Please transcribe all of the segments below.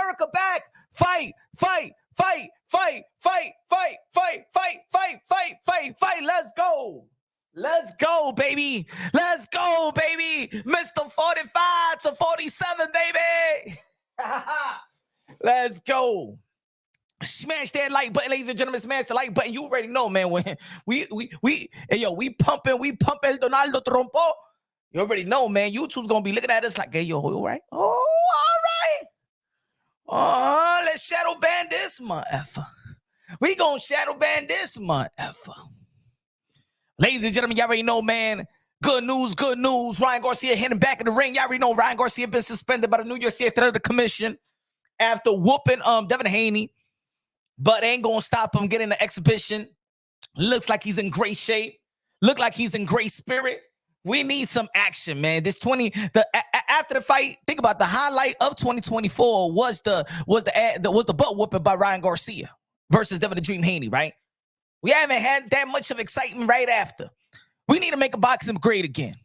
America back. Fight, fight, fight, fight, fight, fight, fight, fight, fight, fight, fight, fight. Let's go. Let's go, baby. Let's go, baby. Mr. 45 to 47, baby. Let's go. Smash that like button, ladies and gentlemen. Smash the like button. You already know, man. When we pumping El Donaldo Trompo. You already know, man. YouTube's gonna be looking at us like, hey, yo, all right? Oh, all right. Oh, let's shadow ban this month, effer. We gonna shadow ban this month, effer. Ladies and gentlemen, y'all already know, man. Good news, good news. Ryan Garcia hitting back in the ring. Y'all already know Ryan Garcia been suspended by the New York State Athletic Commission after whooping Devin Haney, but ain't gonna stop him getting the exhibition. Looks like he's in great shape. Look like he's in great spirit. We need some action, man. After the fight, think about the highlight of 2024 was the butt whooping by Ryan Garcia versus Devin the Dream Haney, right? We haven't had that much of excitement right after. We need to make a boxing great again.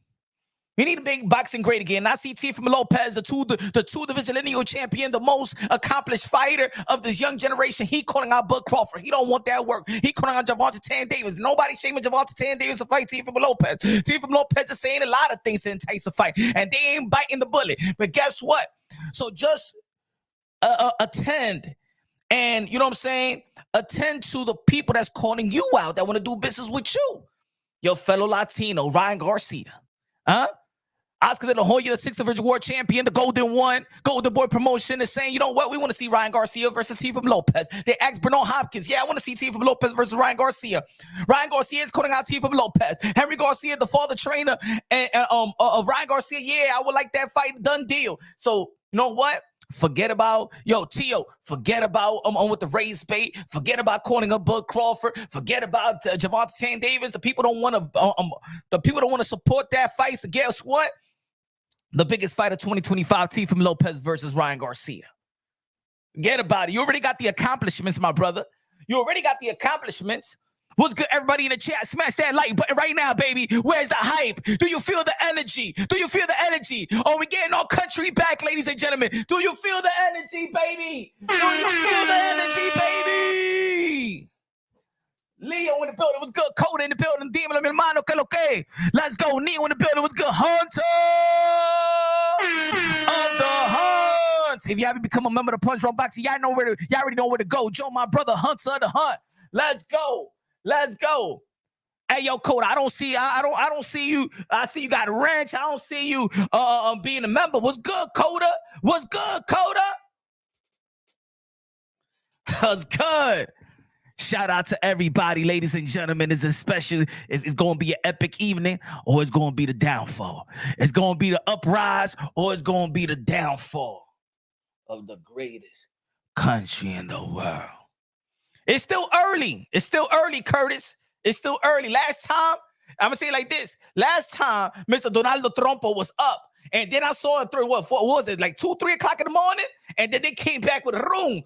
We need to make boxing great again. I see Teofimo Lopez, the two-division lineal champion, the most accomplished fighter of this young generation. He calling out Bud Crawford. He don't want that work. He calling out Gervonta Tan Davis. Nobody shaming Gervonta Tan Davis to fight Teofimo Lopez. Teofimo Lopez is saying a lot of things to entice a fight, and they ain't biting the bullet. But guess what? So just attend. And you know what I'm saying? Attend to the people that's calling you out that want to do business with you. Your fellow Latino, Ryan Garcia. Huh? Oscar De La Hoya, the 6th Division World Champion, the Golden Boy promotion is saying, you know what? We want to see Ryan Garcia versus Teofimo Lopez. They asked Bernard Hopkins, yeah, I want to see Teofimo Lopez versus Ryan Garcia. Ryan Garcia is calling out Teofimo Lopez. Henry Garcia, the father trainer of Ryan Garcia, yeah, I would like that fight, done deal. So, you know what? Forget about, Tio, forget about with the raised bait. Forget about calling up Bud Crawford. Forget about Gervonta Tan Davis. The people don't want to support that fight. So guess what? The biggest fight of 2025, Teofimo Lopez versus Ryan Garcia. Forget about it. You already got the accomplishments, my brother. You already got the accomplishments. What's good, everybody in the chat? Smash that like button right now, baby. Where's the hype? Do you feel the energy? Do you feel the energy? Are we getting our country back, ladies and gentlemen? Do you feel the energy, baby? Do you feel the energy, baby? Leo in the building was good. Coda in the building. Demon, mi hermano, que lo que? Let's go. Neo in the building was good. Hunter of the Hunts. If you haven't become a member of the Punch Drunk Boxing, y'all already know where to go. Joe, my brother, Hunter of the Hunt. Let's go. Let's go. Hey, yo, Coda, I don't see you. I see you got a wrench. I don't see you being a member. What's good, Coda? What's good, Coda? What's good? Shout out to everybody, ladies and gentlemen. It's going to be an epic evening, or it's going to be the downfall. It's going to be the uprise, or it's going to be the downfall of the greatest country in the world. It's still early. It's still early, Curtis. It's still early. Last time, I'm going to say it like this. Last time, Mr. Donaldo Trumpo was up. And then I saw it through, what was it, like 2, 3 o'clock in the morning? And then they came back with a room.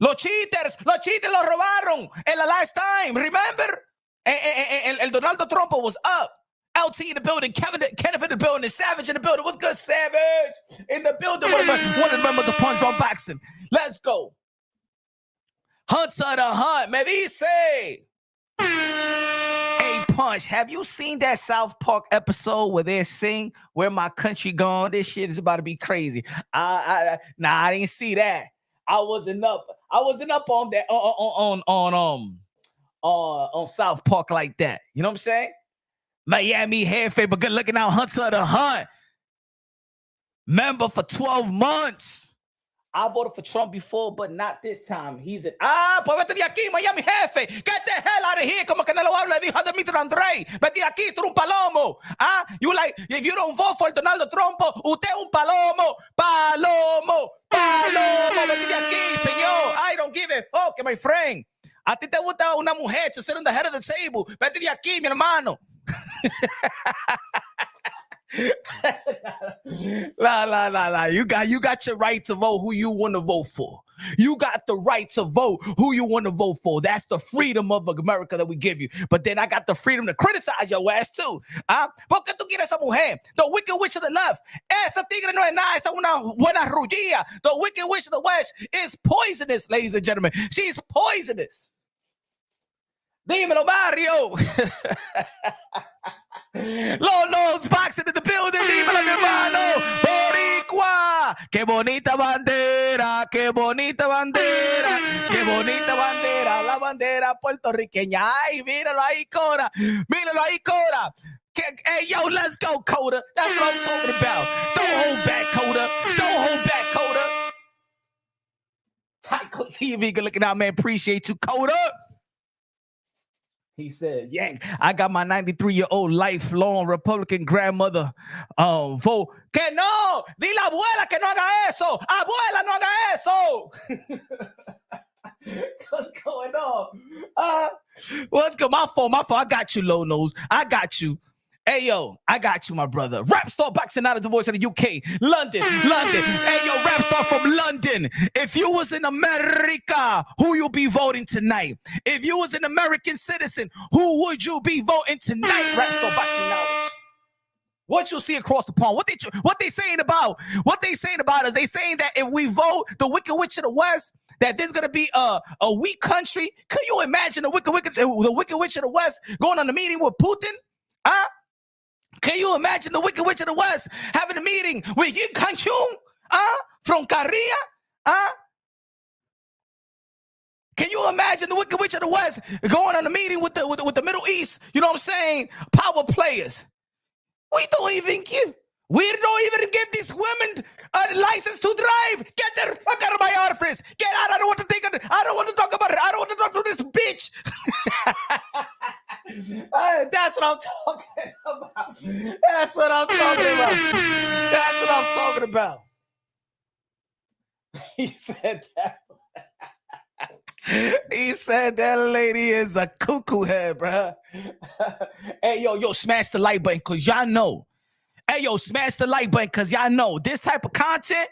Los cheaters lo robaron in the last time. Remember? And El Donaldo Trumpo was up. LT in the building. Kenneth in the building. Savage in the building. What's good, Savage? In the building. One of the members of Punch Drunk Boxing. Let's go. Hunter the Hunt. Me dice. Hey, Punch, have you seen that South Park episode where they sing "Where My Country Gone"? This shit is about to be crazy. I didn't see that. I wasn't up on that on South Park like that. You know what I'm saying? Miami Hefe, but good looking out, Hunter the Hunt. Member for 12 months. I voted for Trump before, but not this time. He's pues vete de aquí, Miami Jefe. Get the hell out of here. Como que no lo habla, dijo Dimitri Andrei. Vete de aquí, tú un palomo. You like, if you don't vote for Donaldo Trump, usted un palomo. Palomo. Vete de aquí, señor. I don't give a fuck, my friend. A ti te gusta una mujer to sit on the head of the table. Vete de aquí, mi hermano. La. You got your right to vote who you want to vote for. You got the right to vote who you want to vote for. That's the freedom of America that we give you. But then I got the freedom to criticize your ass too. ¿Por qué tú quieres esa mujer? The wicked witch of the left. Esa tigre no es nada. Esa una buena rugía. The wicked witch of the west is poisonous, ladies and gentlemen. She's poisonous. Dímelo, Mario. Los boxing in the building. Dímelo, mi hermano. Boricua. Qué bonita bandera. Qué bonita bandera. Qué bonita bandera. La bandera puertorriqueña. Ay, míralo ahí, Cora. Míralo ahí, Cora. Hey, yo, let's go, Coda. That's what I'm talking about. Don't hold back, Coda. Don't hold back, Coda. Tyco TV, good looking out, man. Appreciate you, Coda. He said, Yang, I got my 93-year-old lifelong Republican grandmother vote. Que no, dile a abuela que no haga eso. Abuela, no haga eso. What's going on? What's good? My fault. I got you, Low Nose. I got you. Hey, yo, I got you, my brother. Rap star boxing out of the voice of the UK. London. Hey, yo, rap star from London. If you was in America, who you be voting tonight? If you was an American citizen, who would you be voting tonight? Rap star boxing out. What you see across the pond? What they saying about? What they saying about is they saying that if we vote the Wicked Witch of the West, that there's gonna be a weak country. Can you imagine the Wicked Witch of the West going on a meeting with Putin? Can you imagine the Wicked Witch of the West having a meeting with Yin Kanchung from Korea? Can you imagine the Wicked Witch of the West going on a meeting with the Middle East? You know what I'm saying? Power players. We don't even give these women a license to drive. Get the fuck out of my office. Get out. I don't want to take it. I don't want to talk about it. I don't want to talk to this bitch. That's what I'm talking about. That's what I'm talking about. He said that. He said that lady is a cuckoo head, bro. Hey, yo, smash the like button because y'all know. Hey, yo, smash the like button because y'all know this type of content.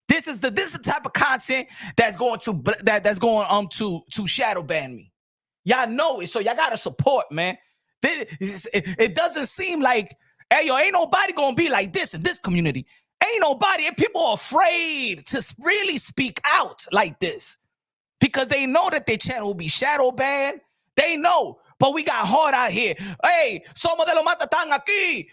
This is the type of content that's going to shadow ban me. Y'all know it, so y'all gotta support, man. It doesn't seem like, hey, yo, ain't nobody gonna be like this in this community. Ain't nobody. People are afraid to really speak out like this because they know that their channel will be shadow banned. They know. But we got hard out here. Hey, somos de los matatán aquí.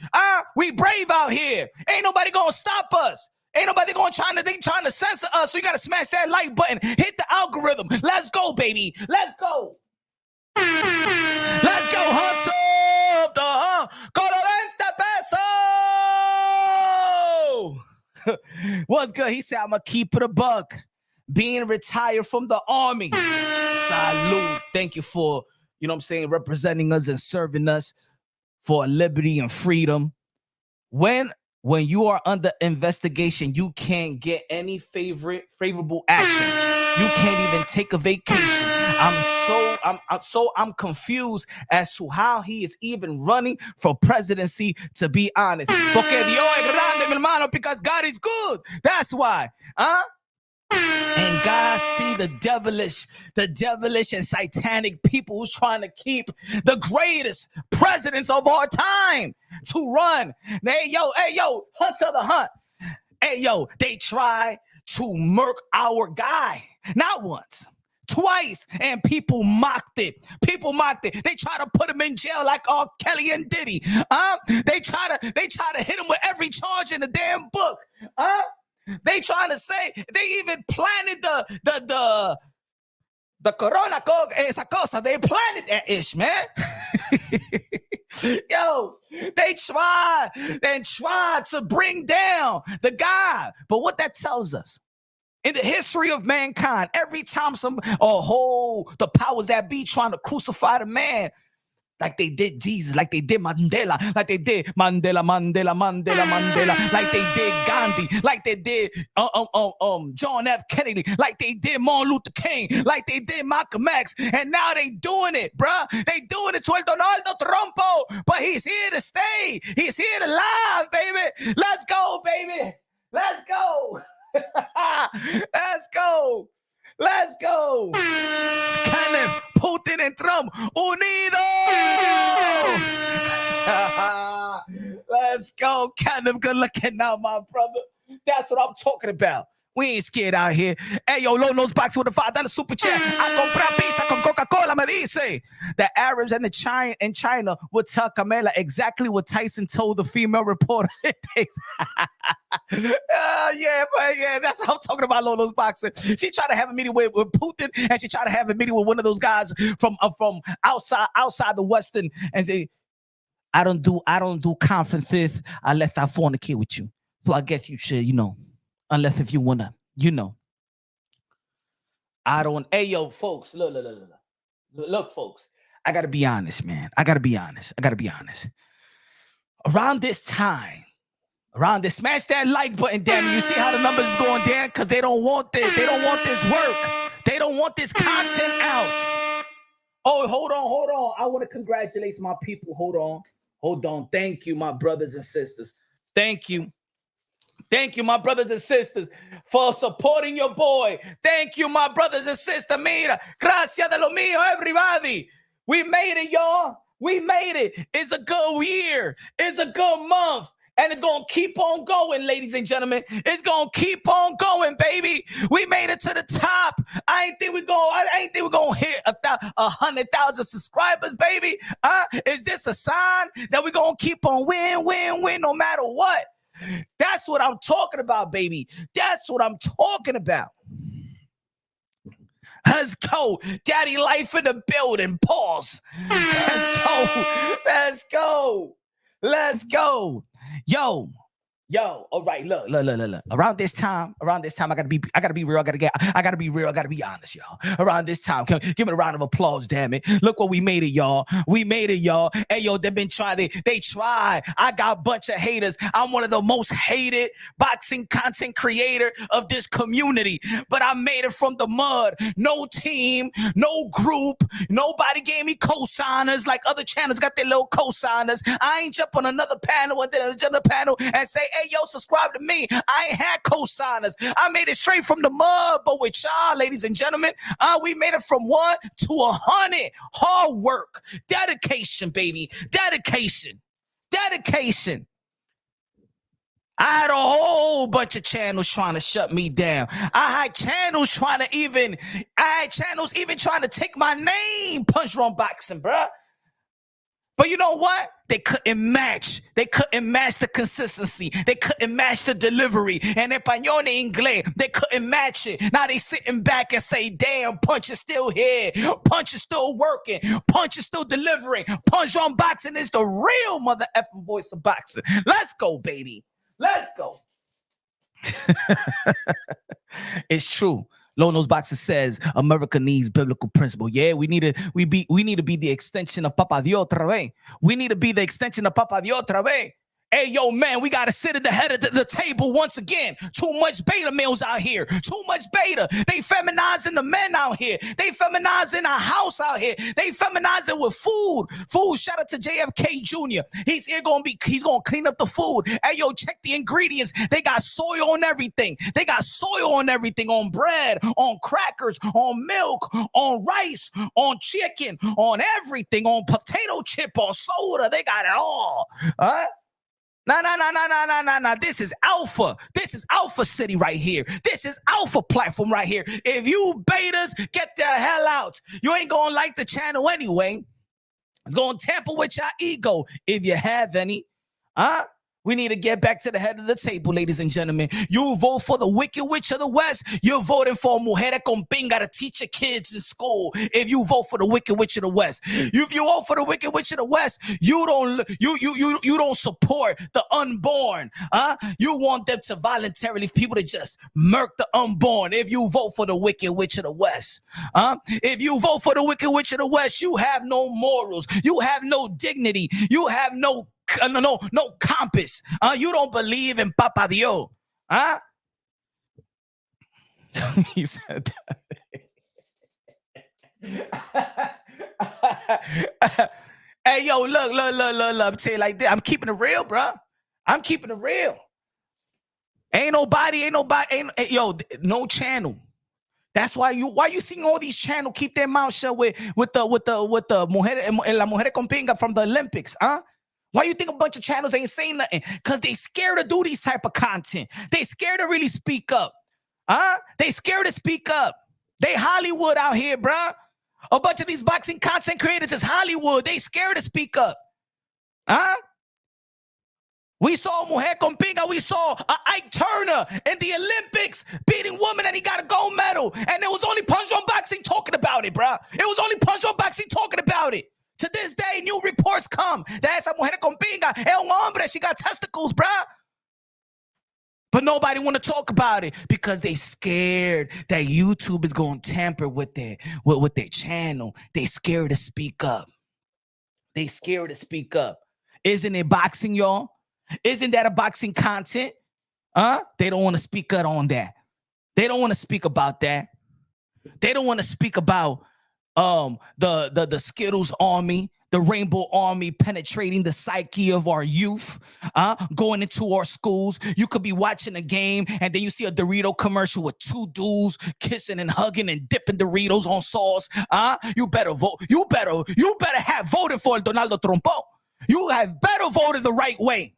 We brave out here. Ain't nobody gonna stop us. Ain't nobody trying to censor us. So you gotta smash that like button. Hit the algorithm. Let's go, baby. Let's go. Let's go, Hunter of the con 90 peso. What's good? He said, I'm gonna keep it a buck. Being retired from the army. Salute. Thank you for, you know what I'm saying, representing us and serving us for liberty and freedom. When you are under investigation, you can't get any favorable action. You can't even take a vacation. I'm confused as to how he is even running for presidency, to be honest. Porque Dios es grande, mi hermano, because God is good. That's why. And God see the devilish and satanic people who's trying to keep the greatest presidents of our time to run. Hey, yo, Hunter the Hunt. Hey, yo, they try to murk our guy. Not once, twice, and people mocked it. They try to put him in jail like R. Kelly and Diddy. They try to hit him with every charge in the damn book. They trying to say they even planted the corona esa cosa. They planted that ish, man. Yo, they tried to bring down the guy. But what that tells us, in the history of mankind, every time the powers that be trying to crucify the man, like they did Jesus, like they did Mandela, like they did Mandela, like they did Gandhi, like they did John F. Kennedy, like they did Martin Luther King, like they did Malcolm X, and now they doing it, bruh. They doing it to El Donaldo Trumpo, but he's here to stay. He's here to live, baby. Let's go, baby. Let's go. Let's go. Let's go. Kenneth, Putin and Trump, unido. Let's go, Kenneth. Good looking now, my brother. That's what I'm talking about. We ain't scared out here. Hey, yo, Low Nose Box with a $5 super chat. A comprar pizza con Coca-Cola, me dice. The Arabs and China would tell Camela exactly what Tyson told the female reporter. Yeah, that's what I'm talking about, Low Nose Boxing. She tried to have a meeting with Putin, and she tried to have a meeting with one of those guys from outside the Western, and say, I don't do conferences unless I fornicate with you. So I guess you should, unless if you wanna, I don't. Hey, yo, folks, look, folks. I gotta be honest, man. I gotta be honest. Around this time, smash that like button, damn it. You see how the numbers is going down? Because they don't want this. They don't want this work. They don't want this content out. Oh, hold on. I want to congratulate my people. Hold on. Thank you, my brothers and sisters. Thank you, my brothers and sisters, for supporting your boy. Thank you, my brothers and sisters. Mira, gracias de lo mío, everybody. We made it, y'all. We made it. It's a good year. It's a good month. And it's going to keep on going, ladies and gentlemen. It's going to keep on going, baby. We made it to the top. I ain't think we're going to hit 100,000 subscribers, baby. Is this a sign that we're going to keep on win no matter what? That's what I'm talking about, baby. That's what I'm talking about. Let's go. Daddy life in the building. Pause. Let's go. Yo, all right, look. Around this time, I gotta be real. I gotta be honest, y'all. Around this time, give me a round of applause, damn it. Look what we made it, y'all. Hey, yo, they've been trying. They try. I got a bunch of haters. I'm one of the most hated boxing content creator of this community. But I made it from the mud. No team, no group. Nobody gave me co-signers like other channels got their little co-signers. I ain't jump on another panel and then another panel and say, hey, yo, subscribe to me. I ain't had co-signers. I made it straight from the mud, but with y'all, ladies and gentlemen, we made it from 1 to 100. Hard work, dedication, baby, dedication. I had a whole bunch of channels trying to shut me down. I had channels even trying to take my name, Punch Wrong Boxing, bruh. But you know what? They couldn't match the consistency. They couldn't match the delivery. And español en inglés, they couldn't match it. Now they sitting back and say, damn, Punch is still here. Punch is still working. Punch is still delivering. Punch on Boxing is the real mother effing voice of boxing. Let's go, baby. Let's go. It's true. Low Nose Boxer says America needs biblical principle. Yeah, we need to be the extension of Papa Dios otra vez. We need to be the extension of Papa Dios otra vez. Hey, yo, man, we got to sit at the head of the table once again. Too much beta males out here. Too much beta. They feminizing the men out here. They feminizing our house out here. They feminizing with food. Shout out to JFK Jr. He's going to clean up the food. Hey, yo, check the ingredients. They got soy on everything. On bread, on crackers, on milk, on rice, on chicken, on everything, on potato chip, on soda. They got it all. No. This is Alpha. This is Alpha City right here. This is Alpha platform right here. If you betas, get the hell out. You ain't going to like the channel anyway. It's going to tamper with your ego if you have any. We need to get back to the head of the table, ladies and gentlemen. You vote for the Wicked Witch of the West. You're voting for Mujer con Pinga to teach your kids in school. If you vote for the Wicked Witch of the West, if you vote for the Wicked Witch of the West, you don't support the unborn. You want them to voluntarily, people to just murk the unborn. If you vote for the Wicked Witch of the West, if you vote for the Wicked Witch of the West, you have no morals. You have no dignity. You have no compass. You don't believe in Papa Dios. He said that. Hey, yo, look. I'm saying like that. I'm keeping it real, bro. I'm keeping it real. Ain't nobody, no channel That's why you seeing all these channels keep their mouth shut with the mujer, la mujer con pinga from the Olympics, huh? Why you think a bunch of channels ain't saying nothing? Because they scared to do these type of content. They scared to really speak up. Huh? They scared to speak up. They Hollywood out here, bruh. A bunch of these boxing content creators is Hollywood. They scared to speak up. Huh? We saw Mujer con Pinga. We saw Ike Turner in the Olympics beating women and he got a gold medal. And it was only Punch on Boxing talking about it, bruh. It was only Punch on Boxing talking about it. To this day, new reports come that esa Mujer con Pinga es un hombre. She got testicles, bruh. But nobody want to talk about it because they scared that YouTube is going to tamper with their channel. They scared to speak up. They scared to speak up. Isn't it boxing, y'all? Isn't that a boxing content? They don't want to speak up on that. They don't want to speak about that. They don't want to speak about the Skittles Army, the Rainbow Army penetrating the psyche of our youth, going into our schools. You could be watching a game and then you see a Dorito commercial with two dudes kissing and hugging and dipping Doritos on sauce. You better vote. You better have voted for Donaldo Trumpo. You have better voted the right way.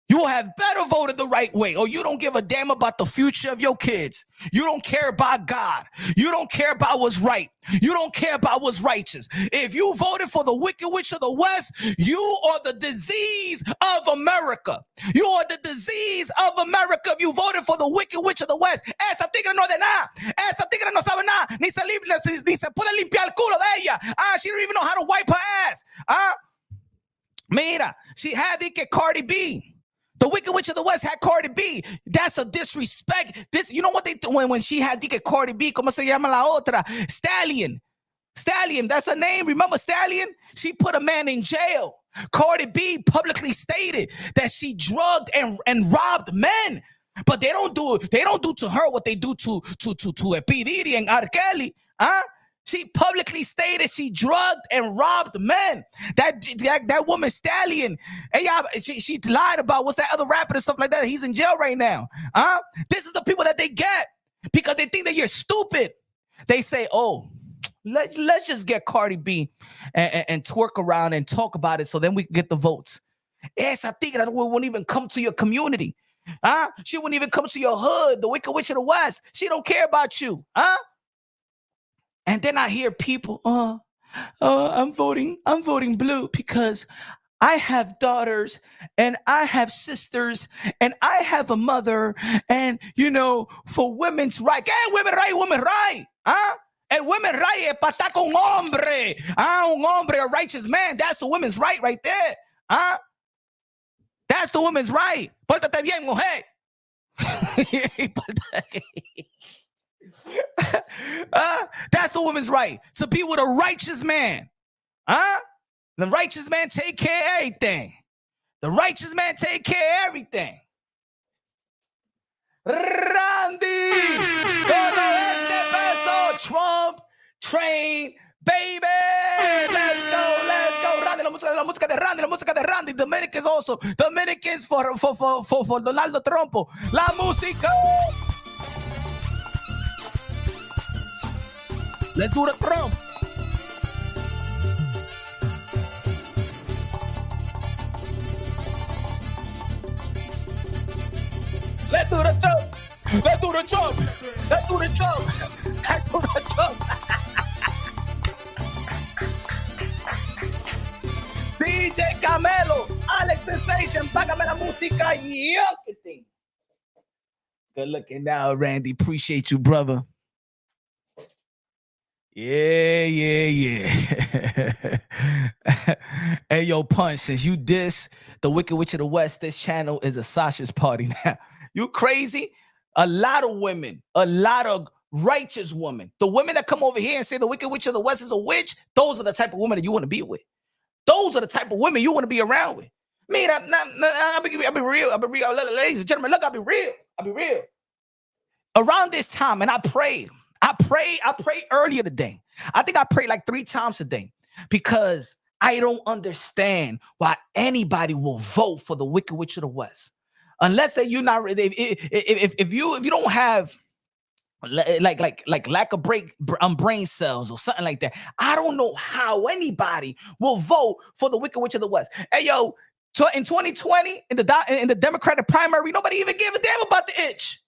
You have better voted the right way, or you don't give a damn about the future of your kids. You don't care about God. You don't care about what's right. You don't care about what's righteous. If you voted for the Wicked Witch of the West, you are the disease of America. You are the disease of America if you voted for the Wicked Witch of the West. Esa tigre no de nada. Esa tigre no sabe nada. Ni se puede limpiar el culo de ella. She don't even know how to wipe her ass. Mira, she had the Cardi B. The Wicked Witch of the West had Cardi B. That's a disrespect. This, you know what they when she had to Cardi B, ¿cómo se llama la otra? Stallion. Stallion, that's her name. Remember Stallion? She put a man in jail. Cardi B publicly stated that she drugged and robbed men. But they don't do to her what they do to P. Diddy and R. Kelly. She publicly stated she drugged and robbed men. That woman Stallion, she lied about what's that other rapper and stuff like that. He's in jail right now. This is the people that they get because they think that you're stupid. They say, oh, let's just get Cardi B and twerk around and talk about it so then we can get the votes. Esa tigre won't even come to your community. She wouldn't even come to your hood, the Wicked Witch of the West. She don't care about you. And then I hear people, I'm voting blue because I have daughters and I have sisters and I have a mother and, for women's right. Hey, women right. And women right es para estar con un hombre. Un hombre, a righteous man. That's the women's right there. That's the women's right. Pórtate bien, mujer. That's the woman's right. To be with a righteous man. The righteous man take care of everything. The righteous man take care of everything. Randy, Trump train, baby. Let's go. Randy, la música de Randy. Dominicans also. Dominicans for Donaldo Trumpo. La música. Let's do the Trump. Let's do the Trump. Let's do the Trump. Let's do the Trump. Let's do the Trump. DJ Camelo, Alex Sensation, págame la música. Good looking now, Randy. Appreciate you, brother. Yeah. Hey, yo, Punch, since you diss the Wicked Witch of the West, this channel is a Sasha's party now. You crazy? A lot of women, a lot of righteous women. The women that come over here and say the Wicked Witch of the West is a witch, those are the type of women that you want to be with. Those are the type of women you want to be around with. Man, I'll be real. Ladies and gentlemen, look, I'll be real. Around this time, and I prayed earlier today. I think I prayed like 3 times a day because I don't understand why anybody will vote for the Wicked Witch of the West. Unless that you're not, if you don't have like lack of brain cells or something like that. I don't know how anybody will vote for the Wicked Witch of the West. Hey yo, in 2020 in the Democratic primary, nobody even gave a damn about the itch.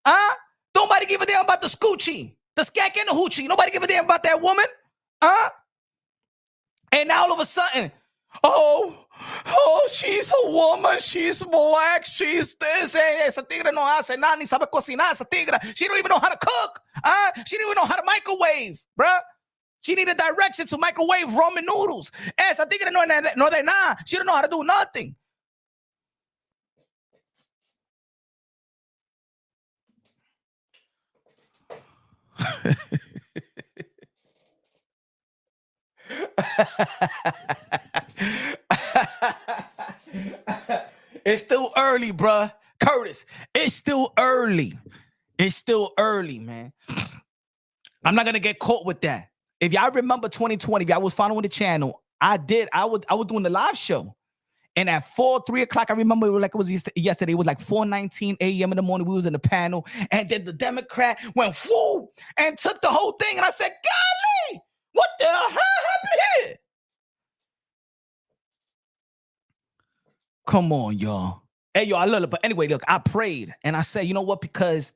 Huh? Nobody give a damn about the scoochie, the skank and the hoochie. Nobody give a damn about that woman. Huh? And now all of a sudden, she's a woman, she's black, she's this. Esa tigre no hace nada, ni sabe cocinar. Esa tigre, she don't even know how to cook. She don't even know how to microwave, bruh. She needed direction to microwave ramen noodles. Esa tigre no de nada. She don't know how to do nothing. It's still early, bruh. Curtis, it's still early. It's still early, man. I'm not gonna get caught with that. If y'all remember 2020, if y'all was following the channel, I was doing the live show. And at 3 o'clock, I remember it was like it was yesterday. It was like 4:19 a.m. in the morning. We was in the panel, and then the Democrat went whoo and took the whole thing. And I said, "Golly, what the hell happened here?" Come on, y'all. Hey, yo, I love it. But anyway, look, I prayed and I said, you know what? Because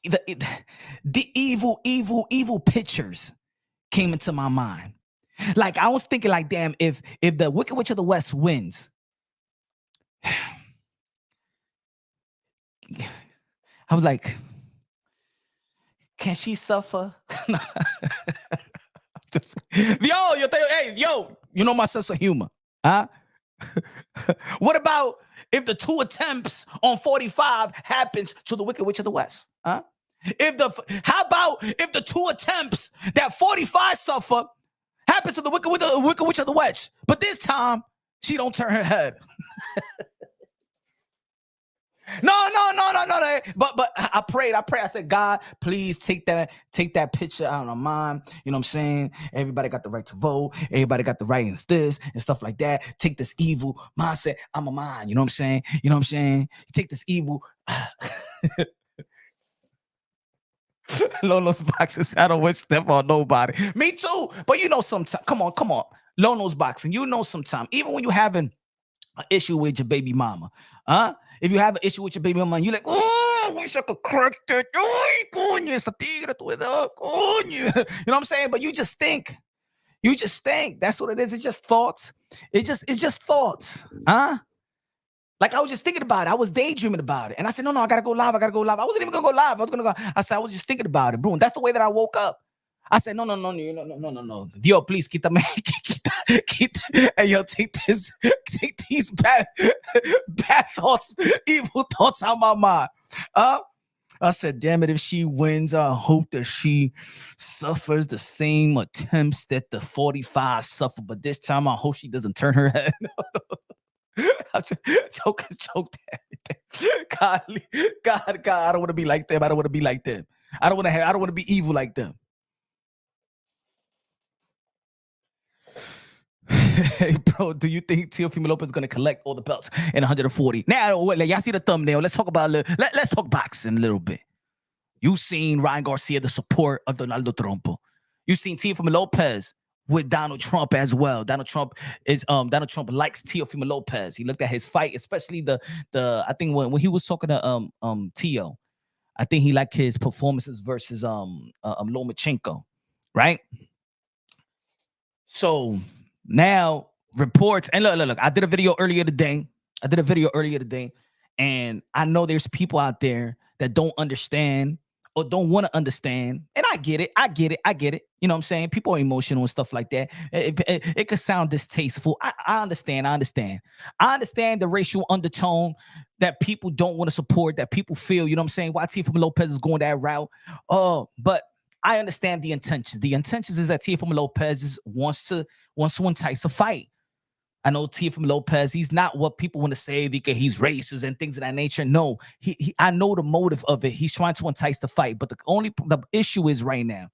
the evil pictures came into my mind. Like I was thinking, like, damn, if the Wicked Witch of the West wins, I was like, can she suffer? Yo, you know my sense of humor, huh? What about if the 2 attempts on 45 happens to the Wicked Witch of the West? Huh? How about if the 2 attempts that 45 suffer happens to the Wicked Witch of the West, but this time she don't turn her head? No. But I prayed. I said, God, please take that picture out of my mind. You know what I'm saying? Everybody got the right to vote. Everybody got the right in this and stuff like that. Take this evil mindset. I'm a mind. You know what I'm saying? Take this evil. Lolo's boxes. I don't wish step on nobody. Me too. But you know, sometimes, come on. Lolo's boxing. You know, sometimes, even when you're having an issue with your baby mama, if you have an issue with your baby mama, you're like, oh, I wish I could crack that. Ay, coño, esa tigre tu edad, coño. You know what I'm saying? But you just think. That's what it is. It's just thoughts. It's just thoughts. Like I was just thinking about it. I was daydreaming about it. And I said, no, I gotta go live. I wasn't even gonna go live. I was just thinking about it, bro. And that's the way that I woke up. I said, no. Yo, please, quítame. Hey, yo, take these bad thoughts, evil thoughts out my mind. I said, damn it, if she wins, I hope that she suffers the same attempts that the 45 suffer. But this time, I hope she doesn't turn her head. I'm just joke that. God, I don't want to be like them. I don't want to be evil like them. Hey, bro, do you think Teofimo Lopez is going to collect all the belts in 140? Now, y'all see the thumbnail. Let's talk about let's talk boxing a little bit. You seen Ryan Garcia, the support of Donaldo Trump. You seen Teofimo Lopez with Donald Trump as well. Donald Trump likes Teofimo Lopez. He looked at his fight, especially the I think when he was talking to Teo, I think he liked his performances versus Lomachenko, right? So now reports, and look, I did a video earlier today. And I know there's people out there that don't understand or don't want to understand. And I get it. You know what I'm saying? People are emotional and stuff like that. It could sound distasteful. I understand. I understand the racial undertone that people don't want to support, that people feel, you know what I'm saying? Why Teofimo Lopez is going that route. But I understand the intentions. The intentions is that Teofimo Lopez wants to entice a fight. I know Teofimo Lopez, he's not what people want to say because he's racist and things of that nature. No, I know the motive of it. He's trying to entice the fight. But the issue is right now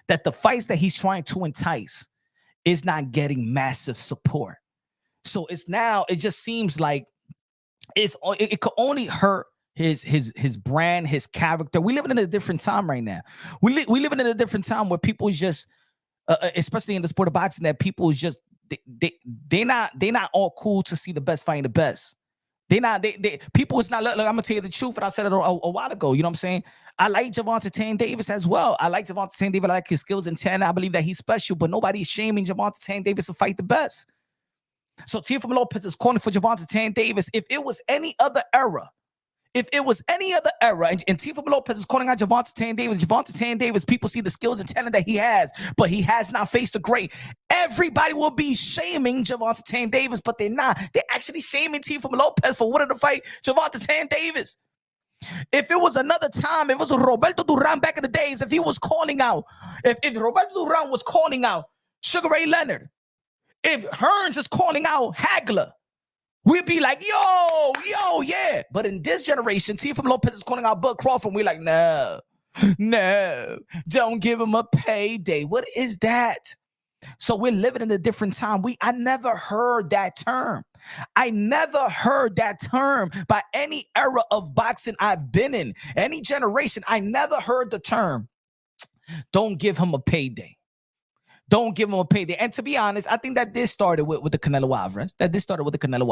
that the fights that he's trying to entice is not getting massive support. So it just seems like it could only hurt his brand, his character. We living in a different time right now. We living in a different time where people just, especially in the sport of boxing, that people is just they not all cool to see the best fighting the best. They people is not. Look, I'm gonna tell you the truth, and I said it a while ago. You know what I'm saying? I like Gervonta Tank Davis as well. I like Gervonta Tank Davis. I like his skills in 10. I believe that he's special, but nobody's shaming Gervonta Tank Davis to fight the best. So Teofimo Lopez is calling for Gervonta Tank Davis. If it was any other era, and Teofimo Lopez is calling out Gervonta Tank Davis, people see the skills and talent that he has, but he has not faced a great. Everybody will be shaming Gervonta Tank Davis, but they're not. They're actually shaming Teofimo Lopez for wanting to fight Gervonta Tank Davis. If it was another time, if it was Roberto Duran back in the days, if he was calling out, if Roberto Duran was calling out Sugar Ray Leonard, if Hearns is calling out Hagler, we'd be like, yo, yeah. But in this generation, Teofimo Lopez is calling out Bud Crawford. And we're like, no, don't give him a payday. What is that? So we're living in a different time. I never heard that term. I never heard that term by any era of boxing I've been in. Any generation, I never heard the term, don't give him a payday. Don't give him a payday. And to be honest, I think that this started with the Canelo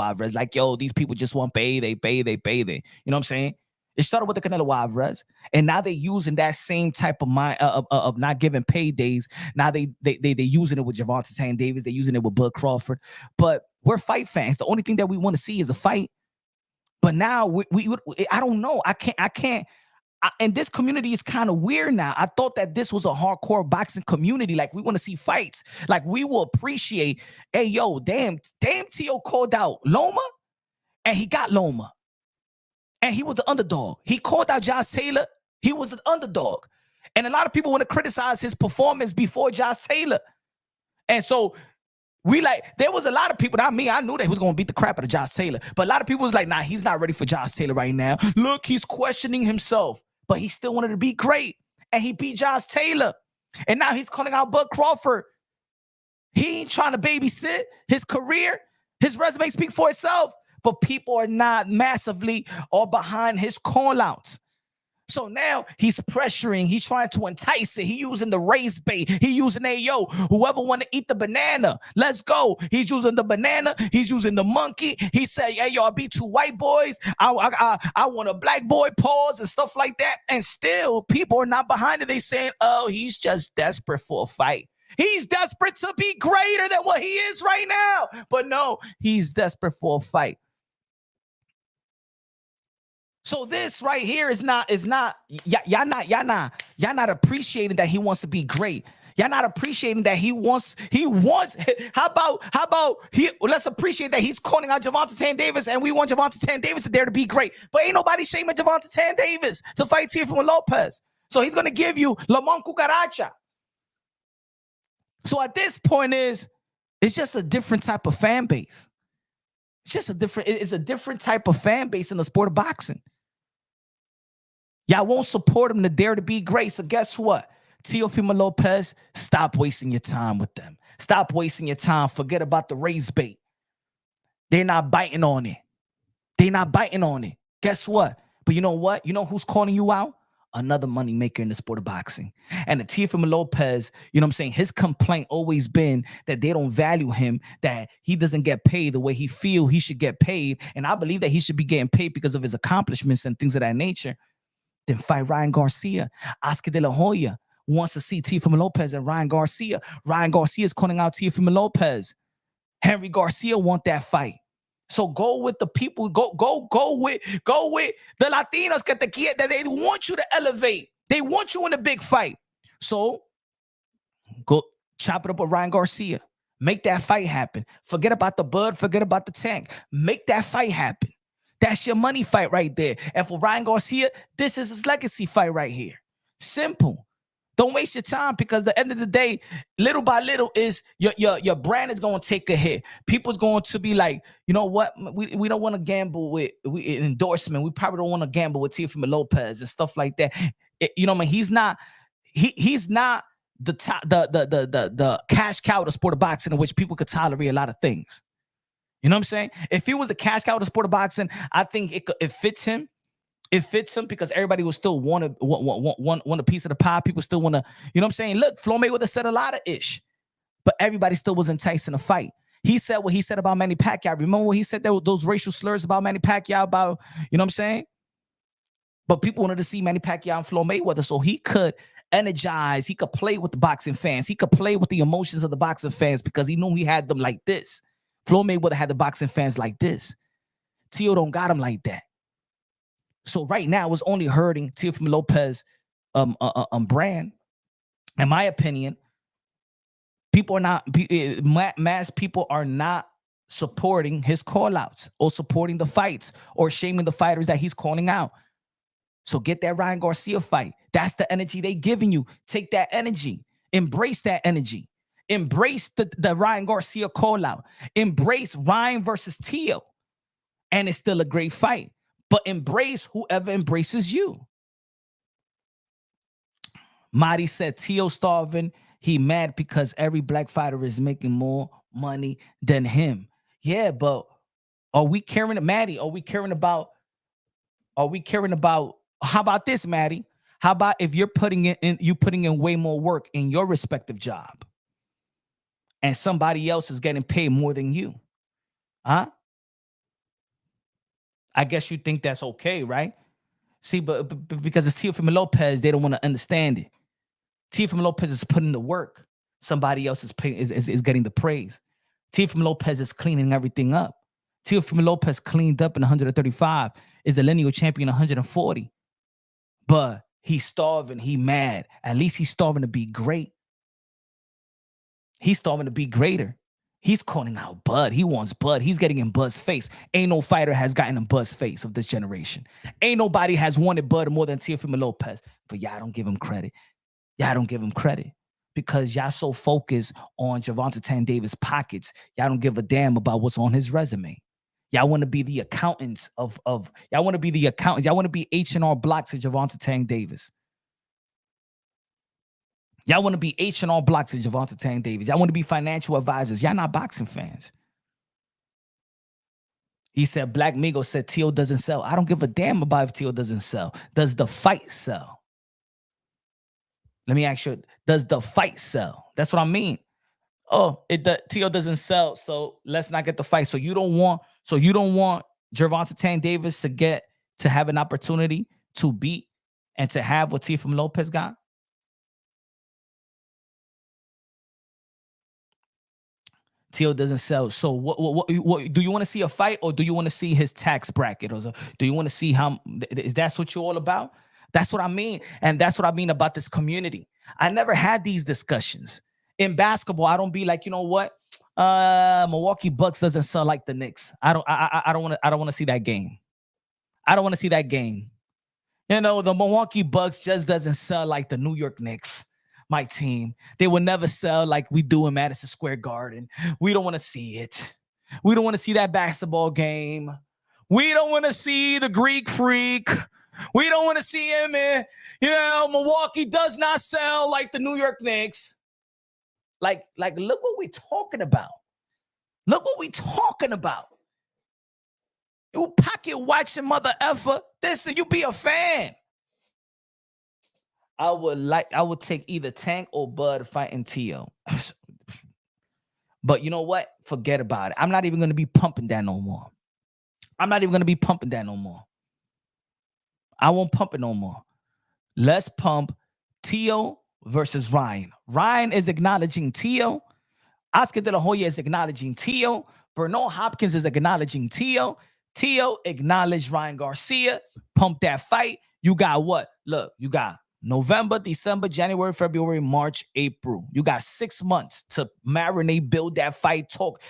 Alvarez. Like, yo, these people just want payday. You know what I'm saying? It started with the Canelo Alvarez, and now they're using that same type of mind of not giving paydays. Now they using it with Gervonta Tank Davis. They're using it with Bud Crawford. But we're fight fans. The only thing that we want to see is a fight. But now I don't know. I can't. And this community is kind of weird now. I thought that this was a hardcore boxing community. Like, we want to see fights. Like, we will appreciate, hey, yo, damn, Tio called out Loma, and he got Loma. And he was the underdog. He called out Josh Taylor. He was the underdog. And a lot of people want to criticize his performance before Josh Taylor. And so there was a lot of people, not me, I knew that he was going to beat the crap out of Josh Taylor. But a lot of people was like, nah, he's not ready for Josh Taylor right now. Look, he's questioning himself. But he still wanted to be great. And he beat Josh Taylor. And now he's calling out Bud Crawford. He ain't trying to babysit his career. His resume speaks for itself. But people are not massively or behind his call-outs. So now he's pressuring. He's trying to entice it. He's using the race bait. He's using, hey, yo, whoever want to eat the banana, let's go. He's using the banana. He's using the monkey. He said, hey, yo, I beat 2 white boys. I want a black boy, pause and stuff like that. And still, people are not behind it. They saying, oh, he's just desperate for a fight. He's desperate to be greater than what he is right now. But no, he's desperate for a fight. So this right here is not y'all not appreciating that he wants to be great. Y'all not appreciating that he wants how about let's appreciate that he's calling out Gervonta Tank Davis, and we want Gervonta Tank Davis to dare to be great. But ain't nobody shaming Gervonta Tank Davis to fight Teofimo Lopez. So he's gonna give you Lamont Cucaracha. So at this point it's just a different type of fan base. It's a different type of fan base in the sport of boxing. Y'all won't support him to dare to be great. So guess what? Teofimo Lopez, stop wasting your time with them. Stop wasting your time. Forget about the race bait. They're not biting on it. Guess what? But you know what? You know who's calling you out? Another money maker in the sport of boxing. And the Teofimo Lopez, you know what I'm saying? His complaint always been that they don't value him, that he doesn't get paid the way he feel he should get paid. And I believe that he should be getting paid because of his accomplishments and things of that nature. Then fight Ryan Garcia. Oscar De La Hoya wants to see Teofimo Lopez and Ryan Garcia. Ryan Garcia is calling out Teofimo Lopez. Henry Garcia want that fight. So go with the people. Go with the Latinos that they want you to elevate. They want you in a big fight. So go chop it up with Ryan Garcia. Make that fight happen. Forget about the Bud. Forget about the Tank. Make that fight happen. That's your money fight right there. And for Ryan Garcia, this is his legacy fight right here. Simple. Don't waste your time, because at the end of the day, little by little is your brand is going to take a hit. People's going to be like, you know what? We don't want to gamble with endorsement. We probably don't want to gamble with Teofimo Lopez and stuff like that. You know what I mean? He's not the cash cow of the sport of boxing in which people could tolerate a lot of things. You know what I'm saying? If he was the cash cow of the sport of boxing, I think it fits him. It fits him because everybody will still want a piece of the pie. People still want to, you know what I'm saying? Look, Floyd Mayweather said a lot of ish, but everybody still was enticed in a fight. He said what he said about Manny Pacquiao. Remember when he said those racial slurs about Manny Pacquiao, about, you know what I'm saying? But people wanted to see Manny Pacquiao and Floyd Mayweather so he could energize. He could play with the boxing fans. He could play with the emotions of the boxing fans because he knew he had them like this. Floyd Mayweather had the boxing fans like this. Tio don't got him like that. So right now, it's only hurting Teofimo Lopez brand. In my opinion, people are not, mass people are not supporting his call-outs or supporting the fights or shaming the fighters that he's calling out. So get that Ryan Garcia fight. That's the energy they giving you. Take that energy. Embrace that energy. Embrace the Ryan Garcia call-out. Embrace Ryan versus Tio. And it's still a great fight. But embrace whoever embraces you. Marty said, Tio starving. He mad because every black fighter is making more money than him. Yeah, but are we caring, Maddie? Are we caring about, how about this, Maddie? How about if you're putting in way more work in your respective job and somebody else is getting paid more than you? Huh? I guess you think that's okay, right? See, but because it's Teofimo Lopez, they don't want to understand it. Teofimo Lopez is putting the work. Somebody else is getting the praise. Teofimo Lopez is cleaning everything up. Teofimo Lopez cleaned up in 135, is the lineal champion 140. But he's starving, he mad. At least he's starving to be great. He's starving to be greater. He's calling out Bud. He wants Bud. He's getting in Bud's face. Ain't no fighter has gotten in Bud's face of this generation. Ain't nobody has wanted Bud more than Teofimo Lopez. But y'all don't give him credit. Y'all don't give him credit because y'all so focused on Gervonta Tank Davis' pockets. Y'all don't give a damn about what's on his resume. Y'all want to be the accountants y'all want to be the accountants. Y'all want to be H&R Blocks of Gervonta Tank Davis. Y'all want to be H&R Blocks of Gervonta Tank Davis. Y'all want to be financial advisors. Y'all not boxing fans. He said, Black Migo said Tio doesn't sell. I don't give a damn about if Tio doesn't sell. Does the fight sell? Let me ask you, does the fight sell? That's what I mean. Oh, Tio doesn't sell, so let's not get the fight. So you don't want Gervonta Tank Davis to have an opportunity to beat and to have what Teofimo Lopez got? Tio doesn't sell. So what do you want to see a fight, or do you want to see his tax bracket, or do you want to see how? Is that what you're all about? That's what I mean, and that's what I mean about this community. I never had these discussions in basketball. I don't be like, you know what, Milwaukee Bucks doesn't sell like the Knicks. I don't want to see that game. I don't want to see that game. You know, the Milwaukee Bucks just doesn't sell like the New York Knicks. My team, they will never sell like we do in Madison Square Garden. We don't want to see it. We don't want to see that basketball game. We don't want to see the Greek Freak. We don't want to see him in, Milwaukee does not sell like the New York Knicks. Like, look what we're talking about. Look what we're talking about. You pocket watching mother effer. Listen, you be a fan. I would take either Tank or Bud fighting Tio. But you know what? Forget about it. I'm not even going to be pumping that no more. I won't pump it no more. Let's pump Tio versus Ryan. Ryan is acknowledging Tio. Oscar De La Hoya is acknowledging Tio. Bernal Hopkins is acknowledging Tio. Tio acknowledged Ryan Garcia. Pump that fight. You got what? Look, you got November, December, January, February, March, April. You got 6 months to marinate, build that fight, talk.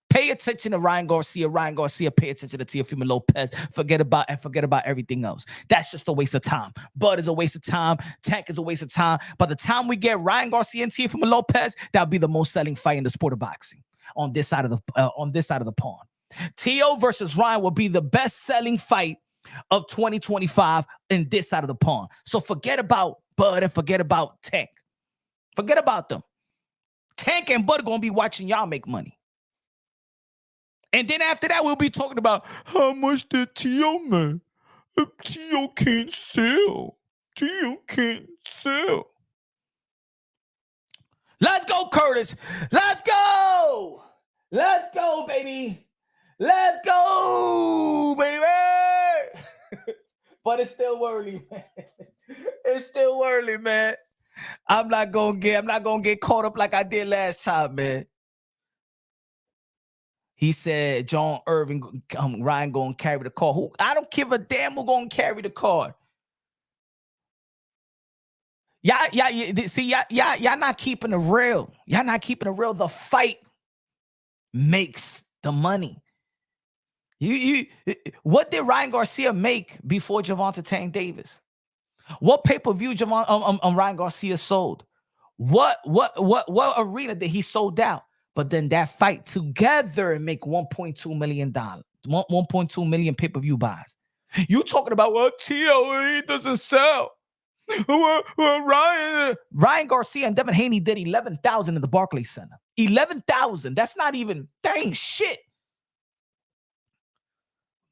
Pay attention to Ryan Garcia. Ryan Garcia, pay attention to Teofimo Lopez. Forget about everything else. That's just a waste of time. Bud is a waste of time. Tank is a waste of time. By the time we get Ryan Garcia and Teofimo Lopez, that'll be the most selling fight in the sport of boxing on this side of the pond. Tio versus Ryan will be the best selling fight of 2025 in this side of the pond. So forget about Bud and forget about Tank. Forget about them. Tank and Bud are going to be watching y'all make money. And then after that, we'll be talking about how much did Tio make? Tio can't sell. Tio can't sell. Let's go, Curtis. Let's go. Let's go, baby. Let's go, baby. But it's still early, man. It's still early, man. I'm not gonna get caught up like I did last time, man. He said John Irving, Ryan gonna carry the card. Who? I don't give a damn who gonna carry the card. Y'all not keeping it real. Y'all not keeping it real. The fight makes the money. What did Ryan Garcia make before Gervonta Tank Davis? What pay-per-view Ryan Garcia sold? What arena did he sold out? But then that fight together make $1.2 million, 1.2 million pay-per-view buys. You talking about Tio doesn't sell? Ryan Garcia and Devin Haney did 11,000 in the Barclays Center. 11,000. That's not even, that ain't shit.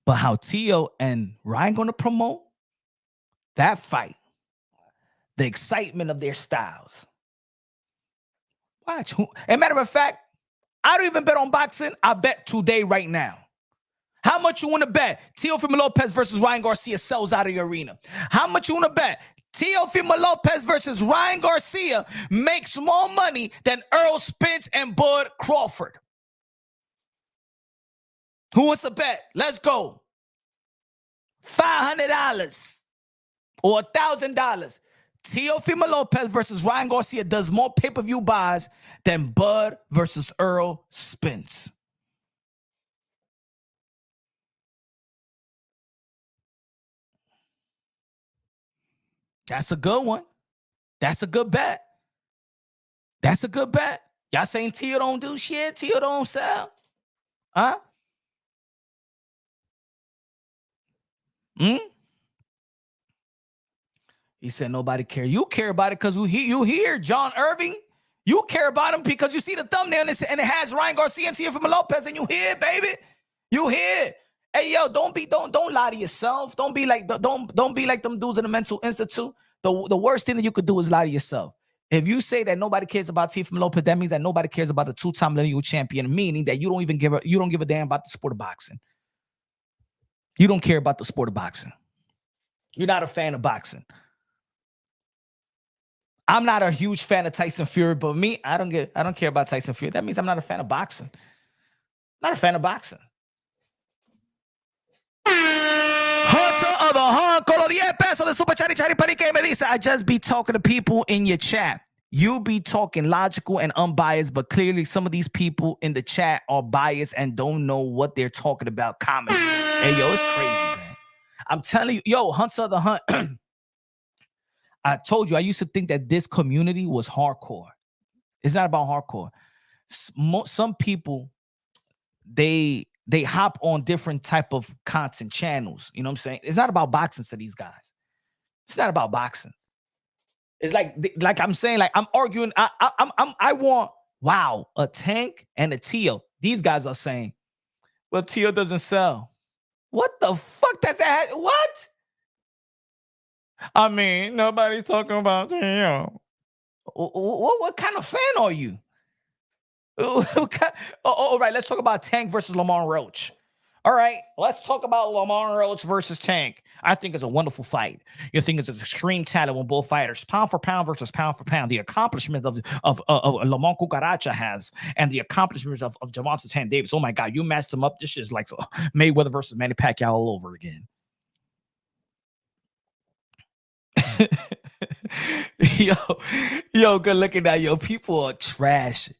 But how Tio and Ryan going to promote that fight, the excitement of their styles. Watch. As a matter of fact, I don't even bet on boxing. I bet today, right now. How much you want to bet Teofimo Lopez versus Ryan Garcia sells out of the arena? How much you want to bet Teofimo Lopez versus Ryan Garcia makes more money than Errol Spence and Bud Crawford? Who wants to bet? Let's go. $500 or $1,000. Teofimo Lopez versus Ryan Garcia does more pay-per-view buys than Bud versus Errol Spence. That's a good one. That's a good bet. That's a good bet. Y'all saying Tio don't do shit? Tio don't sell? Huh? He said nobody care. You care about it because you hear John Irving. You care about him because you see the thumbnail and it has Ryan Garcia and Teofimo Lopez, and you hear, baby. You hear. Hey, yo, don't lie to yourself. Don't be like them dudes in the mental institute. The worst thing that you could do is lie to yourself. If you say that nobody cares about Teofimo Lopez, that means that nobody cares about the 2-time lineal champion, meaning that you don't give a damn about the sport of boxing. You don't care about the sport of boxing. You're not a fan of boxing. I'm not a huge fan of Tyson Fury, but me, I don't care about Tyson Fury. That means I'm not a fan of boxing. Not a fan of boxing. Hunter of the Hunt, con los 10 pesos de Super Chari Chari Pari que me dice, I just be talking to people in your chat. You be talking logical and unbiased, but clearly some of these people in the chat are biased and don't know what they're talking about. Comedy. Hey, yo, it's crazy, man. I'm telling you, yo, Hunter of the Hunt. I told you, I used to think that this community was hardcore. It's not about hardcore. Some people, they hop on different type of content channels. You know what I'm saying? It's not about boxing to these guys. It's not about boxing. It's like I'm saying, like I'm arguing. I want, wow, a Tank and a Tio. These guys are saying, well, Tio doesn't sell. What the fuck does that? What? I mean, nobody's talking about Tio. What kind of fan are you? All right, let's talk about Tank versus Lamar Roach. All right, let's talk about Lamar Roach versus Tank. I think it's a wonderful fight. You think it's an extreme talent when both fighters, pound for pound versus pound for pound, the accomplishment of Lamar Cucaracha has, and the accomplishments of Gervonta Tank Davis. Oh my God, you matched them up. This is like Mayweather versus Manny Pacquiao all over again. yo, good looking at yo. People are trash.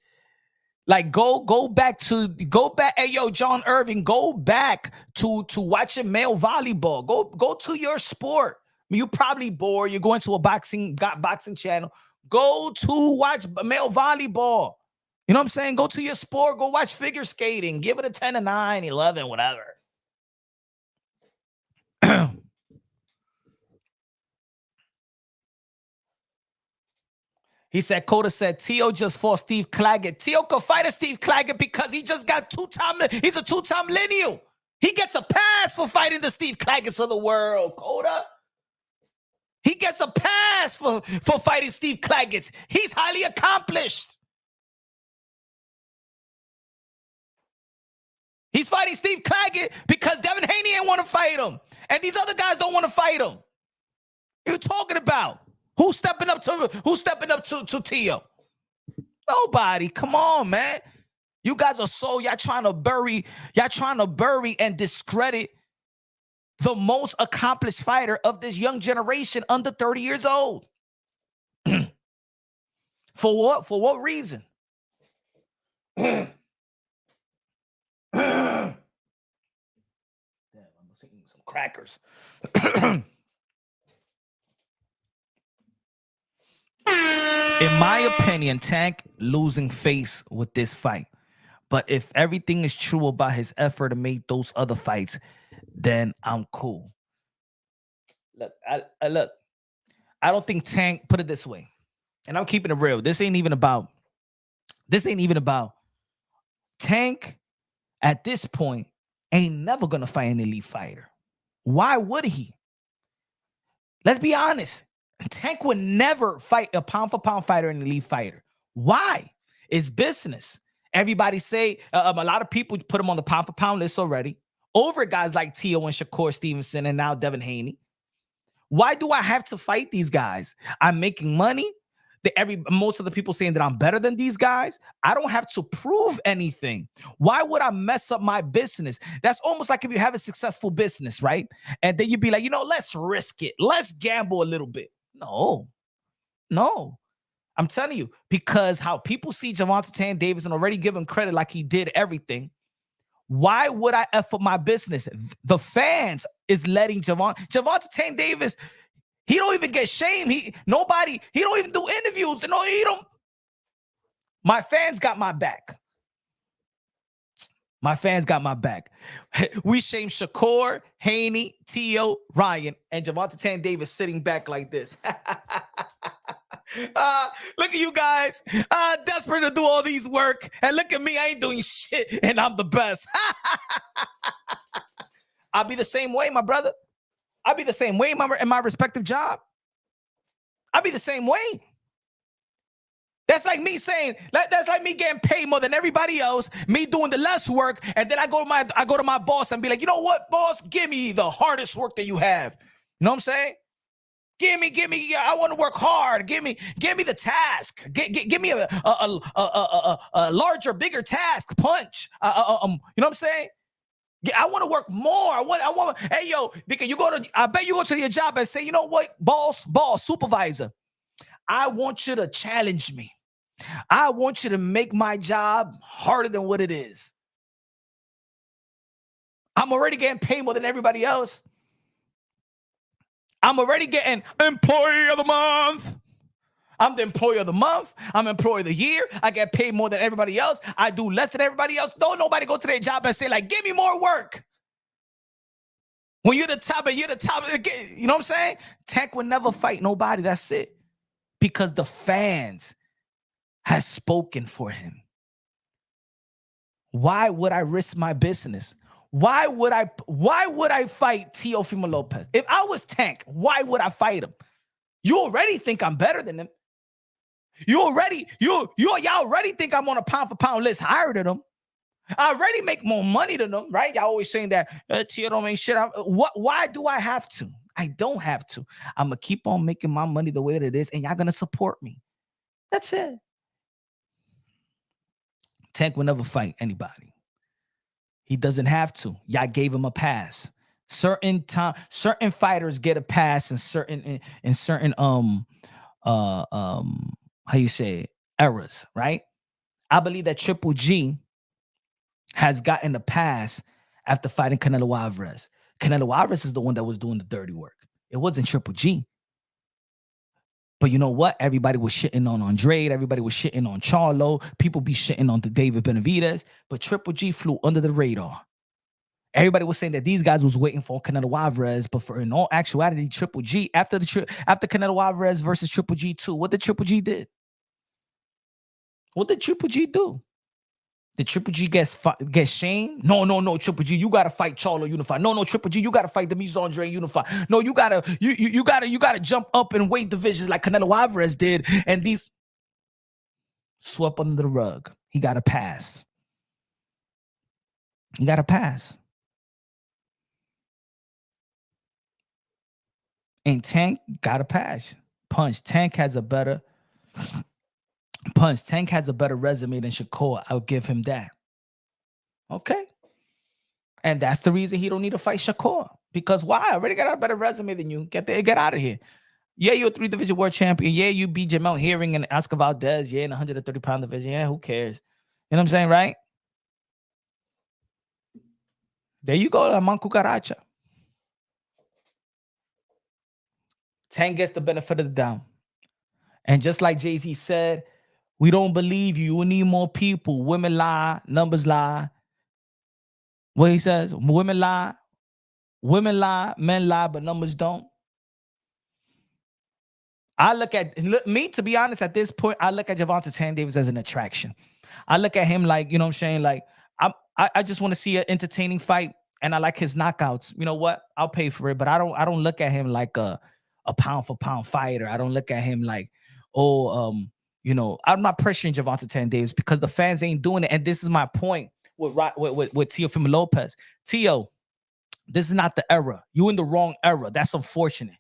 Like go back. Hey, yo, John Irving, go back to watching male volleyball. Go to your sport. I mean, you probably bored. You're going to a boxing channel. Go to watch male volleyball. You know what I'm saying? Go to your sport. Go watch figure skating. Give it a 10 to 9, 11, whatever. He said, Coda said, Tio just fought Steve Claggett. Tio could fight a Steve Claggett because he just got he's a two-time lineal. He gets a pass for fighting the Steve Claggets of the world, Coda. He gets a pass for fighting Steve Claggets. He's highly accomplished. He's fighting Steve Claggett because Devin Haney ain't want to fight him. And these other guys don't want to fight him. What are you talking about? Who's stepping up to Teo? Nobody. Come on, man. You guys are y'all trying to bury and discredit the most accomplished fighter of this young generation under 30 years old. For what? For what reason? Damn, I'm eating some crackers. In my opinion, Tank losing face with this fight. But if everything is true about his effort to make those other fights, then I'm cool. Look, I don't think Tank, put it this way, and I'm keeping it real. This ain't even about Tank at this point ain't never gonna fight an elite fighter. Why would he? Let's be honest. Tank would never fight a pound for pound fighter and an elite fighter. Why? It's business. Everybody say, a lot of people put him on the pound for pound list already over guys like Teo and Shakur Stevenson and now Devin Haney. Why do I have to fight these guys? I'm making money. Most of the people saying that I'm better than these guys. I don't have to prove anything. Why would I mess up my business? That's almost like if you have a successful business, right? And then you'd be like, let's risk it. Let's gamble a little bit. No. I'm telling you, because how people see Gervonta Tank Davis and already give him credit like he did everything. Why would I F up my business? The fans is letting Gervonta Tank Davis. He don't even get shamed. He don't even do interviews. He don't. My fans got my back. My fans got my back. We shame Shakur, Haney, Teo, Ryan, and Gervonta Tank Davis sitting back like this. Look at you guys. Desperate to do all these work. And look at me. I ain't doing shit. And I'm the best. I'll be the same way, my brother. I'll be the same way in my respective job. I'll be the same way. That's like me saying, that's like me getting paid more than everybody else, me doing the less work, and then I go to my boss and be like, you know what, boss? Give me the hardest work that you have. You know what I'm saying? Give me, I want to work hard. Give me the task. Give me a larger, bigger task, punch. You know what I'm saying? I want to work more. I want. Hey, yo, Dicka, I bet you go to your job and say, you know what, boss, supervisor, I want you to challenge me. I want you to make my job harder than what it is. I'm already getting paid more than everybody else. I'm already getting employee of the month. I'm the employee of the month. I'm employee of the year. I get paid more than everybody else. I do less than everybody else. Don't nobody go to their job and say, like, give me more work. When you're the top and you're the top, you know what I'm saying? Tank would never fight nobody. That's it. Because the fans has spoken for him. Why would I risk my business? Why would I fight Teofimo Lopez? If I was Tank, why would I fight him? You already think I'm better than him. Y'all already think I'm on a pound for pound list higher than him. I already make more money than them, right? Y'all always saying that Teo don't make shit. Why do I have to? I don't have to. I'm gonna keep on making my money the way that it is, and y'all gonna support me. That's it. Tank will never fight anybody. He doesn't have to. Y'all gave him a pass. Certain fighters get a pass in certain how you say it, eras, right? I believe that Triple G has gotten a pass after fighting Canelo Alvarez. Canelo Alvarez is the one that was doing the dirty work. It wasn't Triple G. But you know what? Everybody was shitting on Andrade. Everybody was shitting on Charlo. People be shitting on the David Benavidez. But Triple G flew under the radar. Everybody was saying that these guys was waiting for Canelo Alvarez, but in all actuality, Triple G, after Canelo Alvarez versus Triple G 2, what did Triple G did? What did Triple G do? Did Triple G get shamed? No, Triple G, you gotta fight Charlo Unify. No, Triple G, you gotta fight the Demetrius Andre Unify. No, you gotta jump up and weight divisions like Canelo Alvarez did, and these swept under the rug. He got a pass. He got a pass. And Tank got a pass. Tank has a better resume than Shakur. I'll give him that. Okay. And that's the reason he don't need to fight Shakur. Because why? I already got a better resume than you. Get out of here. Yeah, you're a 3-division world champion. Yeah, you beat Jamel Herring and Oscar Valdez. Yeah, in the 130-pound division. Yeah, who cares? You know what I'm saying, right? There you go, La Man Cucaracha. Tank gets the benefit of the doubt. And just like Jay-Z said, we don't believe you. We need more people. Women lie, numbers lie. What he says, women lie, men lie, but numbers don't. Me, to be honest, at this point, I look at Gervonta Tank Davis as an attraction. I look at him like, you know what I'm saying? Like, I just want to see an entertaining fight, and I like his knockouts. You know what? I'll pay for it, but I don't look at him like a pound for pound fighter. I don't look at him like, I'm not pressuring Gervonta Tank Davis because the fans ain't doing it. And this is my point with Teofimo Lopez. Teo, this is not the era. You in the wrong era. That's unfortunate.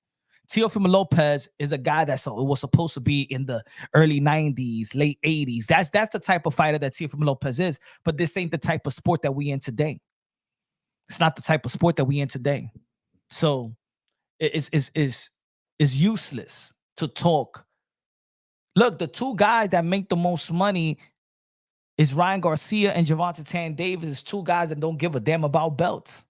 Teofimo Lopez is a guy that was supposed to be in the early 90s, late 80s. That's the type of fighter that Teofimo Lopez is. But this ain't the type of sport that we in today. It's not the type of sport that we in today. So it's useless to talk. Look, the two guys that make the most money is Ryan Garcia and Gervonta Tank Davis. Is two guys that don't give a damn about belts.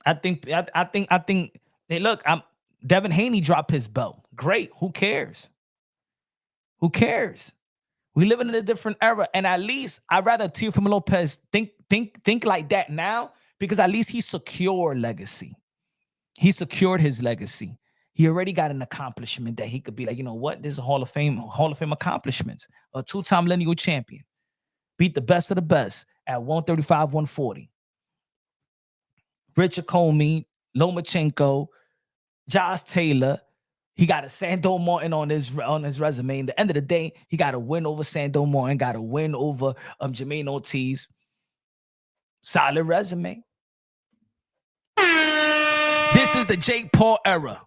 I think. Hey, look, Devin Haney dropped his belt. Great. Who cares? Who cares? We live in a different era, and at least I'd rather Teofimo Lopez think like that now because at least he secured legacy. He secured his legacy. He already got an accomplishment that he could be like, you know what? This is Hall of Fame accomplishments. A 2-time lineal champion. Beat the best of the best at 135, 140. Richard Comey, Lomachenko, Josh Taylor. He got a Sando Martin on his resume. At the end of the day, he got a win over Sando Martin, got a win over Jermaine Ortiz. Solid resume. This is the Jake Paul era.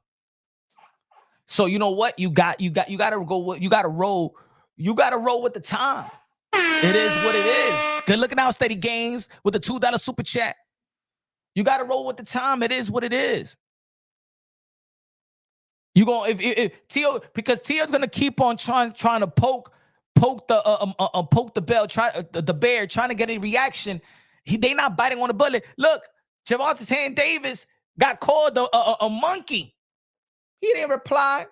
So you know what? You gotta roll with the time. It is what it is. Good looking out, Steady Gains with the $2 super chat. You gotta roll with the time. It is what it is. You gonna if Teo, because Teo's gonna keep on trying to poke the bear, trying to get a reaction. They not biting on the bullet. Look, Gervonta Tank Davis got called a monkey. He didn't reply.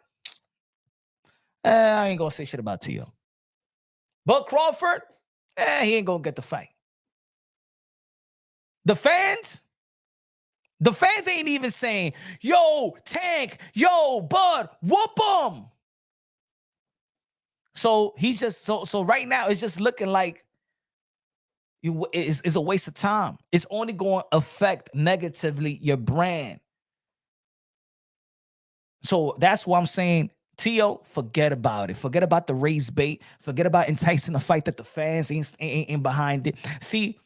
I ain't gonna say shit about Teo. But Crawford, he ain't gonna get the fight. The fans ain't even saying, yo, Tank, yo, Bud, whoop him. So he's just so right now it's just looking like it's a waste of time. It's only going to affect negatively your brand. So that's why I'm saying, Teo, forget about it. Forget about the race bait. Forget about enticing a fight that the fans ain't behind it. See,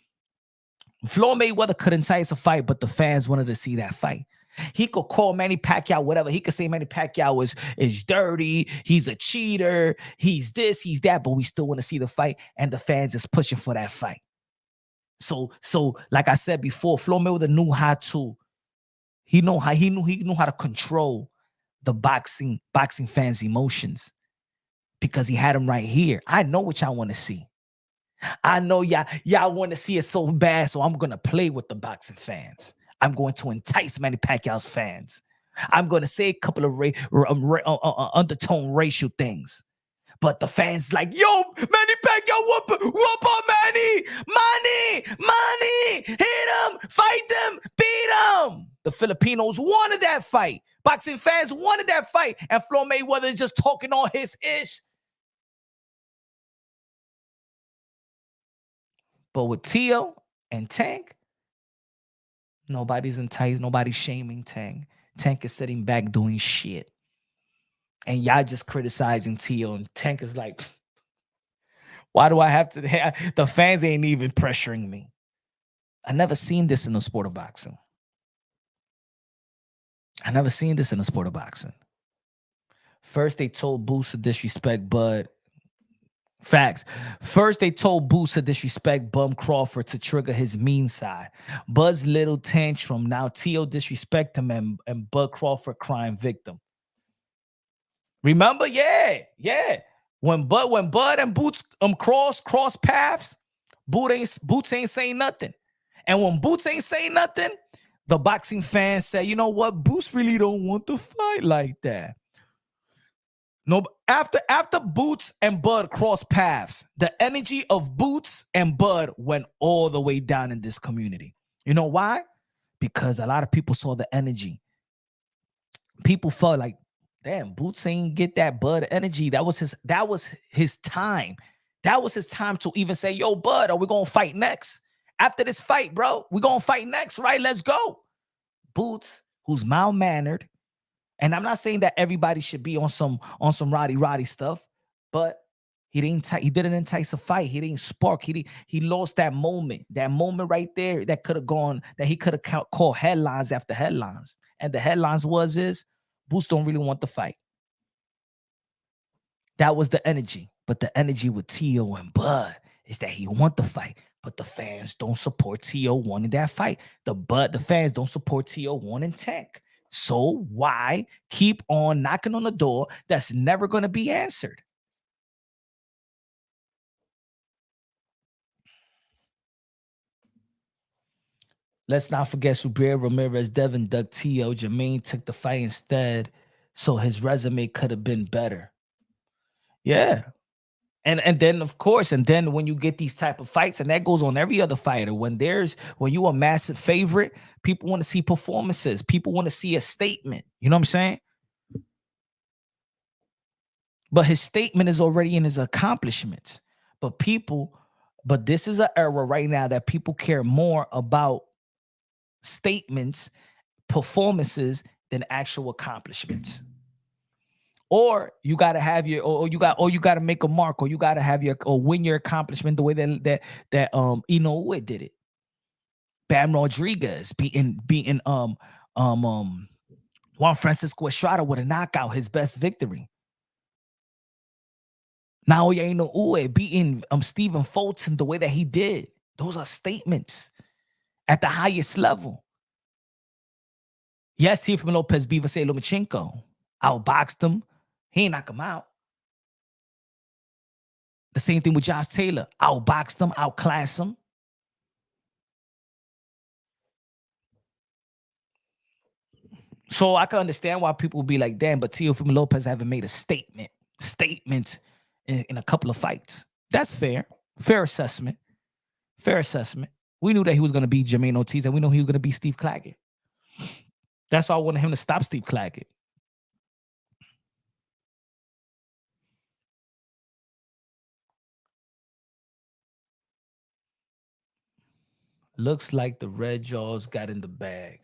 Floyd Mayweather could entice a fight, but the fans wanted to see that fight. He could call Manny Pacquiao whatever. He could say Manny Pacquiao is dirty. He's a cheater. He's this, he's that, but we still want to see the fight, and the fans is pushing for that fight. So like I said before, Floyd Mayweather knew how to. He knew how to control the boxing fans' emotions because he had them right here. I know what y'all want to see. I know y'all want to see it so bad, so I'm going to play with the boxing fans. I'm going to entice Manny Pacquiao's fans. I'm going to say a couple of undertone racial things. But the fans like, yo, Manny Pacquiao, whoop on Manny, hit him, fight them, beat him. The Filipinos wanted that fight. Boxing fans wanted that fight. And Floyd Mayweather is just talking on his ish. But with Tio and Tank, nobody's enticed, nobody's shaming Tank. Tank is sitting back doing shit. And y'all just criticizing Tio, and Tank is like, why do I have to? The fans ain't even pressuring me. I never seen this in the sport of boxing. I never seen this in the sport of boxing. First, they told Boots to disrespect Bud. Facts. First, they told Boots to disrespect Bum Crawford to trigger his mean side. Bud's little tantrum. Now Tio disrespect him, and Bud Crawford crying victim. Remember? Yeah, yeah. When Bud and Boots cross paths, Boots ain't saying nothing. And when Boots ain't saying nothing, the boxing fans say, you know what? Boots really don't want to fight like that. No, after Boots and Bud crossed paths, the energy of Boots and Bud went all the way down in this community. You know why? Because a lot of people saw the energy. People felt like, damn, Boots ain't get that Bud energy. That was his time. That was his time to even say, yo, Bud, are we gonna fight next? After this fight, bro, we're gonna fight next, right? Let's go. Boots, who's mild-mannered, and I'm not saying that everybody should be on some roddy stuff, but he didn't entice a fight. He didn't spark. He lost that moment right there that could have gone, that he could have called headlines after headlines. And the headlines is Boots don't really want the fight. That was the energy. But the energy with Tio and Bud is that he want the fight. But the fans don't support Tio wanting that fight. The fans don't support Tio wanting Tank. So why keep on knocking on the door that's never going to be answered? Let's not forget Subriel Ramirez, Devin dug Tio. Jermaine took the fight instead, so his resume could have been better. Yeah. And then of course, and then when you get these type of fights, and that goes on every other fighter, when you a massive favorite, people want to see performances. People want to see a statement. You know what I'm saying? But his statement is already in his accomplishments. But this is an era right now that people care more about statements, performances than actual accomplishments. Or you got to have you got to make a mark, or you got to have win your accomplishment the way that Inoue did it. Bam Rodriguez beating Juan Francisco Estrada with a knockout, his best victory. Naoya Inoue beating Stephen Fulton the way that he did. Those are statements at the highest level. Yes, Teofimo Lopez beat Vasily Lomachenko. Outboxed him. He ain't knock him out. The same thing with Josh Taylor. Outboxed him, outclassed him. So I can understand why people will be like, damn, but Teofimo Lopez haven't made a statement in a couple of fights. That's fair. Fair assessment. We knew that he was going to beat Jermaine Ortiz, and we know he was going to beat Steve Claggett. That's why I wanted him to stop Steve Claggett. Looks like the Red Jaws got in the bag.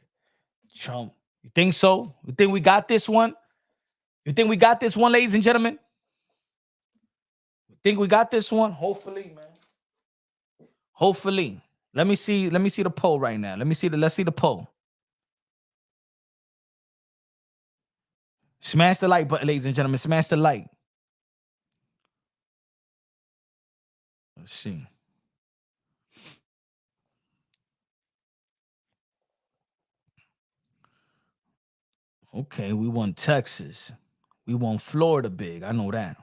Chump. You think so? You think we got this one? You think we got this one, ladies and gentlemen? You think we got this one? Hopefully, man. Hopefully. Let me see the poll right now. Let's see the poll. Smash the like button, ladies and gentlemen. Smash the like. Let's see. Okay, we won Texas. We won Florida big. I know that.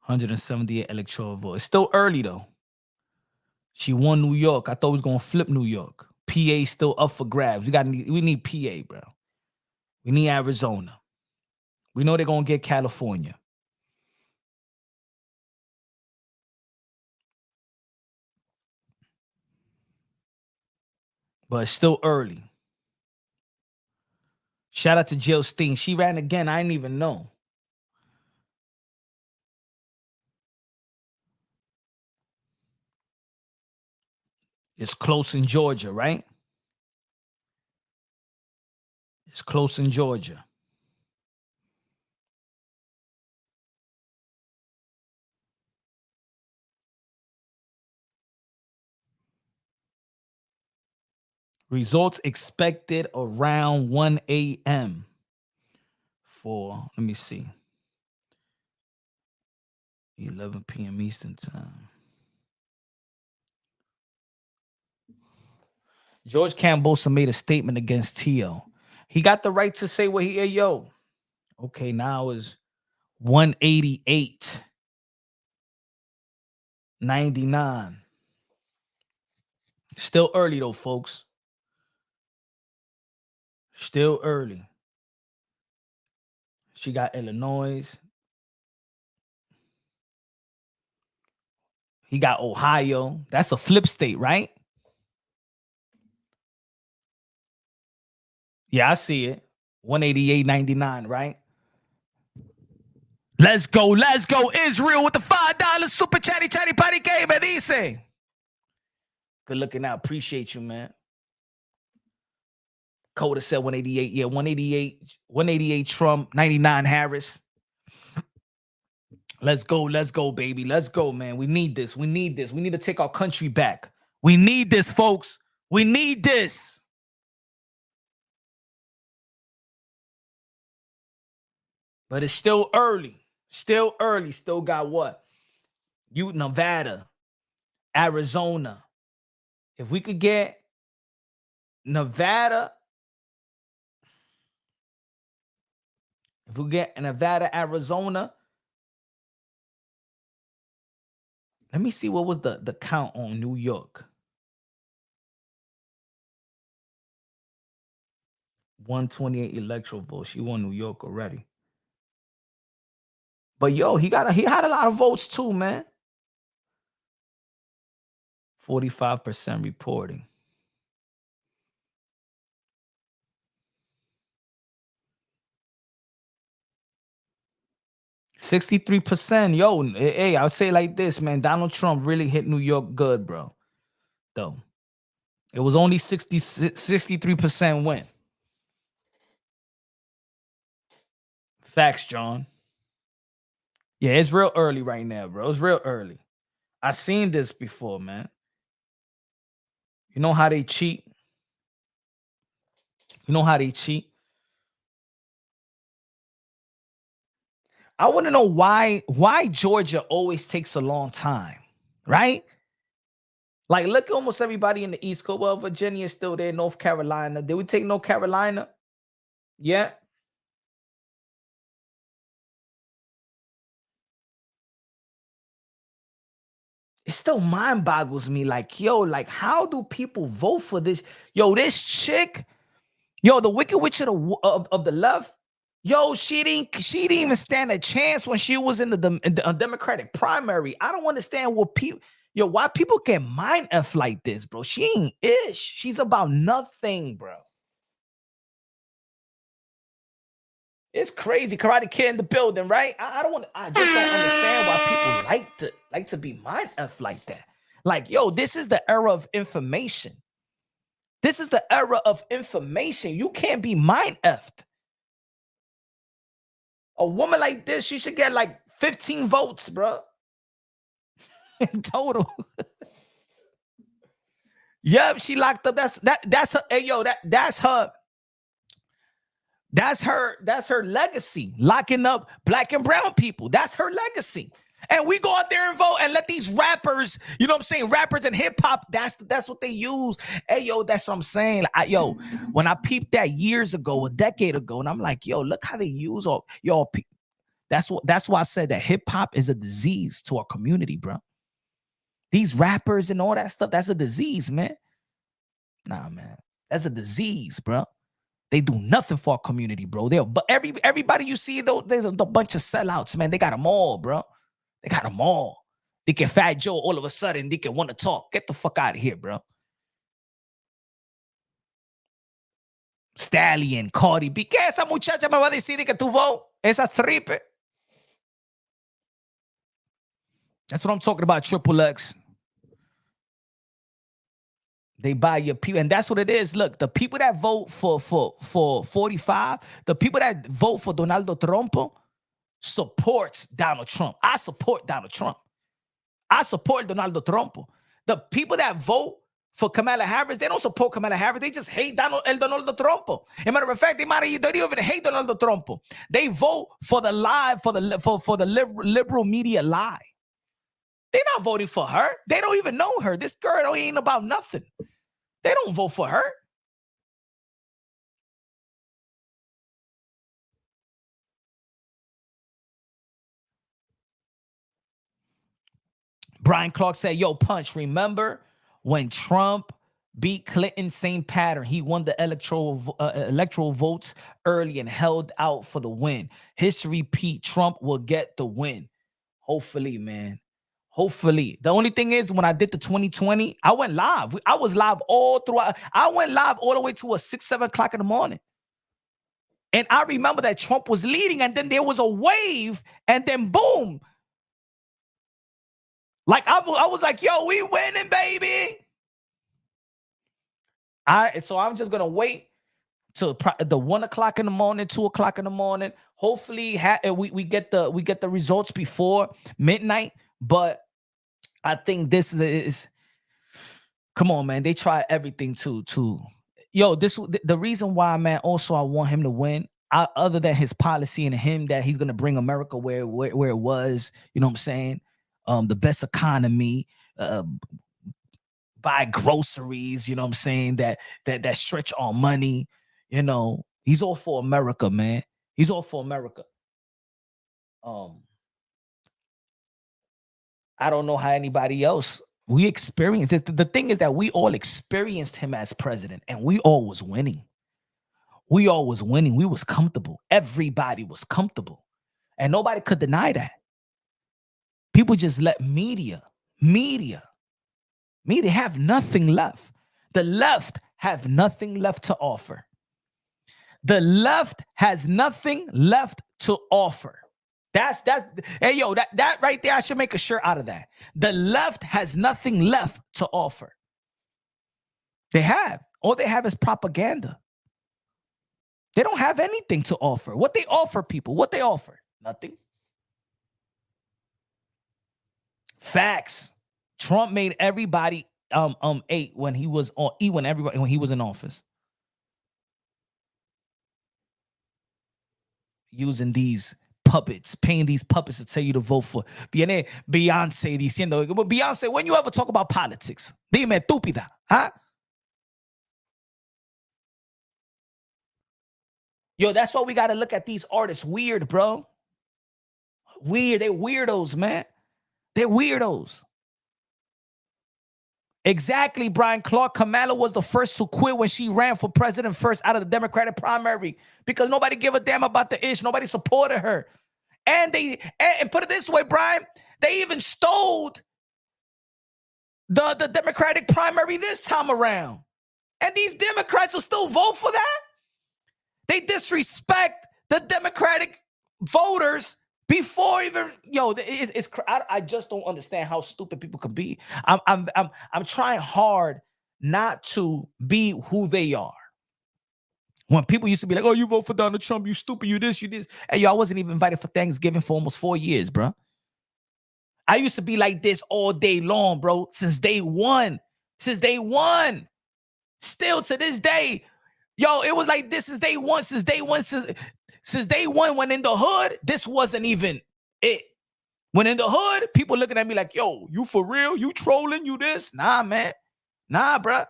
178 electoral vote. It's still early though. She won New York. I thought we was gonna flip New York. PA still up for grabs. We need PA, bro. We need Arizona. We know they're gonna get California. But it's still early. Shout out to Jill Steen. She ran again. I didn't even know. It's close in Georgia, right? It's close in Georgia. Results expected around 1 a.m. for, let me see, 11 p.m. Eastern time. George Cambosa made a statement against Teo. He got the right to say what he, hey, yo. Okay, now is 188.99. Still early though, folks. Still early. She got Illinois. He got Ohio. That's a flip state, right? Yeah, I see it. 188.99, right? Let's go, Israel with the $5 super chatty patty game, me dice. Good looking out. Appreciate you, man. Coda said 188. Yeah, 188 Trump, 99 Harris. Let's go, baby. Let's go, man. We need this. We need to take our country back. We need this, folks. We need this. But it's still early. Still early. Still got what? Nevada, Arizona. If we could get Nevada, Arizona. Let me see what was the count on New York. 128 electoral votes. She won New York already. But yo, he had a lot of votes too, man. 45% reporting. %63%. Yo, hey, I'll say it like this, man. Donald Trump really hit New York good, bro. Though. It was only 63% win. Facts, John. Yeah, it's real early right now, bro. It's real early. I seen this before, man. You know how they cheat? I want to know why Georgia always takes a long time, right? Like, look at almost everybody in the East Coast. Well, Virginia is still there. North Carolina. Did we take North Carolina? Yeah. It still mind boggles me. Like, yo, like, how do people vote for this? Yo, this chick, yo, the Wicked Witch of the left, yo, she didn't even stand a chance when she was in the Democratic primary. I don't understand what people, yo, why people get mind F like this, bro. She ain't ish. She's about nothing, bro. It's crazy. Karate Kid in the building, right? I just don't understand why people like to be mind F like that. Like, yo, this is the era of information. This is the era of information. You can't be mind effed. A woman like this, she should get like 15 votes, bro. In total. Yep, she locked up. That's her. Hey, yo, that's her. That's her legacy. Locking up black and brown people. That's her legacy. And we go out there and vote and let these rappers, you know what I'm saying? Rappers and hip hop, that's what they use. Hey, yo, that's what I'm saying. Yo, when I peeped that years ago, a decade ago, and I'm like, yo, look how they use all, yo, that's why I said that hip hop is a disease to our community, bro. These rappers and all that stuff, that's a disease, man. Nah, man. That's a disease, bro. They do nothing for our community, bro. But everybody you see, though, there's a bunch of sellouts, man. They got them all, bro. They got them all. They can Fat Joe all of a sudden. They can want to talk. Get the fuck out of here, bro. Stallion, Cardi B. ¿Qué esa muchacha me va a decir que tu voz? Esa tripe. That's what I'm talking about, Triple X. They buy your people, and that's what it is. Look, the people that vote for 45, the people that vote for Donaldo Trump supports Donald Trump. I support Donald Trump. I support Donaldo Trump. The people that vote for Kamala Harris, they don't support Kamala Harris. They just hate Donaldo Trump. As a matter of fact, they don't even hate Donaldo Trump. They vote for the lie, for the liberal media lie. They're not voting for her. They don't even know her. This girl ain't about nothing. They don't vote for her. Brian Clark said, yo, Punch, remember when Trump beat Clinton? Same pattern. He won the electoral votes early and held out for the win. History repeat, Trump will get the win. Hopefully, man. Hopefully. The only thing is, when I did the 2020, I went live. I was live all throughout. I went live all the way to 6, 7 o'clock in the morning. And I remember that Trump was leading, and then there was a wave, and then boom. Like I was like, yo, we winning, baby. So I'm just gonna wait till the 1 o'clock in the morning, 2 o'clock in the morning. Hopefully, we get the results before midnight. But I think this is come on, man. They try everything to yo. The reason why, man. Also, I want him to win. Other than his policy and him that he's gonna bring America where it was. You know what I'm saying? The best economy. Buy groceries, you know what I'm saying, that stretch our money, you know. He's all for America, man. He's all for America. I don't know how anybody else we experienced it. The thing is that we all experienced him as president, and we all was winning. We all was winning. We was comfortable. Everybody was comfortable, and nobody could deny that. People just let media have nothing left. The left have nothing left to offer. The left has nothing left to offer. That's hey yo, that right there, I should make a shirt out of that. The left has nothing left to offer. All they have is propaganda. They don't have anything to offer. What they offer people, what they offer? Nothing. Facts. Trump made everybody eat when he was when he was in office. Using these puppets, paying these puppets to tell you to vote for Beyonce diciendo, Beyonce, when you ever talk about politics? Dime, estúpida, huh? Yo, that's why we got to look at these artists weird, bro. Weird. They're weirdos, man. They're weirdos. Exactly, Brian Clark. Kamala was the first to quit when she ran for president first out of the Democratic primary because nobody gave a damn about the issue. Nobody supported her. And put it this way, Brian, they even stole the Democratic primary this time around. And these Democrats will still vote for that? They disrespect the Democratic voters before even, yo, I just don't understand how stupid people can be. I'm trying hard not to be who they are. When people used to be like, oh, you vote for Donald Trump, you stupid, you this. Hey, yo, I wasn't even invited for Thanksgiving for almost 4 years, bro. I used to be like this all day long, bro, since day one. Since day one. Still to this day, yo, it was like this since day one. Since day one, when in the hood, this wasn't even it. When in the hood, people looking at me like, yo, you for real? You trolling? You this? Nah, man. Nah, bro.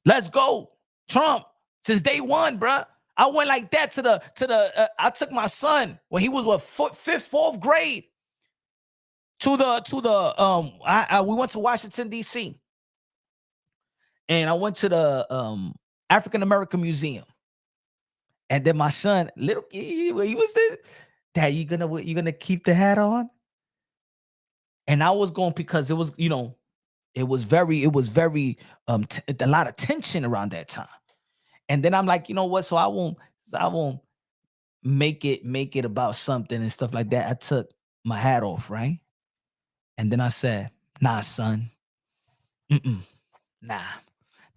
Let's go. Trump. Since day one, bro. I went like that to the I took my son when he was fifth, fourth grade we went to Washington, D.C. And I went to the African American Museum. And then my son, little he was there. Dad, you gonna keep the hat on? And I was going because it was, you know, it was very a lot of tension around that time. And then I'm like, you know what? So I won't make it about something and stuff like that. I took my hat off, right? And then I said, nah, son. Nah,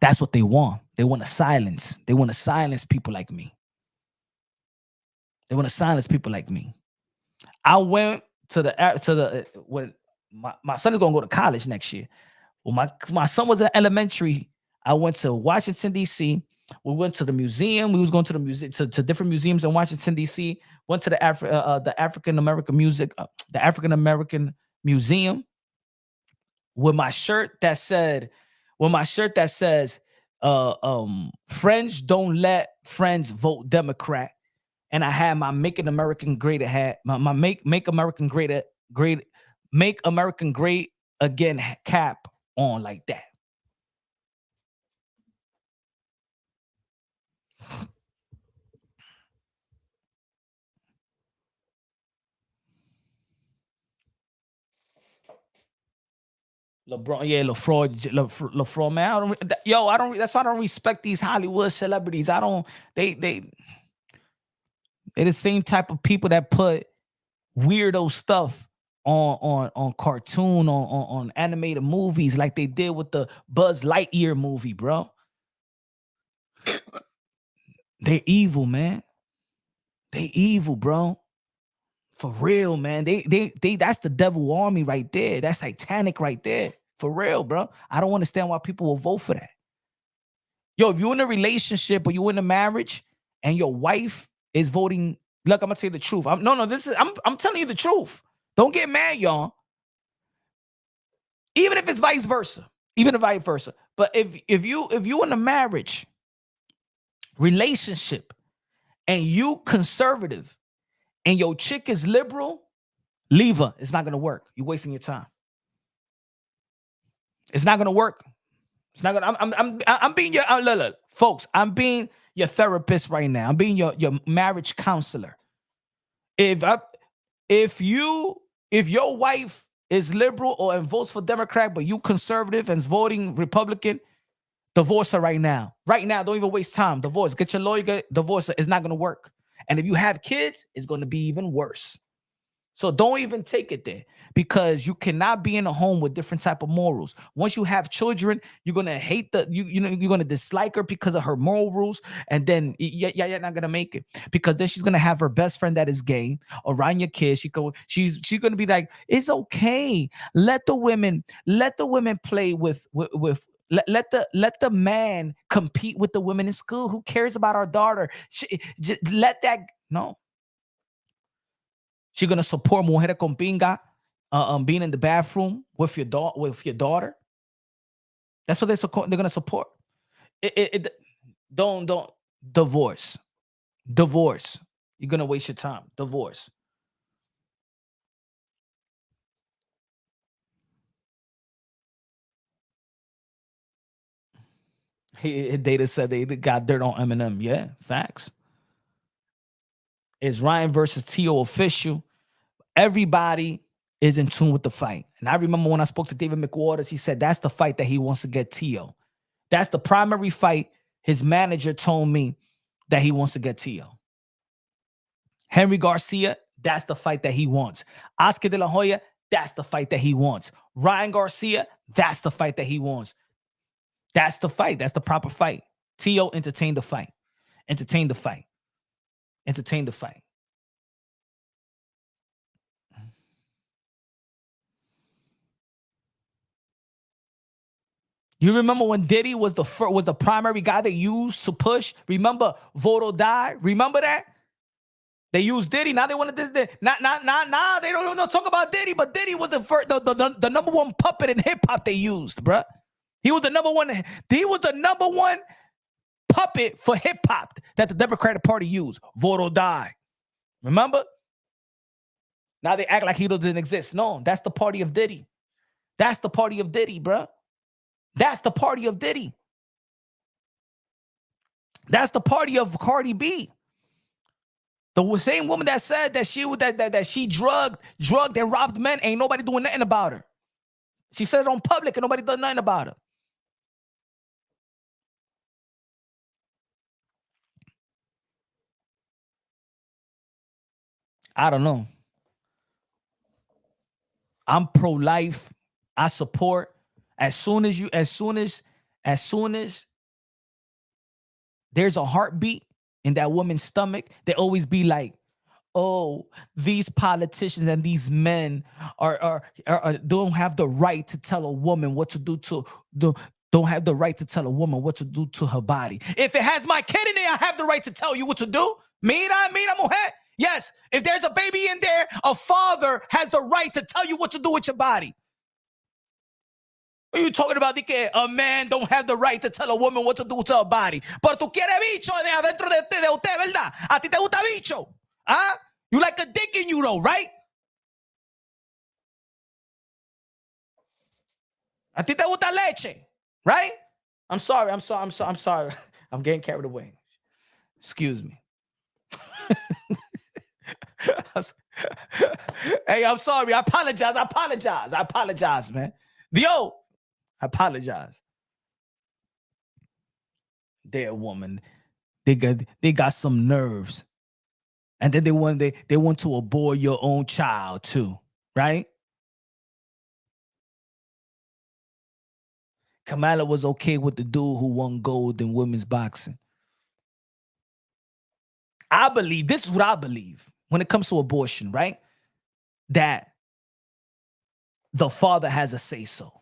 that's what they want. They want to silence. They want to silence people like me. They want to silence people like me. I went to the when my son is gonna go to college next year. Well, my son was in elementary. I went to Washington D.C. We went to the museum. We was going to the museum to different museums in Washington D.C. Went to the African American the African American Museum with my shirt that said, "Friends don't let friends vote Democrat." And I had my "Making American Great" hat, my "Make American Great Make American Great Again" cap on like that. LeBron, yeah, LaFraud, man. I don't. That's why I don't respect these Hollywood celebrities. I don't. They're the same type of people that put weirdo stuff on cartoon on animated movies like they did with the Buzz Lightyear movie, bro. They're evil, man. They evil, bro. For real, man. They that's the devil army right there. That's satanic right there. For real, bro. I don't understand why people will vote for that. Yo, if you're in a relationship or you're in a marriage and your wife is voting, look, I'm gonna tell you the truth. I'm telling you the truth. Don't get mad, y'all. Even if it's vice versa. Even if vice versa. But if you in a marriage relationship and you conservative and your chick is liberal, leave her. It's not gonna work. You're wasting your time. It's not gonna work. It's not gonna. I'm being your look, folks. I'm being your therapist right now. I'm being your marriage counselor. If I, if your wife is liberal or and votes for Democrat, but you conservative and is voting Republican, divorce her right now. Right now, don't even waste time. Divorce. Get your lawyer. Divorce her. It's not gonna work. And if you have kids, it's gonna be even worse. So don't even take it there because you cannot be in a home with different type of morals. Once you have children, you're gonna hate you're gonna dislike her because of her moral rules, and then you're not gonna make it because then she's gonna have her best friend that is gay around your kids. She's gonna be like, it's okay. Let the women play with. Let the man compete with the women in school. Who cares about our daughter? Let that no. She's gonna support mujer con pinga, being in the bathroom with your daughter. That's what they're gonna support. Don't divorce. You're gonna waste your time. Divorce. Data said they got dirt on Eminem. Yeah, facts. It's Ryan versus T.O. official. Everybody is in tune with the fight. And I remember when I spoke to David McWaters, he said that's the fight that he wants to get T.O. That's the primary fight. His manager told me that he wants to get T.O. Henry Garcia, that's the fight that he wants. Oscar De La Hoya, that's the fight that he wants. Ryan Garcia, that's the fight that he wants. That's the fight. That's the proper fight. T.O. entertain the fight. Entertain the fight. Entertain the fight. You remember when Diddy was the primary guy they used to push? Remember Voto Die? Remember that? They used Diddy. Now they wanted this. Nah. They don't talk about Diddy, but Diddy was the number one puppet in hip hop they used, bruh. He was the number one. He was the number one puppet for hip hop that the Democratic Party used. Vote or die. Remember? Now they act like he doesn't exist. No, that's the party of Diddy. That's the party of Diddy, bruh. That's the party of Diddy. That's the party of Cardi B. The same woman that said that she drugged and robbed men, ain't nobody doing nothing about her. She said it on public and nobody done nothing about her. I don't know. I'm pro-life. I support as soon as as soon as there's a heartbeat in that woman's stomach, they always be like, oh, these politicians and these men don't have the right to tell a woman what to do to the don't have the right to tell a woman what to do to her body. If it has my kid in there, I have the right to tell you what to do. Mira, mujer. Yes, if there's a baby in there, a father has the right to tell you what to do with your body. What are you talking about? A man don't have the right to tell a woman what to do to her body. Pero tú quieres bicho de adentro de usted, ¿verdad? A ti te gusta bicho. Huh? You like a dick in you though, right? A ti te gusta leche, right? I'm sorry. I'm getting carried away. Excuse me. Hey, I'm sorry. I apologize, man. Yo, I apologize. They're a woman. They got some nerves. And then they want to abort your own child too, right? Kamala was okay with the dude who won gold in women's boxing. I believe, this is what I believe when it comes to abortion, right? That the father has a say-so.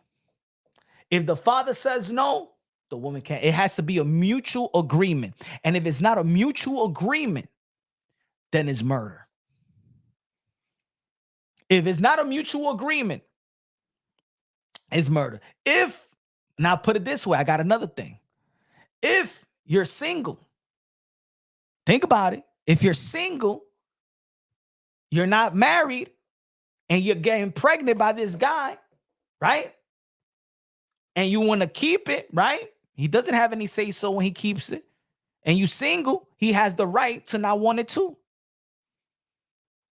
If the father says no, the woman can't. It has to be a mutual agreement. And if it's not a mutual agreement, then it's murder. If it's not a mutual agreement, it's murder. Now put it this way, I got another thing. If you're single, think about it. If you're single, you're not married, and you're getting pregnant by this guy, right? And you want to keep it, right? He doesn't have any say so when he keeps it. And you single, he has the right to not want it too.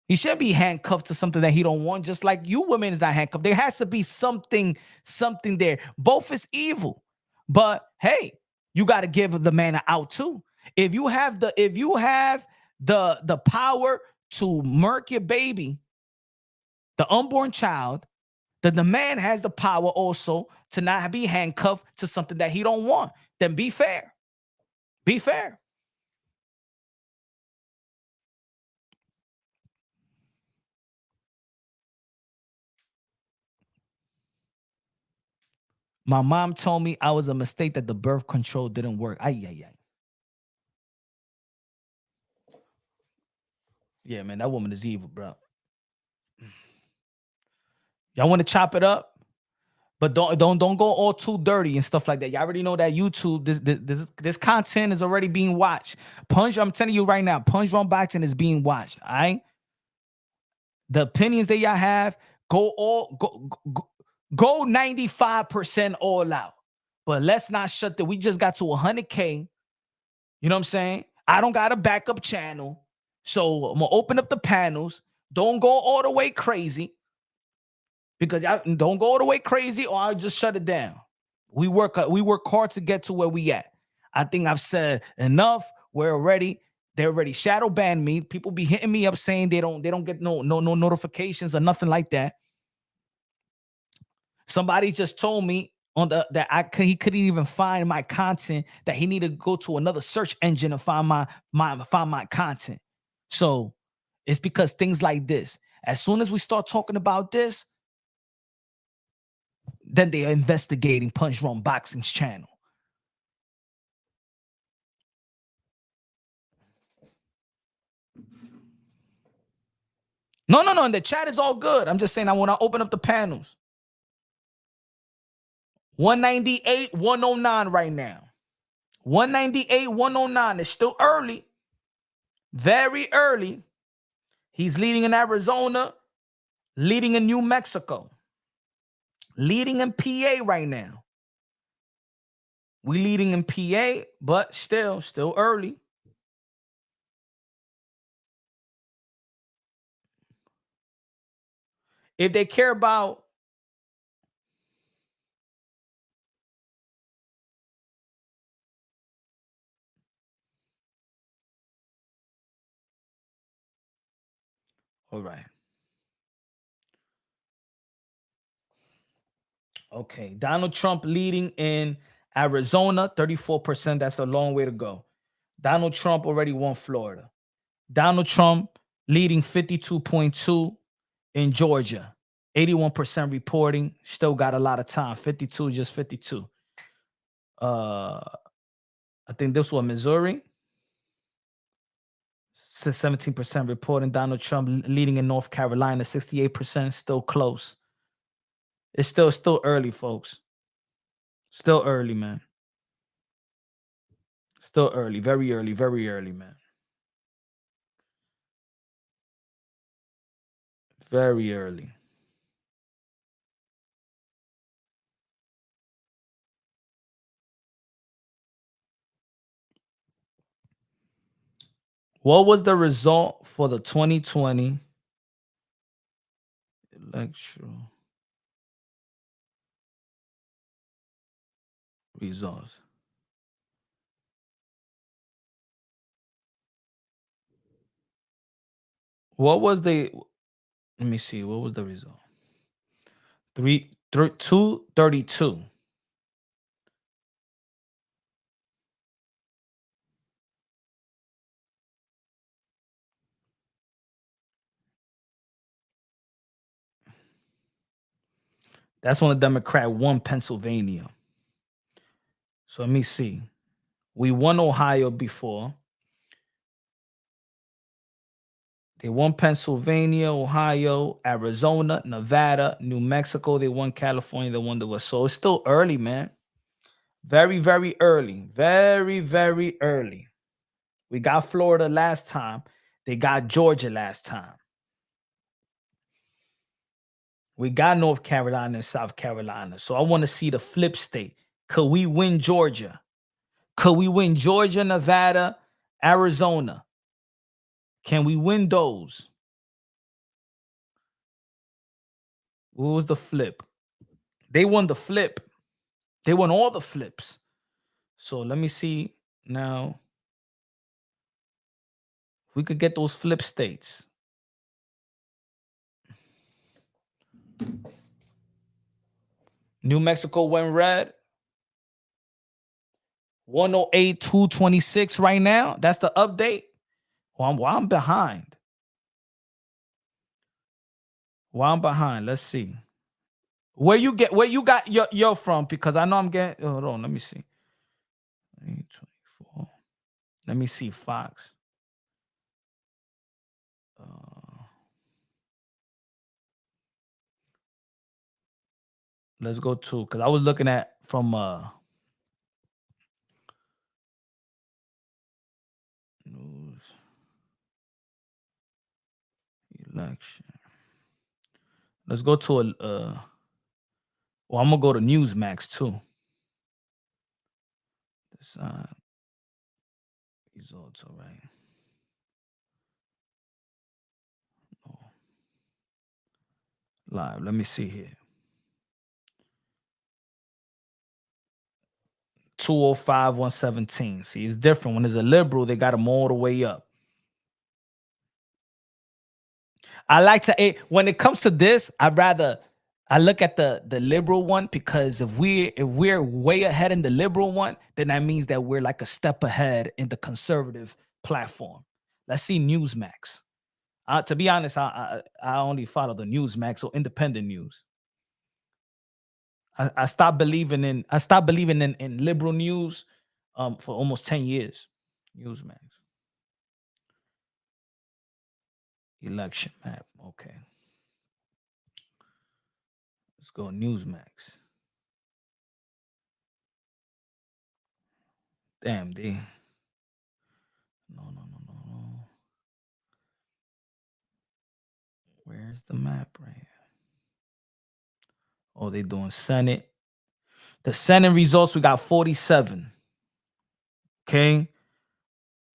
He shouldn't be handcuffed to something that he don't want, just like you women is not handcuffed. There has to be something there. Both is evil. But hey, you got to give the man an out too. If you have the power to murk your baby, the unborn child, then the man has the power also to not be handcuffed to something that he don't want. Then be fair. Be fair. My mom told me I was a mistake that the birth control didn't work. Ay. Yeah, man, that woman is evil, bro. Y'all want to chop it up? But don't go all too dirty and stuff like that. Y'all already know that YouTube, this content is already being watched. I'm telling you right now, Punch Run Boxing is being watched. All right. The opinions that y'all have, go 95% all out. But let's not shut that. We just got to 100K. You know what I'm saying? I don't got a backup channel. So I'm gonna open up the panels. Don't go all the way crazy. Because I don't go all the way crazy or I'll just shut it down. We work hard to get to where we at. I think I've said enough. They're already shadow banned me. People be hitting me up saying they don't get no notifications or nothing like that. Somebody just told me he couldn't even find my content, that he needed to go to another search engine and find my content. So it's because things like this. As soon as we start talking about this, then they are investigating Punch Run Boxing's channel. No. And the chat is all good. I'm just saying I want to open up the panels. 198, 109 right now. 198, 109. It's still early. Very early. He's leading in Arizona, leading in New Mexico, leading in PA right now. We leading in PA, but still early. If they care about all right. Okay, Donald Trump leading in Arizona, 34%. That's a long way to go. Donald Trump already won Florida. Donald Trump leading 52.2 in Georgia. 81% reporting. Still got a lot of time. 52, just 52. I think this was Missouri. 17% reporting. Donald Trump leading in North Carolina. 68%. Still close. It's still early, folks. Still early, man. Still early. Very early, man. Very early. What was the result for the 2020 electoral results? What was the, let me see, what was the result? 232. That's when the Democrat won Pennsylvania. So let me see. We won Ohio before. They won Pennsylvania, Ohio, Arizona, Nevada, New Mexico. They won California. They won the West. So it's still early, man. Very early. Very early. We got Florida last time. They got Georgia last time. We got North Carolina and South Carolina. So I want to see the flip state. Could we win Georgia? Could we win Georgia, Nevada, Arizona? Can we win those? What was the flip? They won the flip. They won all the flips. So let me see now if we could get those flip states. New Mexico went red. 108, 226 right now. That's the update. Well, I'm behind. I'm behind. Let's see. Where you got your from? Because I know I'm getting. Hold on, let me see. 24. Let me see Fox. Let's go to, because I was looking at from news election. Let's go to well, I'm gonna go to Newsmax too. Decide results, all right. Oh. Live. Let me see here. 205, 117. See, it's different. When there's a liberal, they got them all the way up. I like to, when it comes to this, I look at the liberal one, because if we're way ahead in the liberal one, then that means that we're like a step ahead in the conservative platform. Let's see Newsmax. To be honest, I only follow the Newsmax or independent news. I stopped believing in liberal news for almost 10 years. Newsmax. Election map. Okay. Let's go Newsmax. Damn, they. No. Where's the map right here? Oh, they doing Senate. The Senate results, we got 47. Okay.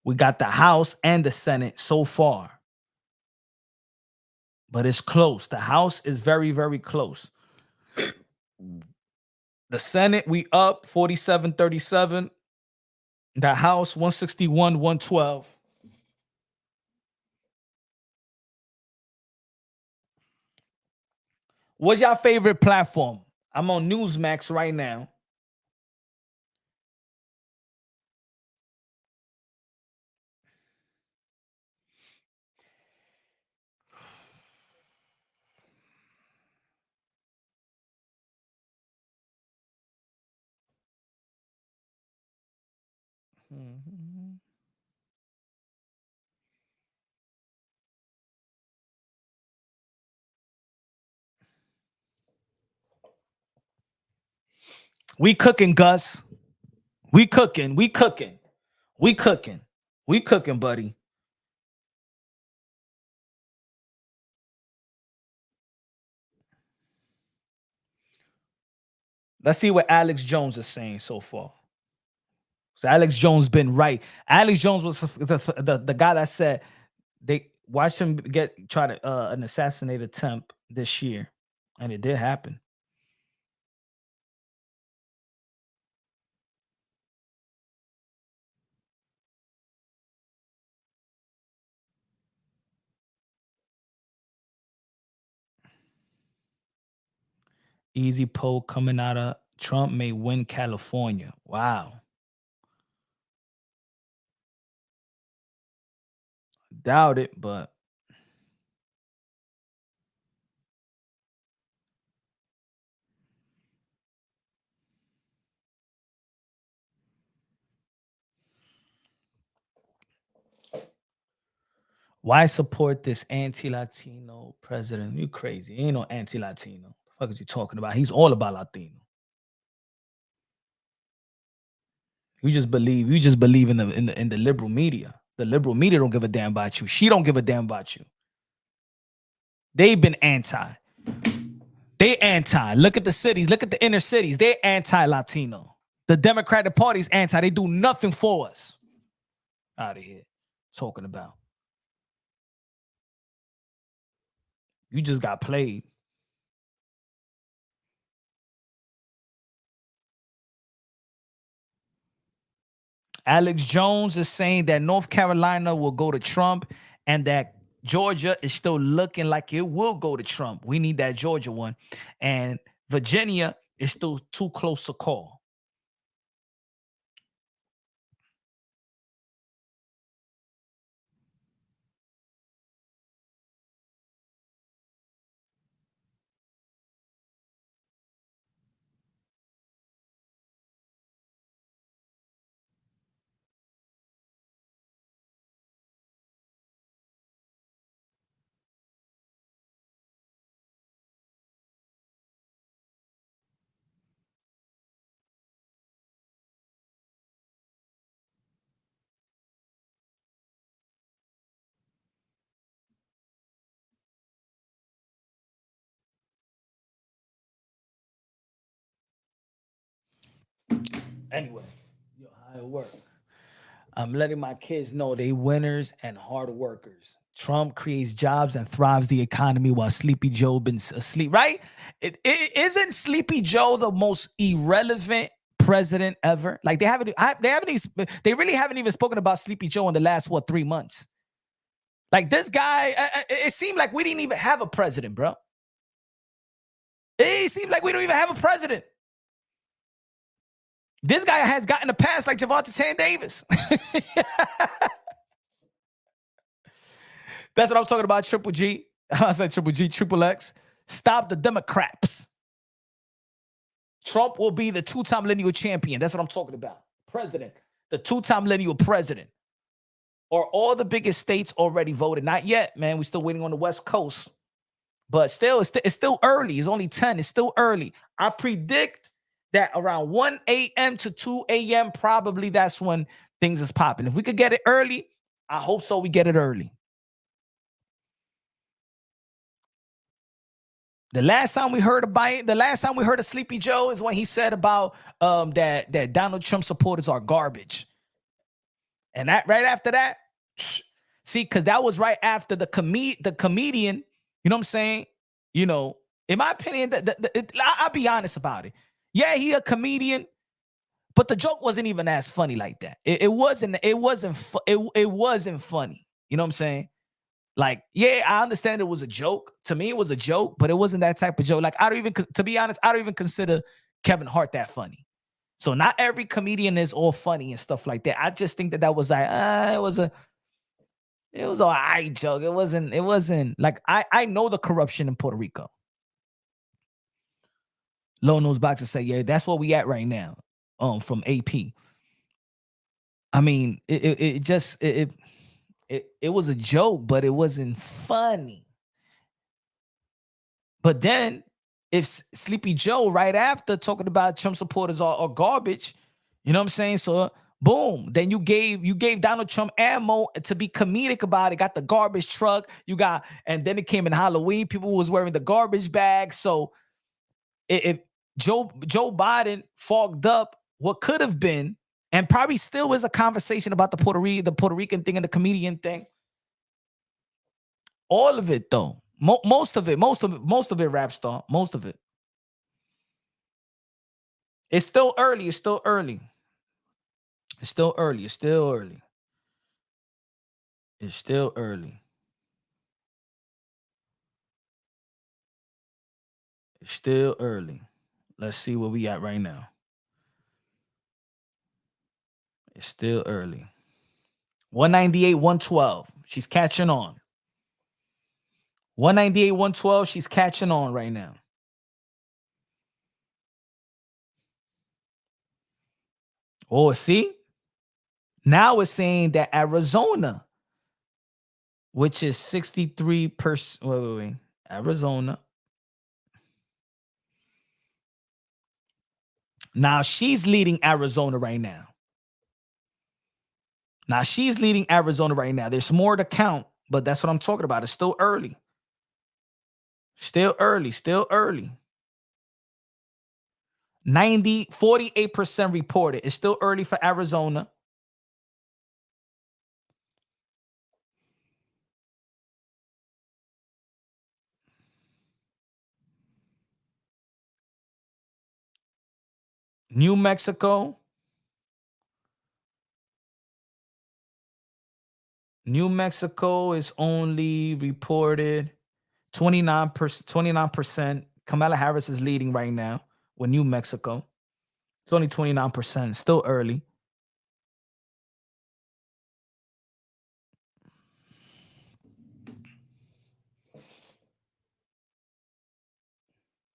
We got the House and the Senate so far. But it's close. The House is very close. The Senate, we up 47-37. The House, 161-112. What's your favorite platform? I'm on Newsmax right now. Mm-hmm. We cooking, Gus. We cooking. We cooking. We cooking. We cooking, buddy. Let's see what Alex Jones is saying so far. So Alex Jones been right. Alex Jones was the guy that said they watched him try to an assassinate attempt this year, and it did happen. Easy poll coming out of Trump may win California. Wow. Doubt it, but why support this anti-Latino president? You crazy. Ain't no anti-Latino. The fuck is he talking about? He's all about Latino. You just believe in the liberal media. The liberal media don't give a damn about you. She don't give a damn about you. They've been anti. They anti. Look at the cities. Look at the inner cities. They anti-Latino. The Democratic Party's anti. They do nothing for us. Out of here. Talking about. You just got played. Alex Jones is saying that North Carolina will go to Trump and that Georgia is still looking like it will go to Trump. We need that Georgia one. And Virginia is still too close to call. Anyway, how it work? I'm letting my kids know they winners and hard workers. Trump creates jobs and thrives the economy while Sleepy Joe been asleep. Right? It isn't Sleepy Joe the most irrelevant president ever? Like they really haven't even spoken about Sleepy Joe in the last 3 months. Like this guy, it seemed like we didn't even have a president, bro. It seems like we don't even have a president. This guy has gotten a pass like Javante Davis. That's what I'm talking about, Triple G. I said Triple G, Triple X. Stop the Democrats. Trump will be the two-time lineal champion. That's what I'm talking about. President, the two-time lineal president. Are all the biggest states already voted? Not yet, man. We're still waiting on the West Coast. But still, it's still early. It's only 10. It's still early. I predict that around 1 a.m. to 2 a.m., probably that's when things is popping. If we could get it early, I hope so we get it early. The last time we heard about it, the last time we heard of Sleepy Joe is when he said about that Donald Trump supporters are garbage. And that right after that, see, because that was right after the comedian, you know what I'm saying? You know, in my opinion, I'll be honest about it. Yeah, he a comedian, but the joke wasn't even as funny like that. It wasn't funny. You know what I'm saying? Like, yeah, I understand it was a joke. To me, it was a joke, but it wasn't that type of joke. Like, to be honest, I don't even consider Kevin Hart that funny. So not every comedian is all funny and stuff like that. I just think that was like, it was all right joke. It wasn't like I know the corruption in Puerto Rico. Low Nose Boxer say, yeah, that's where we at right now. From AP. I mean, it was a joke, but it wasn't funny. But then, if Sleepy Joe right after talking about Trump supporters are garbage, you know what I'm saying? So boom, then you gave Donald Trump ammo to be comedic about it. Got the garbage truck, and then it came in Halloween. People was wearing the garbage bag. So if Joe Biden fogged up what could have been, and probably still is a conversation about the Puerto Rican thing and the comedian thing. All of it though. Most of it, rap star. Most of it. It's still early. It's still early. It's still early. It's still early. It's still early. It's still early. Let's see where we at right now. It's still early. 198, 112. She's catching on. 198, 112. She's catching on right now. Oh, see? Now it's saying that Arizona, which is 63%. Wait. Arizona. Now she's leading Arizona right now. There's more to count, but that's what I'm talking about. It's still early. Still early. 48% reported. It's still early for Arizona. New Mexico. New Mexico is only reported 29%. Kamala Harris is leading right now with New Mexico. It's only 29%. Still early.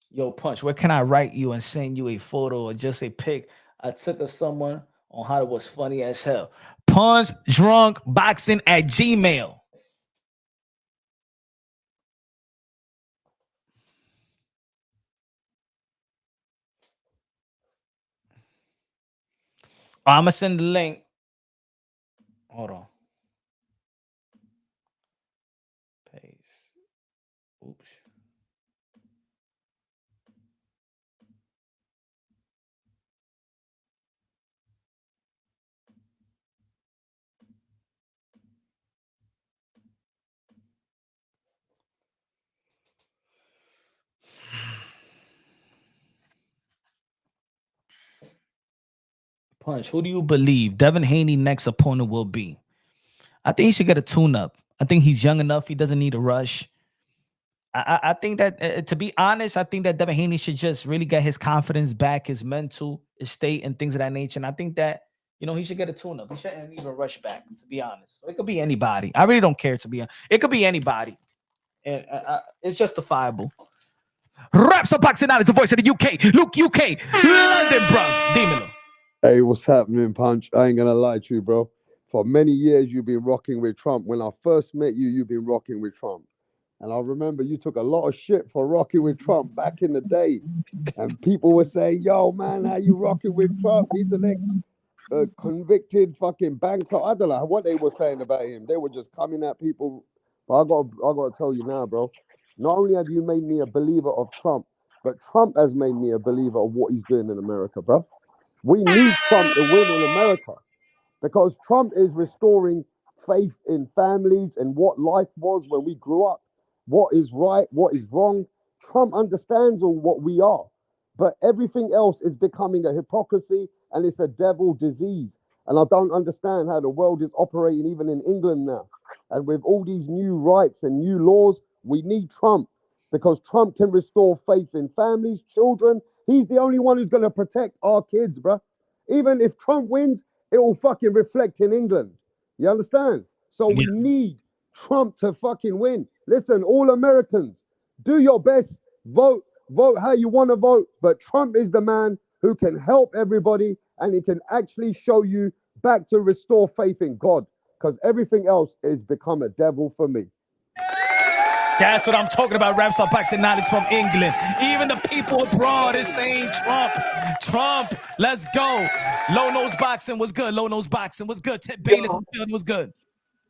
Yo, Punch, where can I write you and send you a photo or just a pic I took of someone on how it was funny as hell? Punch drunk boxing at Gmail. I'm gonna send the link. Hold on. Paste. Oops. Punch, who do you believe Devin Haney next opponent will be? I think he should get a tune-up. I think he's young enough. He doesn't need a rush. I think that, to be honest, I think that Devin Haney should just really get his confidence back, his mental state, and things of that nature. And I think that, he should get a tune-up. He shouldn't even rush back, to be honest. So it could be anybody. I really don't care, to be honest. It could be anybody. And it's justifiable. Raps of boxing out is the voice of the UK. Luke, UK, London, bro. Dímelo. Hey, what's happening, Punch? I ain't gonna lie to you, bro. For many years, you've been rocking with Trump. When I first met you, you've been rocking with Trump. And I remember you took a lot of shit for rocking with Trump back in the day. And people were saying, yo, man, how you rocking with Trump? He's an convicted fucking banker. I don't know what they were saying about him. They were just coming at people. But I gotta tell you now, bro. Not only have you made me a believer of Trump, but Trump has made me a believer of what he's doing in America, bro. We need Trump to win in America because Trump is restoring faith in families and what life was when we grew up, what is right, what is wrong. Trump understands all what we are, but everything else is becoming a hypocrisy and it's a devil disease. And I don't understand how the world is operating even in England now. And with all these new rights and new laws, we need Trump because Trump can restore faith in families, children. He's the only one who's going to protect our kids, bruh. Even if Trump wins, it will fucking reflect in England. You understand? So we need Trump to fucking win. Listen, all Americans, do your best. Vote how you want to vote. But Trump is the man who can help everybody and he can actually show you back to restore faith in God, because everything else is become a devil for me. That's what I'm talking about. Raps are boxing knowledge from England. Even the people abroad is saying Trump. Trump, let's go. Low nose boxing was good. Low nose boxing was good. Ted Bayless in Yo, the building was good.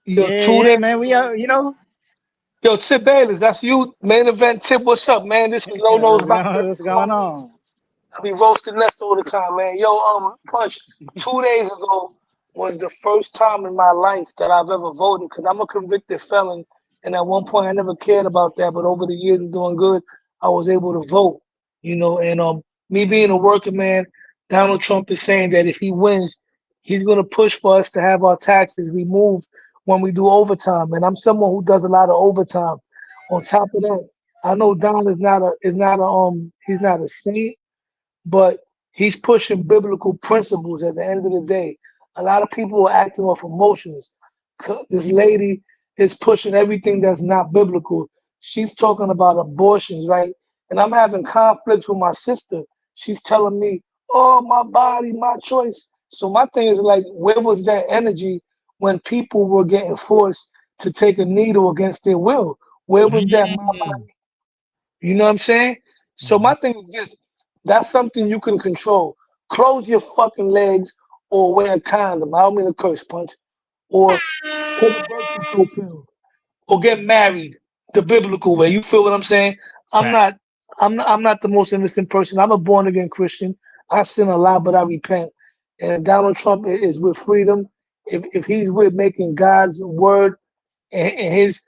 yo, Yeah, 2 yeah, days man. We ago. are, you know, Yo, Tip Bayless, that's you, main event Tip. What's up, man? This is Low Nose Boxing. what's going on? I be roasting nuts all the time, man. Yo, Punch, 2 days ago was the first time in my life that I've ever voted because I'm a convicted felon. And at one point, I never cared about that. But over the years of doing good, I was able to vote, And me being a working man, Donald Trump is saying that if he wins, he's going to push for us to have our taxes removed when we do overtime. And I'm someone who does a lot of overtime. On top of that, I know Don he's not a saint, but he's pushing biblical principles at the end of the day. A lot of people are acting off emotions. This lady is pushing everything that's not biblical. She's talking about abortions, right? And I'm having conflicts with my sister. She's telling me, oh, my body, my choice. So my thing is like, where was that energy when people were getting forced to take a needle against their will? Where was that my Mm. body? You know what I'm saying? So Mhm. my thing is this: that's something you can control. Close your fucking legs or wear a condom. I don't mean a curse punch. Or take a birth control pill. Or get married the biblical way. You feel what I'm saying? I'm Fact. not I'm not the most innocent person. I'm a born again Christian. I sin a lot, but I repent. And Donald Trump is with freedom. If he's with making God's word and his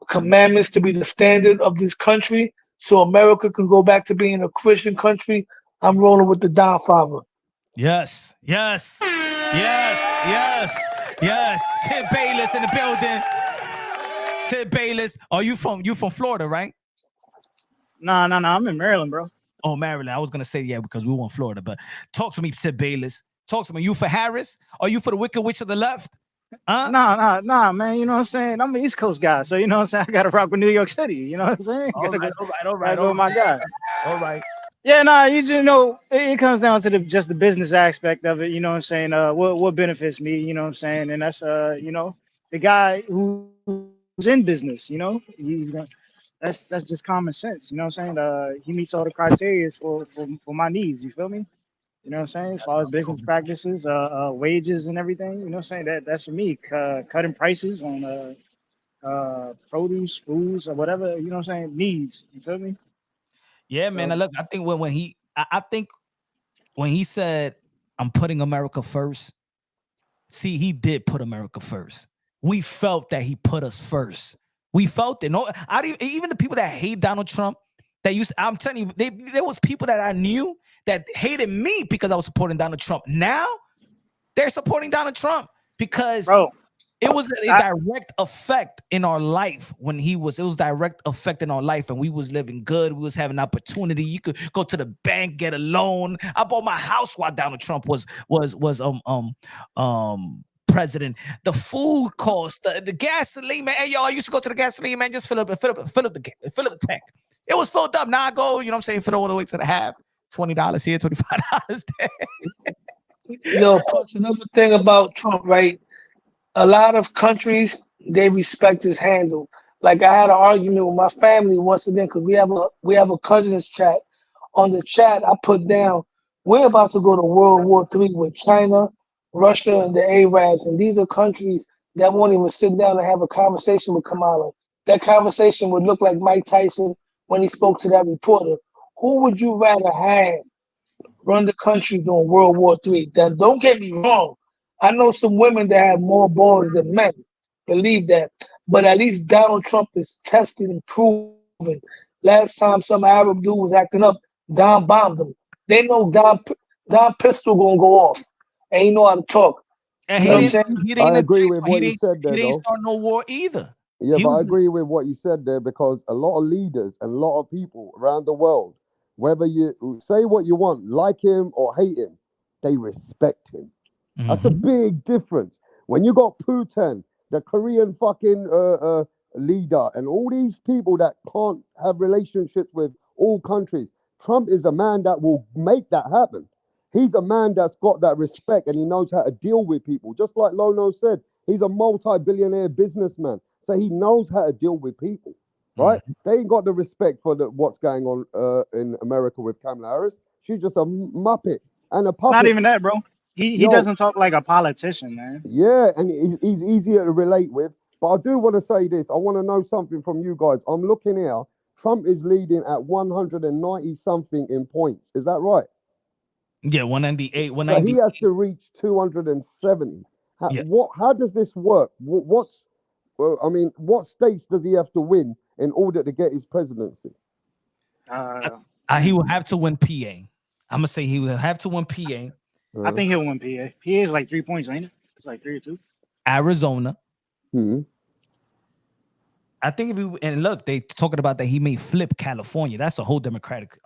commandments to be the standard of this country so America can go back to being a Christian country, I'm rolling with the Don Father. Yes. Yes. Yes. Yes. Yes. Ted Bayless in the building. Ted Bayless. Are you from Florida, right? No, no, no. I'm in Maryland, bro. Oh, Maryland. I was gonna say yeah because we want Florida, but talk to me, Ted Bayless. Talk to me. You for Harris? Are you for the Wicked Witch of the left? Huh? Nah, man. You know what I'm saying? I'm an East Coast guy, so you know what I'm saying. I gotta rock with New York City. You know what I'm saying? All right, all right, all Gotta right, go all with my guy. right, all right. Yeah, nah. You just know it comes down to just the business aspect of it. You know what I'm saying? What benefits me? You know what I'm saying? And that's the guy who's in business. That's just common sense. You know what I'm saying? He meets all the criteria for my needs. You feel me? You know what I'm saying? As far as business practices, wages and everything, you know what I'm saying? That's for me. Cutting prices on produce, foods, or whatever, you know what I'm saying? Needs. You feel me? Yeah, man. So Look, I think I think when he said, "I'm putting America first," see, he did put America first. We felt that he put us first. We felt it. No, even the people that hate Donald Trump, I'm telling you, there was people that I knew that hated me because I was supporting Donald Trump. Now they're supporting Donald Trump because bro, it was a I, direct effect in our life when it was direct effect in our life and we was living good. We was having opportunity. You could go to the bank, get a loan. I bought my house while Donald Trump was president. The food cost, the gasoline, man. Hey, y'all, I used to go to the gasoline, man. Just fill up the tank. It was filled up. Now I go, you know what I'm saying, fill all the way to the half. $20 here, $25 there. Yo, plus another thing about Trump, right? A lot of countries they respect his handle. Like I had an argument with my family once again because we have a cousins chat. On the chat, I put down we're about to go to World War III with China, Russia, and the Arabs, and these are countries that won't even sit down and have a conversation with Kamala. That conversation would look like Mike Tyson when he spoke to that reporter. Who would you rather have run the country during World War III? Then don't get me wrong. I know some women that have more balls than men. Believe that. But at least Donald Trump is tested and proven. Last time some Arab dude was acting up, Don bombed him. They know Don pistol gonna go off. And he know how to talk. And You know he what I'm And didn't saying? he I didn't agree attack with he what you didn't said he there, didn't though. start no war either. Yeah, He but was I agree with what you said there because a lot of leaders and a lot of people around the world, whether you say what you want, like him or hate him, they respect him. That's a Mhm. big difference. When you got Putin, the Korean fucking leader, and all these people that can't have relationships with all countries, Trump is a man that will make that happen. He's a man that's got that respect and he knows how to deal with people. Just like Lono said, he's a multi-billionaire businessman. So he knows how to deal with people, right? They ain't got the respect for what's going on in America with Kamala Harris. She's just a muppet and a It's not puppet. even that, bro. He Yo, doesn't talk like a politician, man. yeah, and he's easier to relate with. But I do want to say this. I want to know something from you guys. I'm looking here. Trump is leading at 190 something in points. Is that right? Yeah, 198, So 190. he has to reach 270. Yeah. How does this work? What states does he have to win in order to get his presidency? He will have to win PA. I'm gonna say he will have to win PA. I think he'll win PA. PA is like 3 points, ain't it? It's like 3 or 2. Arizona. Hmm. I think if he, and look, they talking about that he may flip California. That's a whole Democratic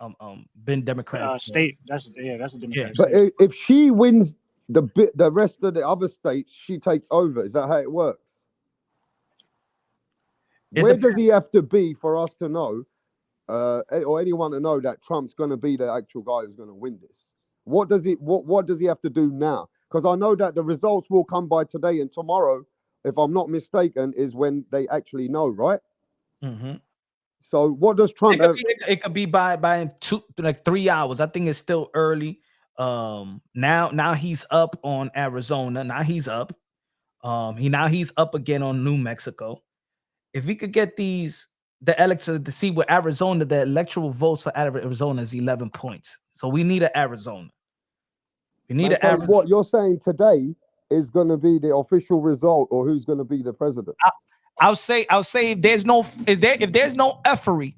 been Democratic state. That's a Democratic But state. if she wins the rest of the other states, she takes over. Is that how it works? Where does he have to be for us to know, or anyone to know that Trump's going to be the actual guy who's going to win this? What does he have to do now? Because I know that the results will come by today and tomorrow, if I'm not mistaken, is when they actually know, right? Mm-hmm. So what does Trump have? It could be by 3 hours. I think it's still early. Now he's up on Arizona. Now he's up. He's up again on New Mexico. If we could get the electoral to see what Arizona, the electoral votes for Arizona is 11 points. So we need an Arizona. We need So what you're saying today is going to be the official result, or who's going to be the president? I'll say if there's no effery,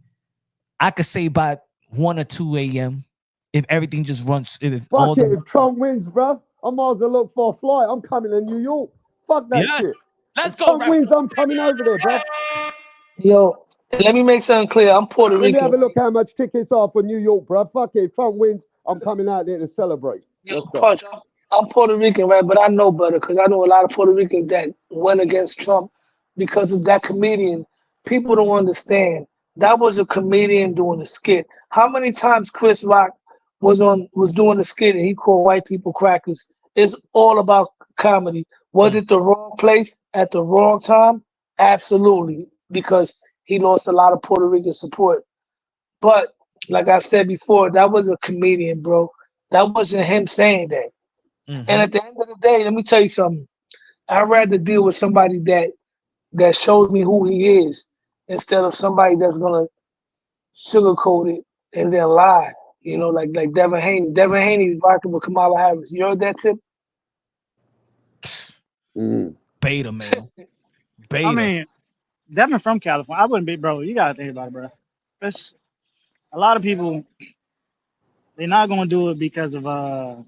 I could say by 1 or 2 a.m. if everything just runs. If Trump wins, bro, I might as well look for a flight. I'm coming to New York. Fuck that shit. Let's go. Trump wins, I'm coming over there, bro. Yo, let me make something clear. I'm Puerto Rican. Let me have a look how much tickets are for New York, bro. Fuck it. If Trump wins, I'm coming out there to celebrate. Let's go. Punch, I'm Puerto Rican, right? But I know better because I know a lot of Puerto Ricans that went against Trump because of that comedian. People don't understand. That was a comedian doing a skit. How many times Chris Rock was doing a skit and he called white people crackers? It's all about comedy. Was it the wrong place at the wrong time? Absolutely, because he lost a lot of Puerto Rican support. But like I said before, that was a comedian, bro. That wasn't him saying that. Mm-hmm. And at the end of the day, let me tell you something. I'd rather deal with somebody that shows me who he is instead of somebody that's gonna sugarcoat it and then lie. You know, like Devin Haney. Devin Haney's rocking with Kamala Harris. You heard that tip? Beta, man. Beta. I mean, Devin from California. I wouldn't be, bro. You gotta think about it, bro. That's a lot of people. They're not gonna do it because of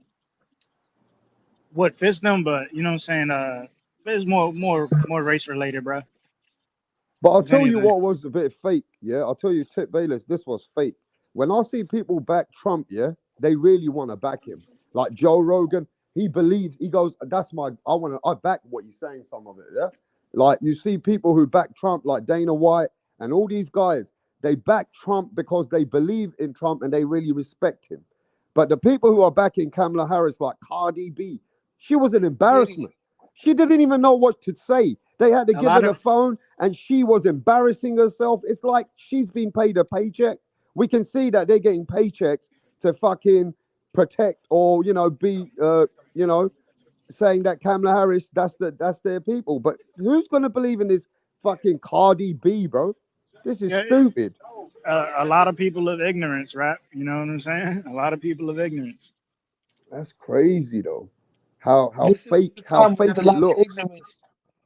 what fits them, but you know what I'm saying. It's more race related, bro. But I'll tell you what was a bit fake. Yeah, I'll tell you, Tip Bayless, this was fake. When I see people back Trump, yeah, they really want to back him. Like Joe Rogan, he believes, he goes, I back what he's saying, some of it, yeah? Like you see people who back Trump, like Dana White and all these guys, they back Trump because they believe in Trump and they really respect him. But the people who are backing Kamala Harris, like Cardi B, she was an embarrassment. She didn't even know what to say. They had to give her the phone and she was embarrassing herself. It's like she's been paid a paycheck. We can see that they're getting paychecks to fucking protect or, be, saying that Kamala Harris, that's their people. But who's going to believe in this fucking Cardi B, bro? This is stupid. A lot of people of ignorance, right? You know what I'm saying? A lot of people of ignorance. That's crazy, though. How fake it looks. Ignorance.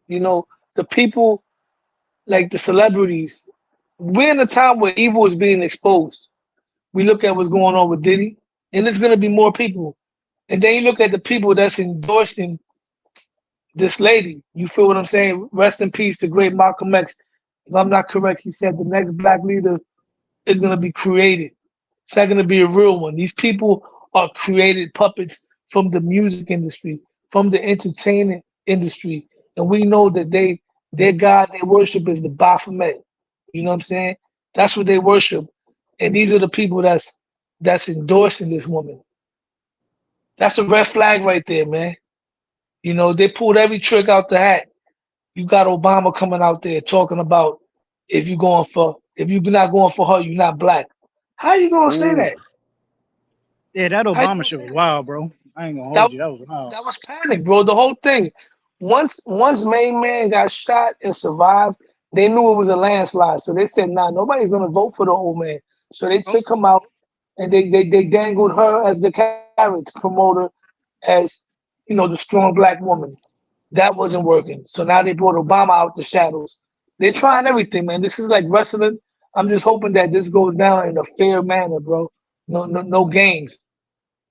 You know, the people, like the celebrities, we're in a time where evil is being exposed. We look at what's going on with Diddy, and there's going to be more people. And then you look at the people that's endorsing this lady. You feel what I'm saying? Rest in peace to great Malcolm X. If I'm not correct, he said the next black leader is going to be created. It's not going to be a real one. These people are created puppets from the music industry, from the entertainment industry. And we know that their God they worship is the Baphomet. You know what I'm saying? That's what they worship. And these are the people that's endorsing this woman. That's a red flag right there, man. You know, they pulled every trick out the hat. You got Obama coming out there talking about if you're not going for her, you're not black. How you gonna say Mm. that? Yeah, that How you Obama gonna shit say was that? wild, bro. I ain't gonna That hold you. That was wild. that was panic, bro. The whole thing. Once main man got shot and survived, they knew it was a landslide. So they said, nah, nobody's gonna vote for the old man. So they Oh, took him out and they dangled her as the character, promoter as the strong black woman. That wasn't working. So now they brought Obama out the shadows. They're trying everything, man. This is like wrestling. I'm just hoping that this goes down in a fair manner, bro. No games.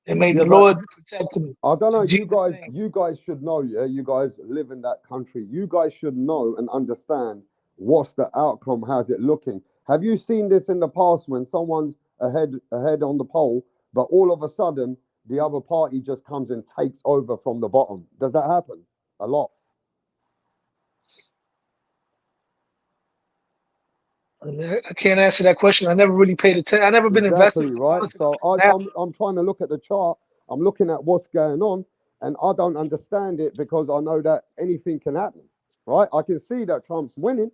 And may Yeah, the but Lord protect him. I don't know. In Jesus' name. You guys should know. Yeah, you guys live in that country. You guys should know and understand what's the outcome. How's it looking? Have you seen this in the past when someone's ahead on the poll, but all of a sudden the other party just comes and takes over from the bottom? Does that happen? A lot. I mean, I can't answer that question. I never really paid attention. I never been invested Exactly, into right. politics So until now. I'm trying to look at the chart. I'm looking at what's going on, and I don't understand it because I know that anything can happen, right? I can see that Trump's winning,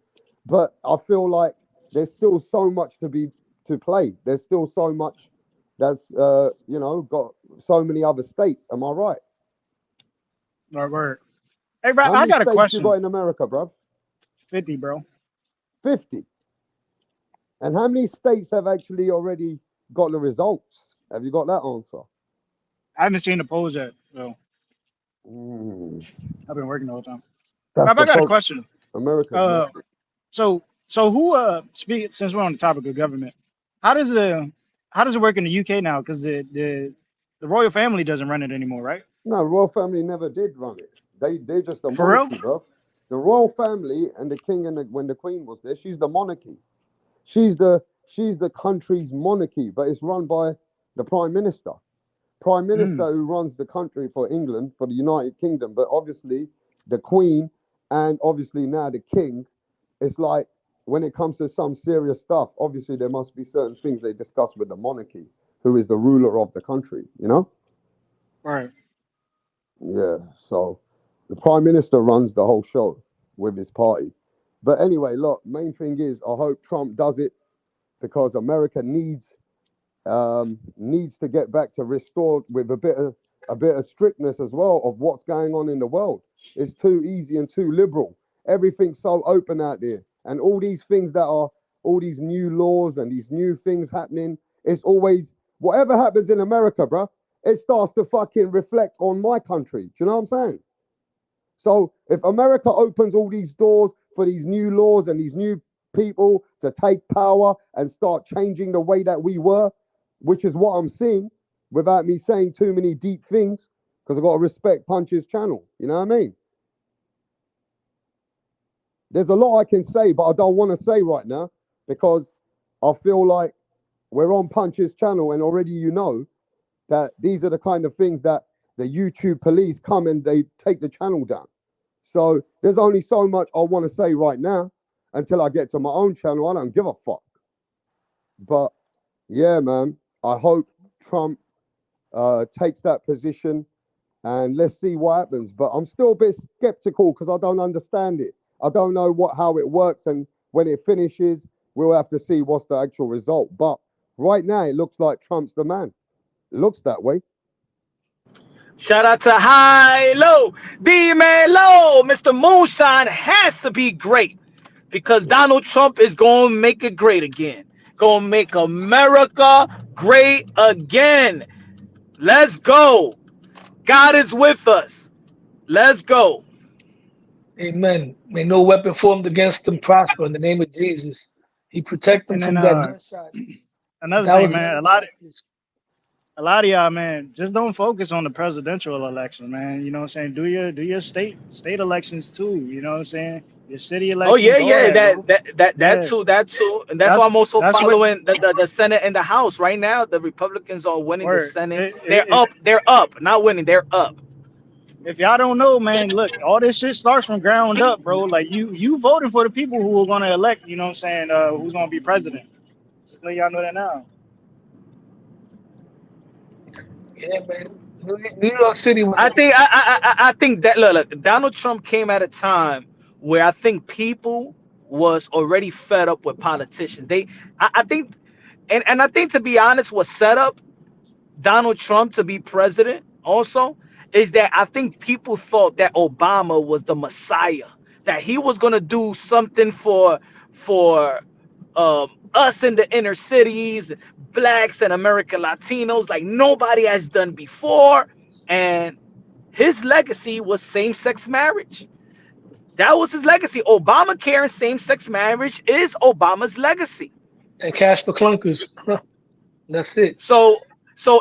but I feel like there's still so much to play. There's still so much that's got so many other states. Am I right? word. Hey, bro, How I many got a states you got question. in America, bro? 50, bro. 50. And how many states have actually already got the results? Have you got that answer? I haven't seen the polls yet, so Mm, I've been working the whole time. that's Rob, the I got a problem. question. America's Uh, massive. so who speak since we're on the topic of government, how does the how does it work in the UK now? Because the royal family doesn't run it anymore, right? No, royal family never did run it. They're just a For real? monarchy, bro. The royal family and the king and when the queen was there, she's the monarchy. She's the country's monarchy, but it's run by the prime minister. Prime Mm, minister who runs the country for England, for the United Kingdom, but obviously the queen and obviously now the king, it's like when it comes to some serious stuff, obviously there must be certain things they discuss with the monarchy, who is the ruler of the country, you know? right. Yeah, so the prime minister runs the whole show with his party. But anyway, look, main thing is I hope Trump does it because America needs to get back to restore with a bit of strictness as well of what's going on in the world. It's too easy and too liberal. Everything's so open out there, and all these things that are all these new laws and these new things happening. It's always whatever happens in America, bro. It starts to fucking reflect on my country. Do you know what I'm saying? So if America opens all these doors for these new laws and these new people to take power and start changing the way that we were, which is what I'm seeing, without me saying too many deep things, because I've got to respect Punch's channel. You know what I mean? There's a lot I can say, but I don't want to say right now because I feel like we're on Punch's channel and already you know that these are the kind of things that the YouTube police come and they take the channel down. So there's only so much I want to say right now until I get to my own channel. I don't give a fuck. But yeah, man, I hope Trump takes that position and let's see what happens. But I'm still a bit skeptical because I don't understand it. I don't know how it works, and when it finishes, we'll have to see what's the actual result. But right now, it looks like Trump's the man. It looks that way. Shout out to High Low, D-Man Low. Mr. Moonshine has to be great because Donald Trump is going to make it great again. Going to make America great again. Let's go. God is with us. Let's go. Amen. May no weapon formed against them prosper in the name of Jesus. He protect them And then from that gunshot. another That thing, was man, very dangerous. a lot of y'all, man, just don't focus on the presidential election, man. You know what I'm saying? Do your state elections too. You know what I'm saying? Your city Oh elections, yeah, all yeah, that, bro. that Yeah, too, that too, and that's why I'm also that's what. following the Senate and the House right now. The Republicans are winning the Or Senate. They're up, not winning. They're up. if y'all don't know, man, look, all this shit starts from ground up, bro. Like you voting for the people who are gonna elect. You know what I'm saying? Who's gonna be president? Just let y'all know that now. Yeah, man. New York City was I think I think that look, Donald Trump came at a time where I think people was already fed up with politicians. I think, and I think, to be honest, what set up Donald Trump to be president also is that I think people thought that Obama was the Messiah, that he was gonna do something for us in the inner cities, blacks and American Latinos, like nobody has done before. And his legacy was same-sex marriage. That was his legacy. Obamacare and same-sex marriage is Obama's legacy. and cash for clunkers. That's it. So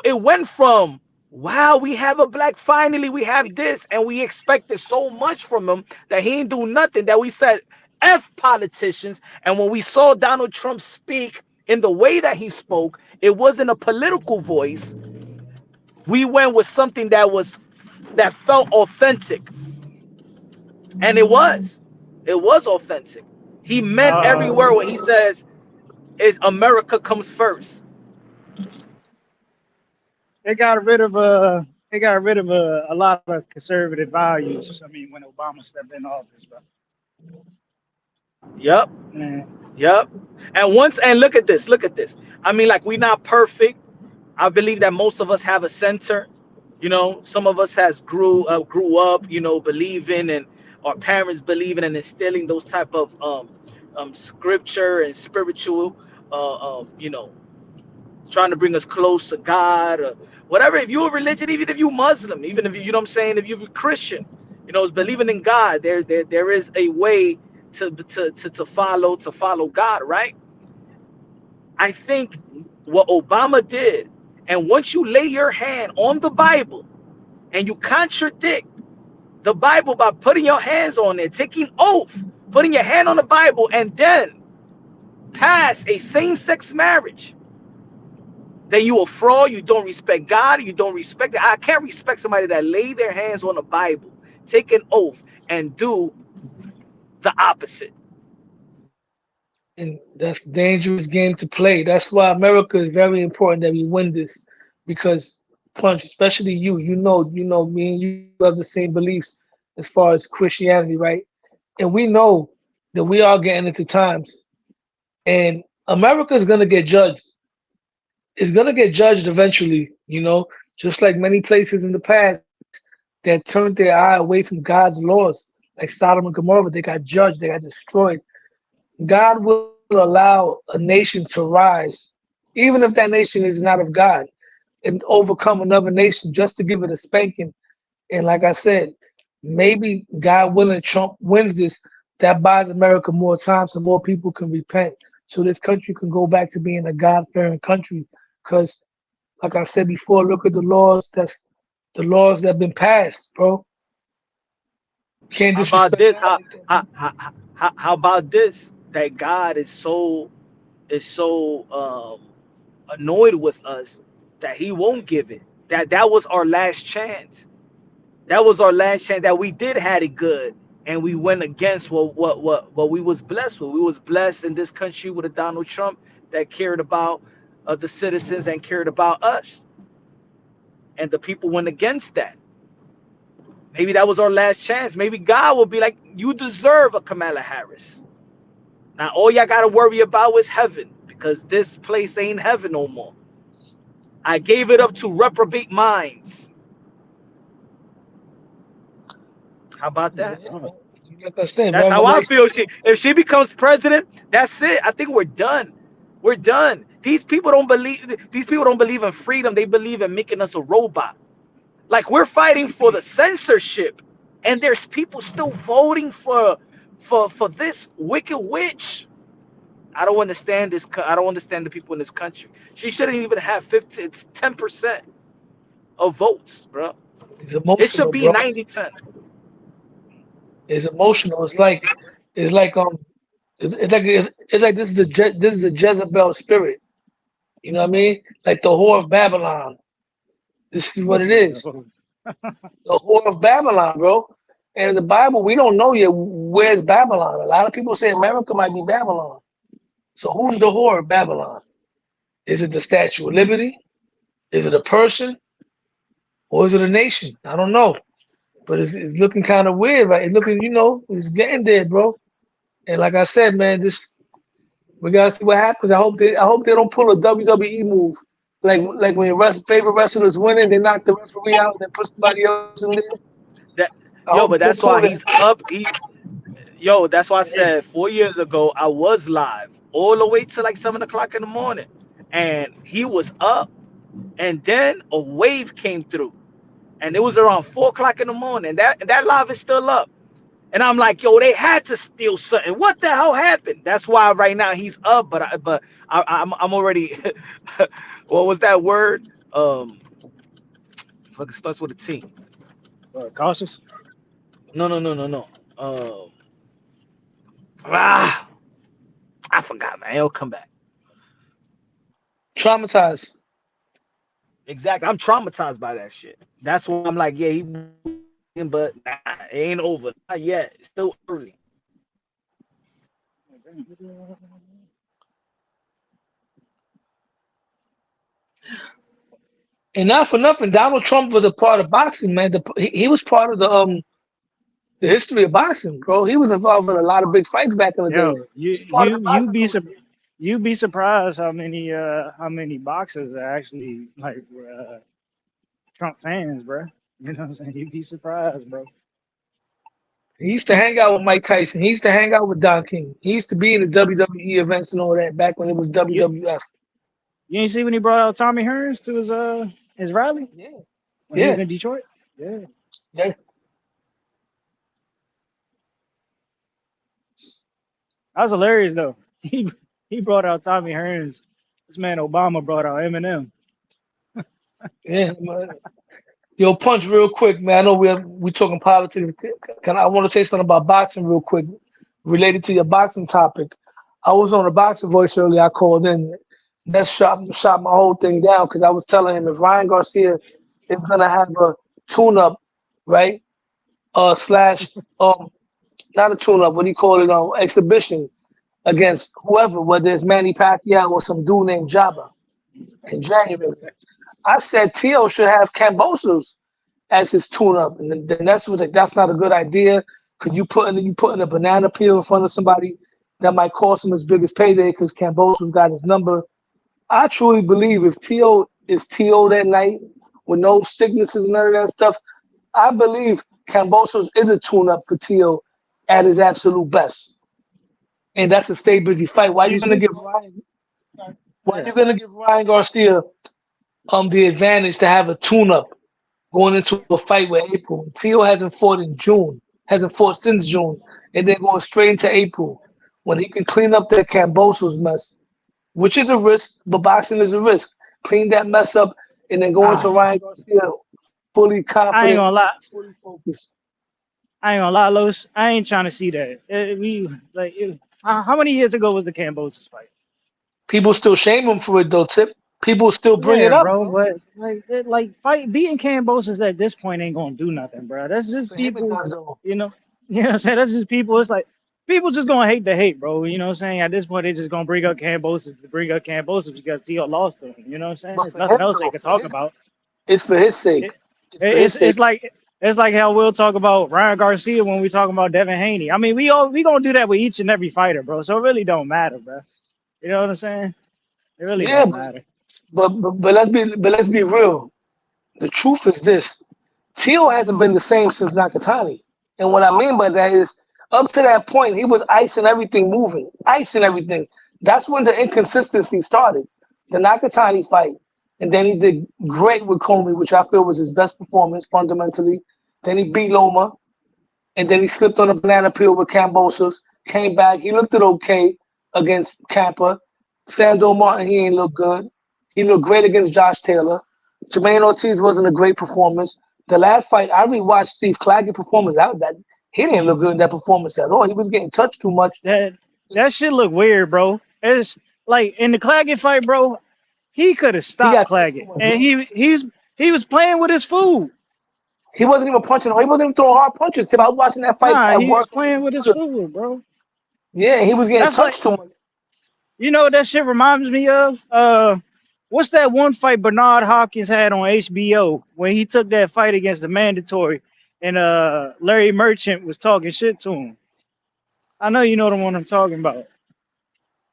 it went from, wow, we have a black, finally we have this, and we expected so much from him that he didn't do nothing, that we said F politicians. And when we saw Donald Trump speak in the way that he spoke, it wasn't a political voice. We went with something that felt authentic. And it was authentic. He meant every Uh, word when he says is America comes first. they got rid of a lot of conservative values. I mean, when Obama stepped in office, but Yep. man, Yep. And look at this. I mean, like, we're not perfect. I believe that most of us have a center. Some of us grew up, believing, and our parents believing and instilling those type of scripture and spiritual, trying to bring us close to God, or whatever. If you're a religion, even if you're Muslim, even if you know what I'm saying, if you're a Christian, is believing in God. There is a way to follow God, right? I think what Obama did, and once you lay your hand on the Bible and you contradict the Bible by putting your hands on it, taking oath, putting your hand on the Bible, and then pass a same-sex marriage, then you a fraud. You don't respect God. You don't respect it. I can't respect somebody that lay their hands on the Bible, take an oath, and do the opposite. And that's a dangerous game to play. That's why America is very important that we win this, because Punch, especially you know me and you have the same beliefs as far as Christianity, right? And we know that we are getting into times, and America is gonna get judged. It's gonna get judged eventually, just like many places in the past that turned their eye away from God's laws, like Sodom and Gomorrah. They got judged, they got destroyed. God will allow a nation to rise, even if that nation is not of God, and overcome another nation just to give it a spanking. And like I said, maybe God willing, Trump wins this. That buys America more time so more people can repent. So this country can go back to being a God fearing country. Because, like I said before, look at the laws that have been passed, bro. You can't How about disrespect this? God like that. How about this? That God is so annoyed with us that He won't give it. That was our last chance. That was our last chance. That we did had it good, and we went against what we was blessed with. We was blessed in this country with a Donald Trump that cared about the citizens and cared about us, and the people went against that. Maybe that was our last chance. Maybe God will be like, you deserve a Kamala Harris. Now all y'all gotta worry about is heaven, because this place ain't heaven no more. I gave it up to reprobate minds. How about that? Yeah, man. Like I said, That's how I Revelation. feel. If she becomes president, that's it. I think we're done. We're done. These people don't believe in freedom. They believe in making us a robot. Like, we're fighting for the censorship, and there's people still voting for this wicked witch. I don't understand this. I don't understand the people in this country. She shouldn't even have 50. It's 10% of votes, bro. It's It should emotional, be bro. 90-10. It's emotional. It's like it's like this is a Jezebel spirit. You know what I mean? Like the whore of Babylon. This is what it is. The whore of Babylon, bro. And in the Bible, we don't know yet where's Babylon. A lot of people say America might be Babylon. So who's the whore of Babylon? Is it the Statue of Liberty? Is it a person? or is it a nation? I don't know. But it's looking kind of weird, right? It's looking, it's getting there, bro. And like I said, man, we gotta see what happens. I hope they don't pull a WWE move, like when your favorite wrestlers winning, they knock the referee out and then put somebody else in there. That I yo, hope but they don't that's why pull that. he's up. Yo, that's why I said 4 years ago I was live all the way to like 7 o'clock in the morning, and he was up, and then a wave came through, and it was around 4 o'clock in the morning. That live is still up, and I'm like, yo, they had to steal something. What the hell happened? That's why right now he's up, I'm already. What was that word? Fucking starts with a T. Cautious. No, no, no, no, no. Ah, I forgot, man. It'll come back. Traumatized. Exactly. I'm traumatized by that shit. That's why I'm like, yeah, but nah, it ain't over. Not yet. It's still early. And not for nothing, Donald Trump was a part of boxing, man. He was part of the history of boxing, bro. He was involved in a lot of big fights back in the days. Yo, you He's part of the you you boxing be culture. you be surprised how many boxers are actually like Trump fans, bro. You know what I'm saying? You'd be surprised, bro. He used to hang out with Mike Tyson. He used to hang out with Don King. He used to be in the WWE events and all that back when it was You WWF. you ain't see when he brought out Tommy Hearns to his rally Yeah, when he was yeah, in Detroit? Yeah. yeah. That was hilarious though. He brought out Tommy Hearns. This man Obama brought out Eminem. Yeah, man. Yo, Punch, real quick, man. I know we talking politics. I want to say something about boxing real quick, related to your boxing topic. I was on a boxing voice earlier. I called in. That shot my whole thing down because I was telling him if Ryan Garcia is gonna have a tune-up, right? Slash, not a tune-up. What do you call it? Exhibition against whoever, whether it's Manny Pacquiao or some dude named Jabba in January. I said Tio should have Cambosos as his tune-up, and then that's not a good idea because you putting a banana peel in front of somebody that might cost him his biggest payday because Cambosos got his number. I truly believe if Tio is Tio that night with no sicknesses and none of that stuff, I believe Cambosos is a tune-up for Tio at his absolute best, and that's a stay busy fight. Excuse me? Why Yeah. you gonna give Ryan Garcia the advantage to have a tune-up going into a fight with April? Tio hasn't fought in June, hasn't fought since June, and then going straight into April when he can clean up that Cambosos mess, which is a risk, but boxing is a risk. Clean that mess up and then go into Ah, Ryan Garcia fully I ain't confident, gonna lie. fully focused. I ain't gonna lie, Los. I ain't trying to see that. How many years ago was the Cambosis fight? People still shame him for it though, Tip. People still bring it Yeah, up, bro. bro. But beating Cambosis at this point ain't gonna do nothing, bro. That's just For him it people, does though. you know. You know what I'm saying? That's just people. It's like people just gonna hate the hate, bro. You know what I'm saying? At this point, they just gonna bring up Cambosis to bring up Cambosis because Tio lost to him. You know what I'm saying? But There's for nothing him else they though, could for talk him, about. it's for his sake. It, It's for his it's sake. it's like it's like how we'll talk about Ryan Garcia when we talk about Devin Haney. I mean, we gonna do that with each and every fighter, bro. So it really don't matter, bro. You know what I'm saying? It really Yeah, don't but matter. but let's be real. The truth is this: Tio hasn't been the same since Nakatani, and what I mean by that is, up to that point, he was icing everything moving, icing everything. That's when the inconsistency started. The Nakatani fight, and then he did great with Comey, which I feel was his best performance fundamentally. Then he beat Loma, and then he slipped on a banana peel with Cambosos. Came back, he looked it okay against Campa. Sandor Martin, he ain't look good. He looked great against Josh Taylor. Jermaine Ortiz wasn't a great performance. The last fight, I rewatched Steve Claggett performance out that he didn't look good in that performance at all. He was getting touched too much. That that shit look weird, bro. It's like in the Claggett fight, bro. He could have He stopped got touched too Claggett, much, and bro. he was playing with his food. He wasn't even punching. He wasn't even throwing hard punches. I was watching that fight Nah, at he was work on the playing with his computer. food, bro. Yeah, he was getting That's like touched too much. you know what that shit reminds me of. what's that one fight Bernard Hopkins had on HBO when he took that fight against the mandatory and Larry Merchant was talking shit to him? I know you know the one I'm talking about.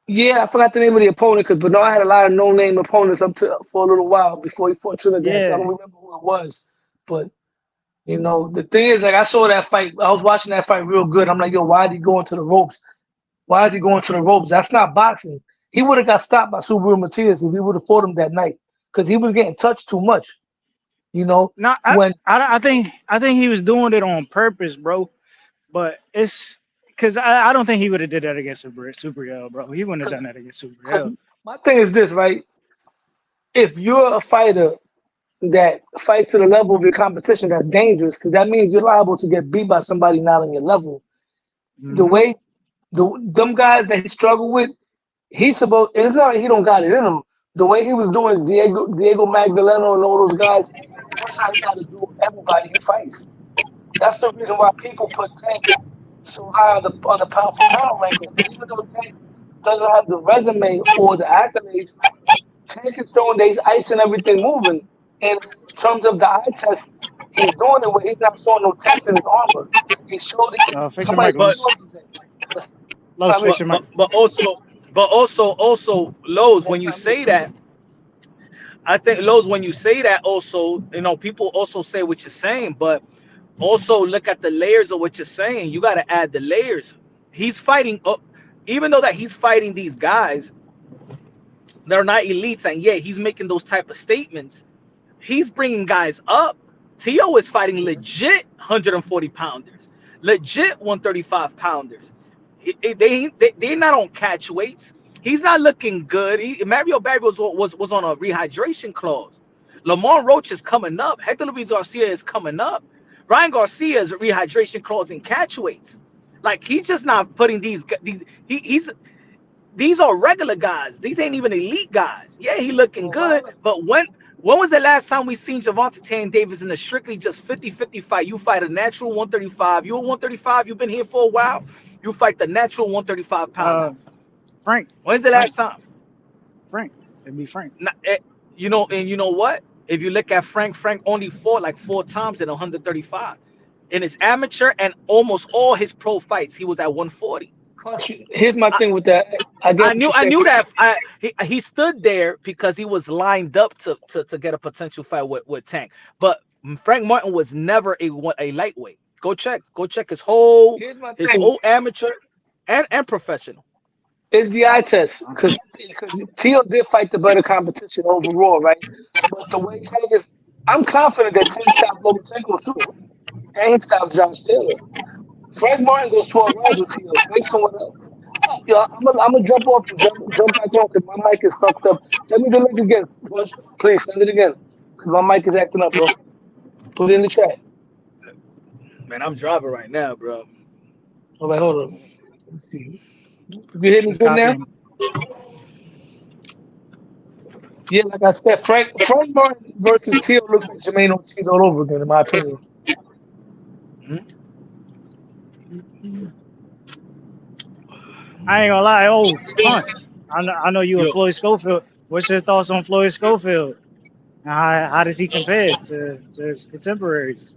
Yeah, I forgot the name of the opponent because Bernard had a lot of no-name opponents up to for a little while before he fought Trinidad. So I Yeah. don't remember who it was, but the thing is, like I saw that fight. I was watching that fight real good. I'm like, yo, why is he going to the ropes? Why is he going to the ropes? That's not boxing. He would have got stopped by Subaru Matias if he would have fought him that night because he was getting touched too much. You know, No, when I think he was doing it on purpose, bro. But it's because I don't think he would have did that against Super L, bro. He wouldn't have cause, done that against Super 'cause L. my thing is this, right? If you're a fighter that fights to the level of your competition, that's dangerous because that means you're liable to get beat by somebody not on your level. The Hmm. way them guys that he struggled with, he's supposed. It's not like he don't got it in him. The way he was doing Diego Magdaleno and all those guys, that's how he got to do everybody he fights. That's the reason why people put Tank so high on the pound for pound rankings. Because even though Tank doesn't have the resume or the accolades, Tank is showing that he's icing everything moving. And in terms of the eye test, he's doing it where he's not showing no text in his armor. He showed it. Fix your Somebody mic, put But Los. nuances in. That's Los, not me. fix but your mic. but but also Lowe's, when That's you not me. say that, I think Lowe's, when you say that also, people also say what you're saying, but also look at the layers of what you're saying. You got to add the layers. He's fighting, even though that he's fighting these guys, they're not elites, and yeah, he's making those type of statements. He's bringing guys up. Tio is fighting legit 140 pounders, legit 135 pounders. They're not on catch weights. He's not looking good. Mario Barry was on a rehydration clause. Lamar Roach is coming up. Hector Luis Garcia is coming up. Ryan Garcia is a rehydration clause in catch weights. Like, he's just not putting he's these are regular guys. These ain't even elite guys. Yeah, he looking Well, why? good, but when was the last time we seen Javante Tank Davis in a strictly just 50-50 fight? You fight a natural 135. You a 135. You've been here for a while. You fight the natural 135 pounder. Uh, Frank, When's the Frank, last time? Frank. It'd be Frank. And you know what? If you look at Frank only fought like 4 times in 135. In his amateur and almost all his pro fights, he was at 140. Here's my thing with that. I get I what knew you're I saying. knew that he stood there because he was lined up to get a potential fight with Tank. But Frank Martin was never a lightweight. Go check Here's my his thing. whole amateur and professional. It's the eye test because Tio did fight the better competition overall, right? But the way Tank is, I'm confident that Tank stops Lomachenko too, and he stops Josh Taylor. Frank Martin goes 12 rounds with Tio based on what. Yo, I'm gonna jump off and jump back on because my mic is fucked up. Send me the link again, Bush. Please send it again because my mic is acting up, bro. Put it in the chat. Man, I'm driving right now, bro. All right, hold on. Let me see. You hear me He's good now? copying. Yeah, like I said, Frank Martin versus Tio looks like Jermaine Ortiz all over again, in my opinion. Mhm. I ain't gonna lie. Oh, Punch. I know you a Yo, Floyd Schofield. What's your thoughts on Floyd Schofield? How does he compare to his contemporaries?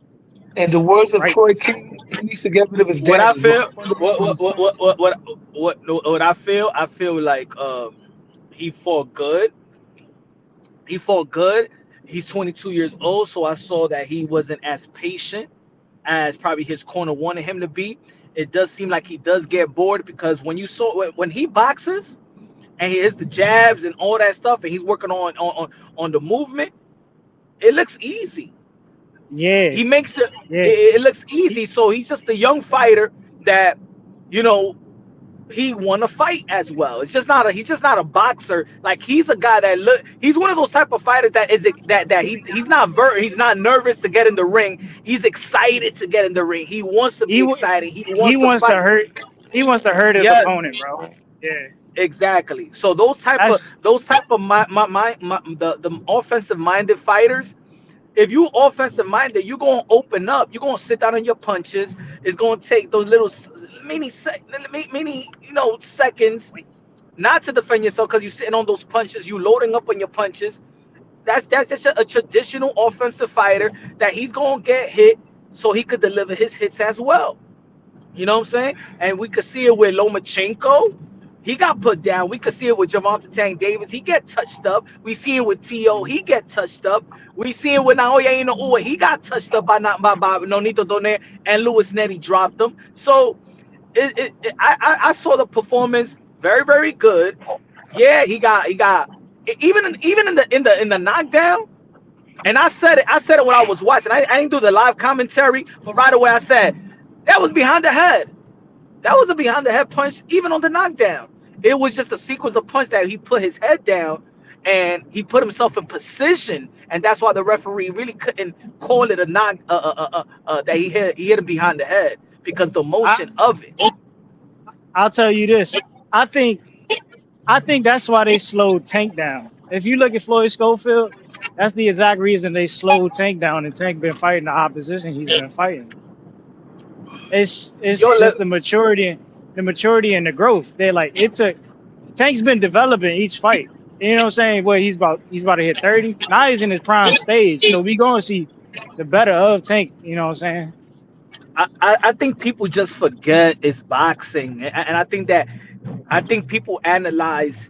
And the words of Right. Troy King, he needs to get rid of his what I daddy. He's feel, funding what from what his what parents. what what I feel like he fought good. He fought good. He's 22 years old, so I saw that he wasn't as patient as probably his corner wanted him to be. It does seem like he does get bored because when he boxes and he hits the jabs and all that stuff, and he's working on the movement, it looks easy. Yeah. He makes it, Yeah. it looks He, easy. So he's just a young fighter that, you know, he won a fight as well. He's just not a boxer. Like, he's a guy that he's one of those type of fighters that he's not nervous to get in the ring. He's excited to get in the ring. He wants to be he excited. He he wants to wants to fight. hurt. He wants to hurt his Yeah, opponent, bro. Yeah. exactly. So those type of the offensive minded fighters, if you offensive minded, you're gonna open up. You're gonna sit down on your punches. It's gonna take those little mini seconds not to defend yourself because you're sitting on those punches, you loading up on your punches. That's just a traditional offensive fighter that he's gonna get hit so he could deliver his hits as well. You know what I'm saying? And we could see it with Lomachenko. He got put down. We could see it with Javante Tank Davis. He get touched up. We see it with T.O. He get touched up. We see it with Naoya Inoue. He got touched up by Nonito Donaire and Luis Nery dropped him. So I saw the performance very, very good. Yeah, he got even in the knockdown. And I said it when I was watching. I didn't do the live commentary, but right away I said that was behind the head. That was a behind the head punch, even on the knockdown. It was just a sequence of punch that he put his head down and he put himself in position, and that's why the referee really couldn't call it a knock that he hit him behind the head because the motion of it. I'll tell you this. I think that's why they slowed Tank down. If you look at Floyd Schofield, that's the exact reason they slowed Tank down, and Tank been fighting the opposition he's been fighting. It's just the maturity and the growth. They're like Tank's been developing each fight. You know what I'm saying? Well, he's about to hit 30. Now he's in his prime stage. So we gonna see the better of Tank, you know what I'm saying? I think people just forget it's boxing, and I think people analyze.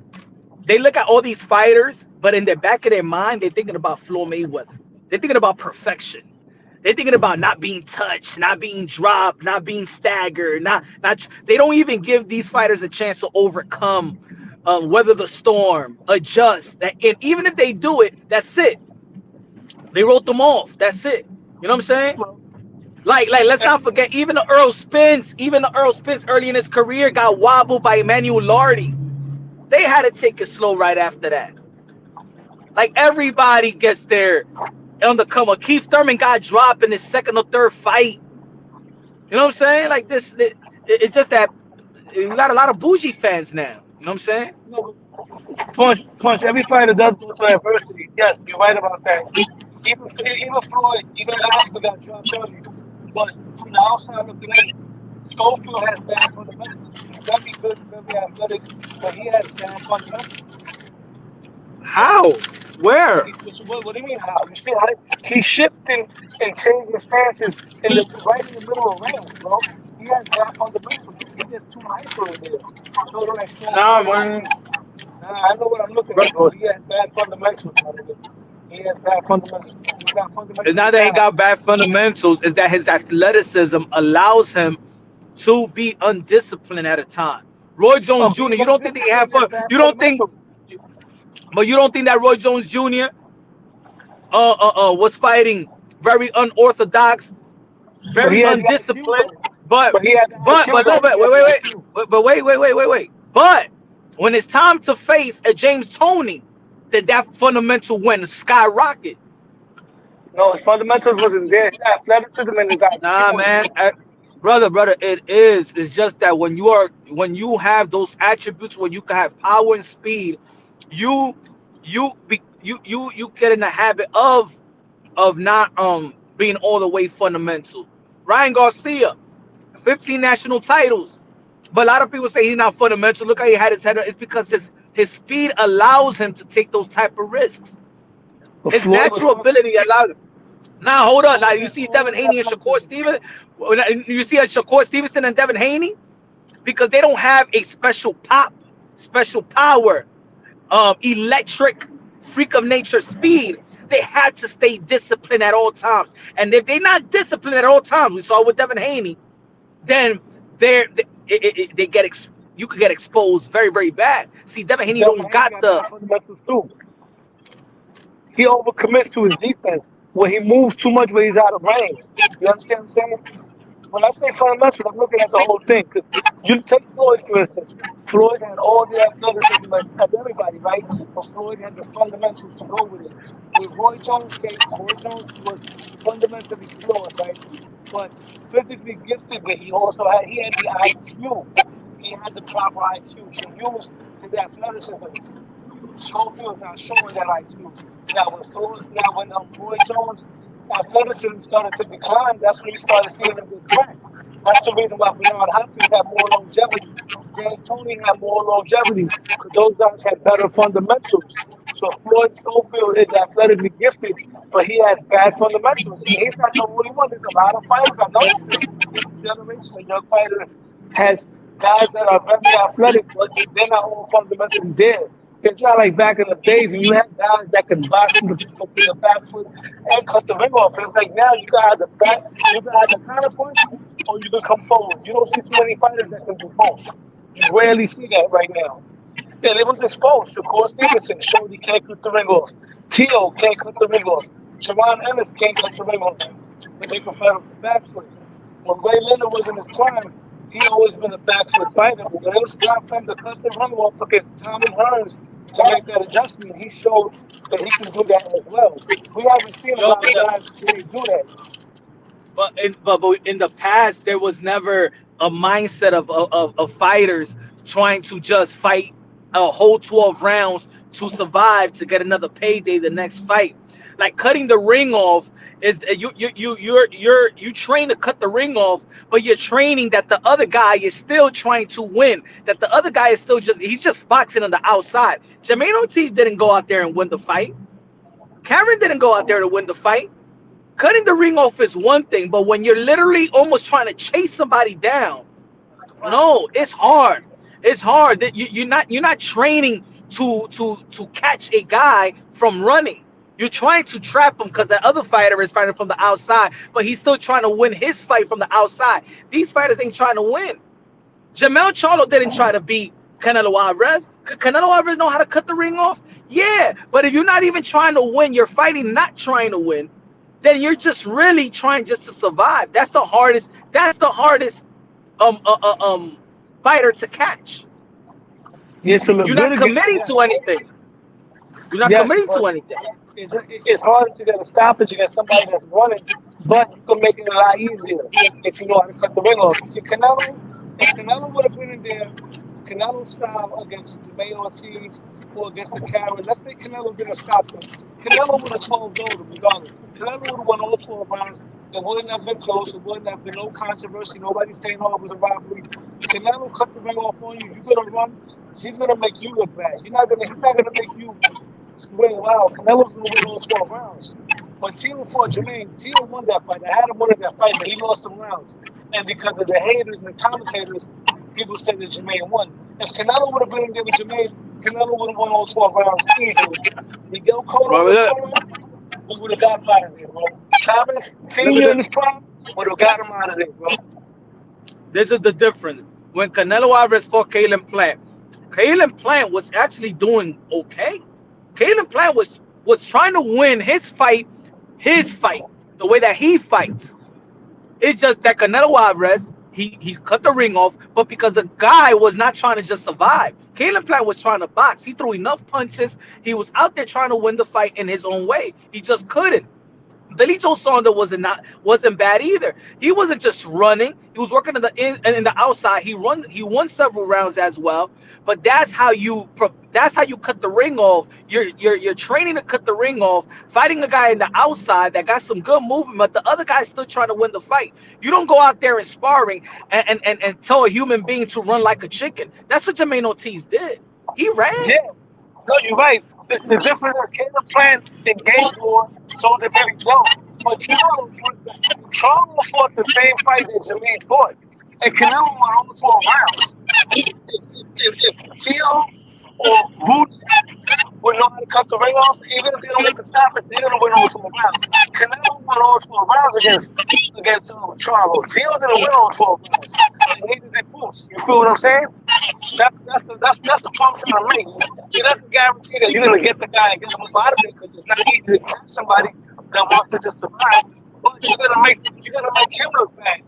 They look at all these fighters, but in the back of their mind, they're thinking about Floyd Mayweather. They're thinking about perfection. They're thinking about not being touched, not being dropped, not being staggered, not. They don't even give these fighters a chance to overcome, weather the storm, adjust. And even if they do it, that's it. They wrote them off. That's it. You know what I'm saying? Like let's not forget, even the Earl Spence early in his career got wobbled by Emmanuel Lardy. They had to take it slow right after that. Like everybody gets there on the come up. Keith Thurman got dropped in his second or third fight. You know what I'm saying? Like this, it's just that you got a lot of bougie fans now. You know what I'm saying? Punch. Every fighter does go through adversity. Yes, you're right about that. Even Floyd, even Oscar got dropped early. But from the outside looking in, Schofield has bad fundamentals. He's very good, very athletic, but he has bad fundamentals. How? Where? What do you mean how? You see how he's shifting and changing stances right in the middle of rounds, bro. He has bad fundamentals. He gets too hyper in there. So like, Nah, man. I know what I'm looking at, bro. He has bad fundamentals. He has bad fundamentals. It's not that he got bad fundamentals. It's that his athleticism allows him to be undisciplined at a time. Roy Jones Jr. You don't think he had fun? You don't think? But you don't think that Roy Jones Jr. Was fighting very unorthodox, very undisciplined? But wait. But when it's time to face a James Toney, that fundamental went skyrocket. No, his fundamentals wasn't there. His athleticism and his IQ. Nah, man, brother, it is. It's just that when you have those attributes, when you can have power and speed, you get in the habit of not being all the way fundamental. Ryan Garcia, 15 national titles, but a lot of people say he's not fundamental. Look how he had his head up. It's because his speed allows him to take those type of risks. His natural ability allows him. Now hold on. Now you see Devin Haney and Shakur Stevenson. You see Shakur Stevenson and Devin Haney because they don't have a special pop, special power, electric, freak of nature speed. They had to stay disciplined at all times. And if they're not disciplined at all times, we saw with Devin Haney, then you could get exposed very, very bad. See, Devin Haney don't got the fundamentals too. He overcommits to his defense when he moves too much when he's out of range. You understand what I'm saying? When I say fundamentals, I'm looking at the whole thing. Cause you take Floyd, for instance. Floyd had all the athleticism as everybody, right? But Floyd had the fundamentals to go with it. With Roy Jones' case, Roy Jones was fundamentally flawed, right? But physically gifted, but he had the IQ. He had the proper IQ to use his athleticism. Schofield not showing that IQ. Now when Roy Jones' athleticism started to decline, that's when you started seeing him get cracked. That's the reason why Bernard Hopkins had more longevity Tony had more longevity because those guys had better fundamentals. So Floyd Schofield is athletically gifted, but he has bad fundamentals. And he's not the only one. There's a lot of fighters. I noticed this. This generation of young fighters has guys that are very athletic, but they're not all fundamentally there. It's not like back in the days when you had guys that could box from the back foot and cut the ring off. It's like now you got the back, you got the counter punch, or you can come forward. You don't see too many fighters that can do both. You rarely see that right now. And it was exposed. Shakur Stevenson showed he can't cut the ring off. Tio can't cut the ring off. Sharon Ennis can't cut the ring off. But they can fight off the back foot. When Ray Leonard was in his prime, he always been a back foot fighter. But when it was time for him to cut the ring off against Tommy Hearns to make that adjustment, he showed that he can do that as well. We haven't seen a Yo, lot of guys today do that. but in the past there was never a mindset of fighters trying to just fight a whole 12 rounds to survive to get another payday the next fight. Like cutting the ring off is you train to cut the ring off, but you're training that the other guy is still trying to win, that the other guy is still he's just boxing on the outside. Jermaine Ortiz didn't go out there and win the fight. Cameron didn't go out there to win the fight. Cutting the ring off is one thing, but when you're literally almost trying to chase somebody down, no, it's hard. It's hard. That you're not training to catch a guy from running. You're trying to trap him because the other fighter is fighting from the outside, but he's still trying to win his fight from the outside. These fighters ain't trying to win. Jamel Charlo didn't try to beat Canelo Alvarez. Could Canelo Alvarez know how to cut the ring off? Yeah, but if you're not even trying to win, you're fighting not trying to win, then you're just really trying just to survive. That's the hardest. That's the hardest fighter to catch. Yes, to look You're good not against committing to anything. You're not yes, committing but to anything. it's harder to get a stoppage against somebody that's running, but you can make it a lot easier if you know how to cut the ring off. You see, Canelo, if Canelo would have been in there, Canelo style against Jermaine Ortiz or against a Karen, let's say Canelo didn't stop him. Canelo would have 12 0 regardless. Canelo would have won all 12 rounds. It wouldn't have been close. It wouldn't have been no controversy. Nobody's saying, oh, it was a robbery. Canelo cut the ring off on you. You're going to run. He's going to make you look bad. He's not going to make you swing wild. Canelo's going to win all 12 rounds. When Tio fought Jermaine, Tio won that fight. I had him winning that fight, but he lost some rounds. And because of the haters and the commentators, people said that Jermaine won. If Canelo would have been in there with Jermaine, Canelo would have won all 12 rounds easily. Miguel Cotto was we would have got him out of there, bro. Chavez Senior in his prime would have got him out of there, bro. This is the difference. When Canelo Alvarez fought Caleb Plant was actually doing okay. Caleb Plant was trying to win his fight, the way that he fights. It's just that Canelo Alvarez, he cut the ring off, but because the guy was not trying to just survive. Caleb Plant was trying to box. He threw enough punches. He was out there trying to win the fight in his own way. He just couldn't. Benito Saunders wasn't bad either. He wasn't just running. He was working in the outside. He won several rounds as well. But that's how you cut the ring off. You're training to cut the ring off, fighting a guy in the outside that got some good movement, but the other guy's still trying to win the fight. You don't go out there in sparring and tell a human being to run like a chicken. That's what Jermaine Ortiz did. He ran. Yeah. No, you're right. The difference is Caleb Plant engaged more, so did Billy Joe. But Charlo fought the same fight that Jermaine fought. And Canelo won all 12 rounds. If Tio or Boots would know how to cut the ring off, even if they don't make the stoppage, they're going to win all 12 rounds. Canelo won all 12 rounds against Charlo. Tio didn't win all 12 rounds. And neither did Boots. You feel what I'm saying? That's the function of me. See, that's the guarantee that you're gonna get the guy and get him out of it because it's not easy to catch somebody that wants to just survive. But you're gonna make him look bad.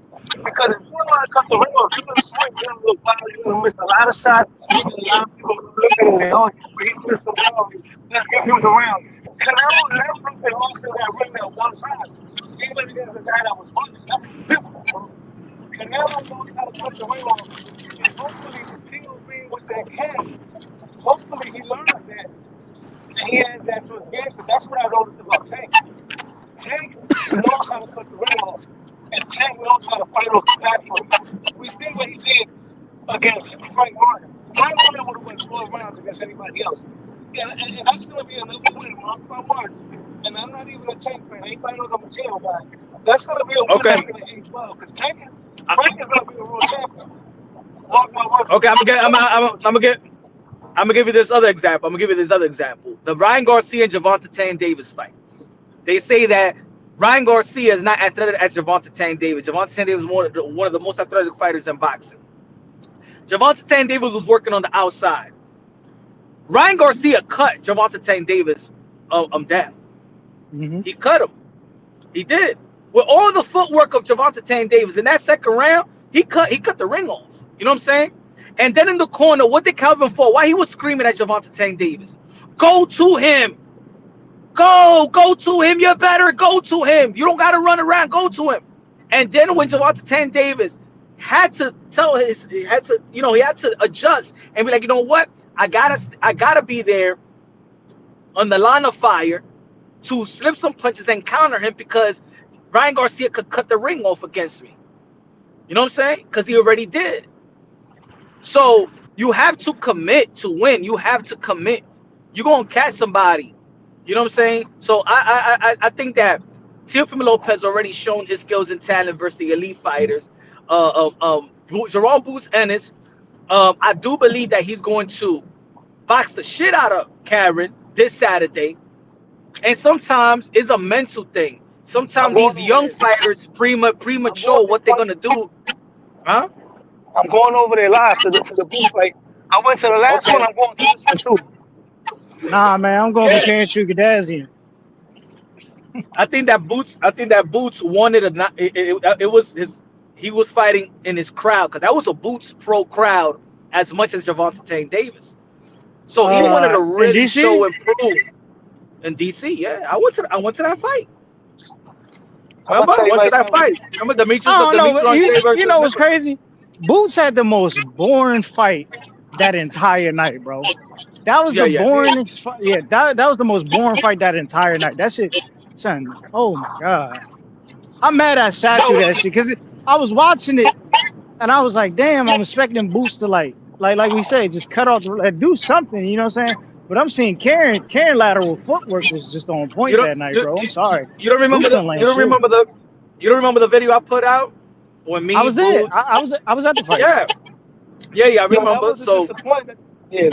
Because if you don't want to cut the ring off, you're gonna swing, you're gonna look wild, you're gonna miss a lot of shots, a lot of people looking at it, oh, he missed some rounds, let's give him the rounds. Canelo never been lost in that ring at one time. Even against the guy that was fighting, that was different, bro. Canelo knows how to cut the ring off. And hopefully the team being with that cat. Hopefully he learns that and he adds that to his game because that's what I noticed about Tank. Tank knows how to cut the ring off, and Tank knows how to fight off the back foot. We see what he did against Frank Martin. Frank Martin would have won 12 rounds against anybody else. And that's going to be another win, mark by words. And I'm not even a Tank fan. Anybody knows I'm a Taylor guy. That's going to be a win Okay. back in the age 12 because Frank is going to be a world champion. Mark my words. Okay, I'm gonna give you this other example. The Ryan Garcia and Gervonta Tank Davis fight. They say that Ryan Garcia is not athletic as Gervonta Tank Davis. Gervonta Tank Davis is one of the most athletic fighters in boxing. Gervonta Tank Davis was working on the outside. Ryan Garcia cut Gervonta Tank Davis down. Mm-hmm. He cut him. He did. With all the footwork of Gervonta Tank Davis in that second round, he cut the ring off. You know what I'm saying? And then in the corner, what did Calvin Ford? Why he was screaming at Gervonta Tank Davis? Go to him. Go to him. You better go to him. You don't gotta run around. Go to him. And then when Gervonta Tank Davis had to adjust and be like, you know what? I gotta be there on the line of fire to slip some punches and counter him because Ryan Garcia could cut the ring off against me. You know what I'm saying? Because he already did. So you have to commit to win. You have to commit. You're gonna catch somebody. You know what I'm saying? So I think that Teofimo Lopez already shown his skills and talent versus the elite fighters. Jerome Boots Ennis, I do believe that he's going to box the shit out of Karen this Saturday. And sometimes it's a mental thing. Sometimes these young fighters premature what they're gonna do. Huh? I'm going over there live to the booth fight. I went to the last one. I'm going to this one too. Nah, man, I'm going for Karen Chukadazian. I think that Boots wanted a not. It was his. He was fighting in his crowd because that was a Boots pro crowd as much as Gervonta Tank Davis. So he wanted to really show and prove. In DC, yeah, I went to that fight. Remember, I went to that fight. Remember Demetrius? You know what's crazy? Boots had the most boring fight that entire night, bro. That was the boringest fight. Yeah, that was the most boring fight that entire night. That shit, son. Oh my god, I'm mad I sat through that shit because I was watching it and I was like, damn, I'm expecting Boots to like we say, just cut off, do something. You know what I'm saying? But I'm seeing Karen lateral footwork was just on point that night, bro. I'm sorry. You don't remember the video I put out when me? I was there. Boots, I was at the fight. Yeah, I remember. So yeah,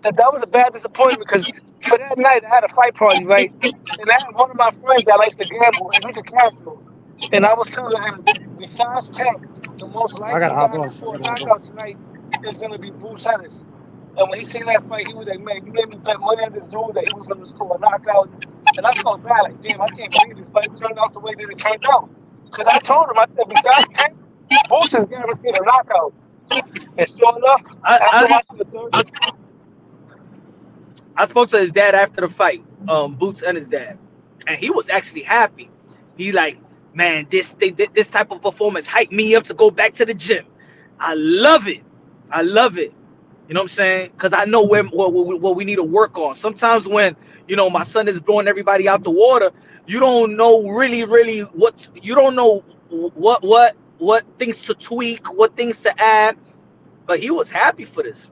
but that was a bad disappointment because for that night I had a fight party, right? And I had one of my friends that likes to gamble, and he's a casual. And I was telling him, besides Tank, the most likely guy to score a knockout tonight is going to be Bruce Ennis. And when he seen that fight, he was like, man, you made me bet money on this dude that he was going to score a knockout. And I felt bad, like, damn, I can't believe this fight turned out the way that it turned out. Because I told him, I said, besides Tank, Bruce is guaranteed a knockout. And sure enough, after watching the third... I spoke to his dad after the fight, Boots and his dad. And he was actually happy. He like, man, this type of performance hyped me up to go back to the gym. I love it. You know what I'm saying? Because I know what we need to work on. Sometimes when, my son is blowing everybody out the water, you don't know really what things to tweak, what things to add. But he was happy for this.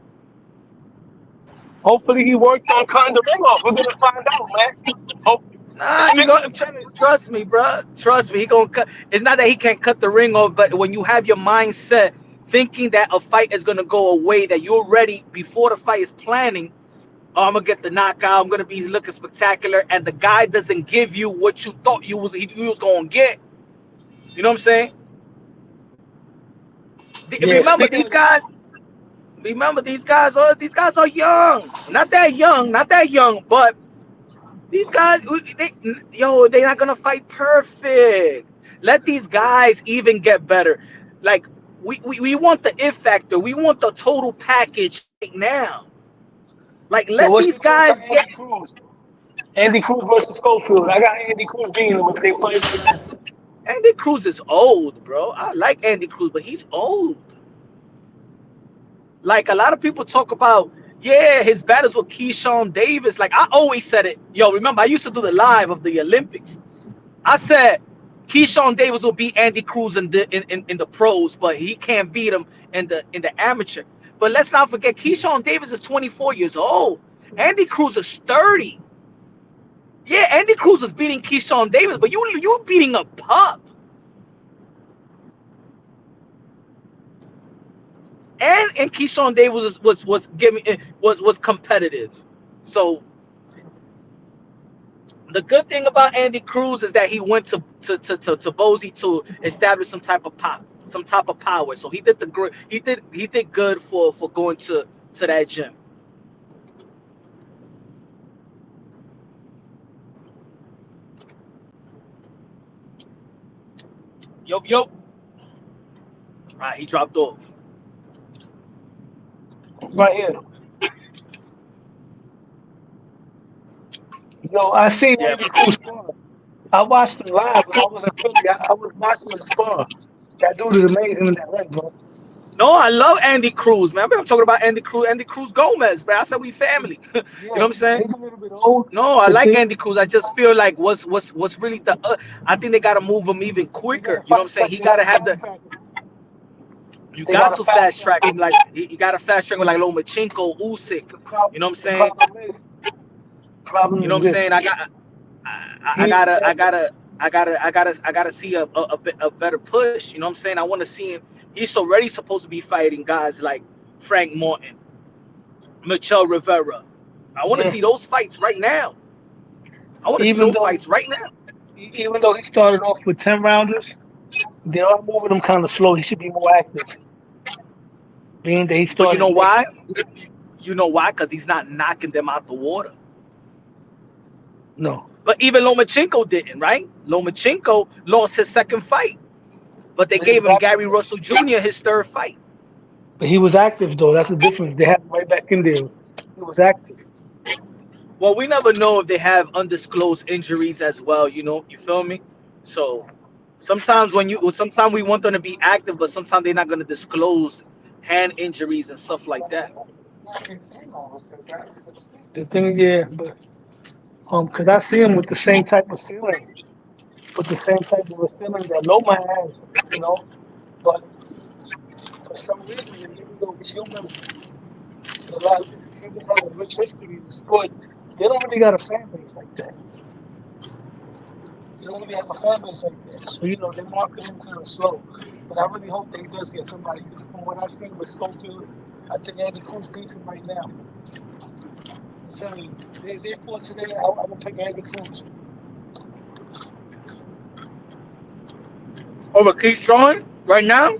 Hopefully he worked on cutting the ring off. We're going to find out, man. Hopefully. Nah, trust me, bro. Trust me. He gonna cut. It's not that he can't cut the ring off, but when you have your mindset thinking that a fight is gonna go away, that you're ready before the fight is planning. Oh, I'm gonna get the knockout. I'm gonna be looking spectacular, and the guy doesn't give you what you thought you was gonna get. You know what I'm saying? Remember these guys. These guys are young. Not that young, but. These guys, they're not gonna fight perfect. Let these guys even get better. Like we want the if factor. We want the total package right now. Like let these guys get. Andy Cruz versus Schofield. I got Andy Cruz beating him if they fight. Andy Cruz is old, bro. I like Andy Cruz, but he's old. Like a lot of people talk about. Yeah, his battles with Keyshawn Davis. Like I always said it. Remember I used to do the live of the Olympics. I said Keyshawn Davis will beat Andy Cruz in the pros, but he can't beat him in the amateur. But let's not forget, Keyshawn Davis is 24 years old. Andy Cruz is 30. Yeah, Andy Cruz is beating Keyshawn Davis, but you beating a pup. And Keyshawn Davis was competitive. So the good thing about Andy Cruz is that he went to Boise to establish some type of power. So he did good for going to that gym. Yo. All right, he dropped off. Right here. Yo, I seen Yeah. Andy Cruz spar. I watched him live when I was in Philly. I was watching him spar. That dude is amazing in that ring, bro. No, I love Andy Cruz, man. I'm talking about Andy Cruz Gomez, but I said we family. You know Yeah, what I'm saying? he's a little bit old. No, I The like thing Andy Cruz. I just feel like what's really the I think they gotta move him even he got quicker. to You know what I'm saying? fast. He They got gotta to have the fast track him. you They got got to to fast fast track track him. him like he got to fast track him like Lomachenko, Usyk. You know what I'm The saying? problem You know is what I'm saying? this. He I needs to gotta I focus. gotta I gotta see a better push. You know what I'm saying? I want to see him. He's already supposed to be fighting guys like Frank Morton, Michel Rivera. I want to Yeah. see those fights right now. I want to see Even those though fights right now. even though he started off with 10 rounders, they are moving him kind of slow. He should be more active, being that he But you know started late. why? You know why? Because he's not knocking them out the water. No, But even Lomachenko didn't, right? Lomachenko lost his second fight, but they but he gave was him active Gary though. Russell Jr. his third fight. But he was active though. That's the difference. They had him right back in there. He was active. Well, we never know if they have undisclosed injuries as well. You feel me? So sometimes we want them to be active, but sometimes they're not going to disclose hand injuries and stuff like that. The thing, yeah, but cause I see him with the same type of ceiling, with the same type of a ceiling that Loma has, you know. But for some reason, the niggas over humans, a lot of humans have a rich history in the sport. They don't really got a fan base like that. They don't really have a fan base like that. So they market him kind of slow. But I really hope that he does get somebody. Because from what I've seen with Schofield, I think Andy Cruz beats him right now. I'm telling you, they fought today. I would pick Andy Cruz. Over Keyshawn right now?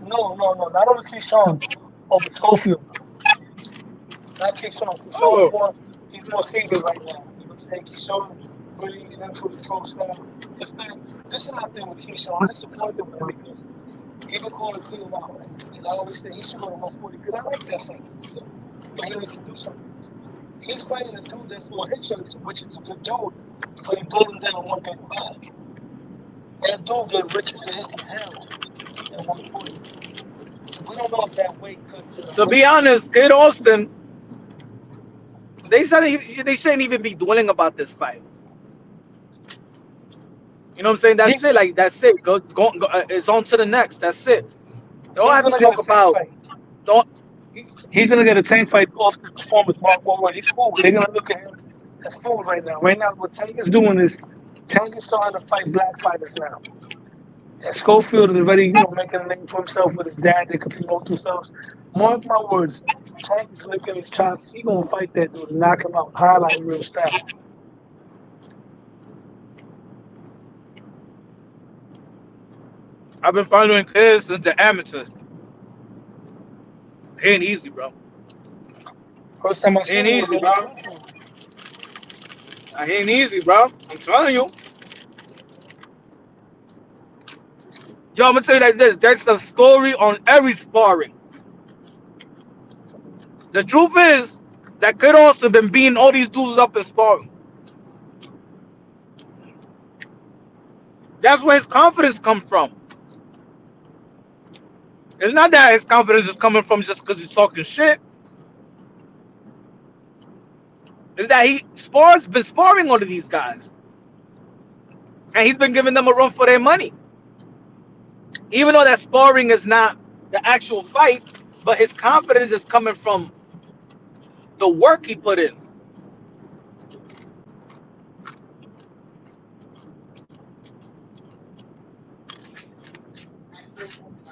No, not over Keyshawn. Over Schofield. Not Keyshawn. Keyshawn's Oh, more. He's more seasoned right now. You know what I'm saying? Keyshawn really is into his pro style. In fact, this is my thing with Keyshawn. I'm disappointed with him because he been calling Tito out, right? And I always say he should go to 140 because I like that fight for Tito. But he needs to do something. He's fighting a dude that's for Hitchens, which is a good dude, but he pulled him down to 135. That dude get rich as hell at 140. So we don't know if that weight could to hurt be him. honest, Kid Austin, they shouldn't even be dwelling about this fight. You know what I'm saying? He, That's it. Like that's it. Go, it's on to the next. That's it. They don't he's have to gonna get a talk tank about. fight. Don't. He's gonna get a tank fight off the performance. Mark Wahlberg. He's food. They're gonna look at him as food right now. Right now, what Tank is doing is Tank is starting to fight black fighters now. And Schofield is already, making a name for himself with his dad. They can promote themselves. Mark my words. Tank is licking his chops. He gonna fight that dude and knock him out, highlight real style. I've been following kids since the amateurs. He ain't easy, bro. First time I He seen ain't him was easy, in the bro. platform. He ain't easy, bro. I'm telling you. Yo, I'm gonna tell you like this. There's a story on every sparring. The truth is that Kid Austin been beating all these dudes up in sparring. That's where his confidence comes from. It's not that his confidence is coming from just because he's talking shit. It's that he been sparring all of these guys. and he's been giving them a run for their money. Even though that sparring is not the actual fight, but his confidence is coming from the work he put in.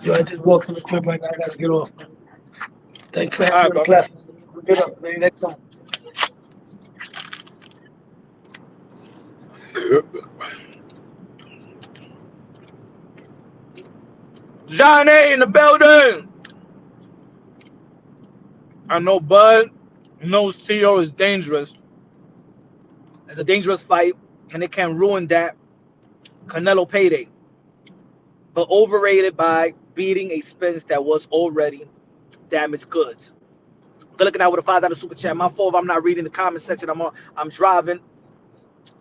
Yo, I just walked in the crib right now. I gotta get off. Thanks for All having right, me on the bro. platform. Get up, man. Next time. Johnny in the building. I know Bud knows CEO is dangerous. It's a dangerous fight, and it can ruin that Canelo payday. But overrated by beating a Spence that was already damaged goods. Good looking out with a $5 super chat. My fault if I'm not reading the comment section. I'm driving.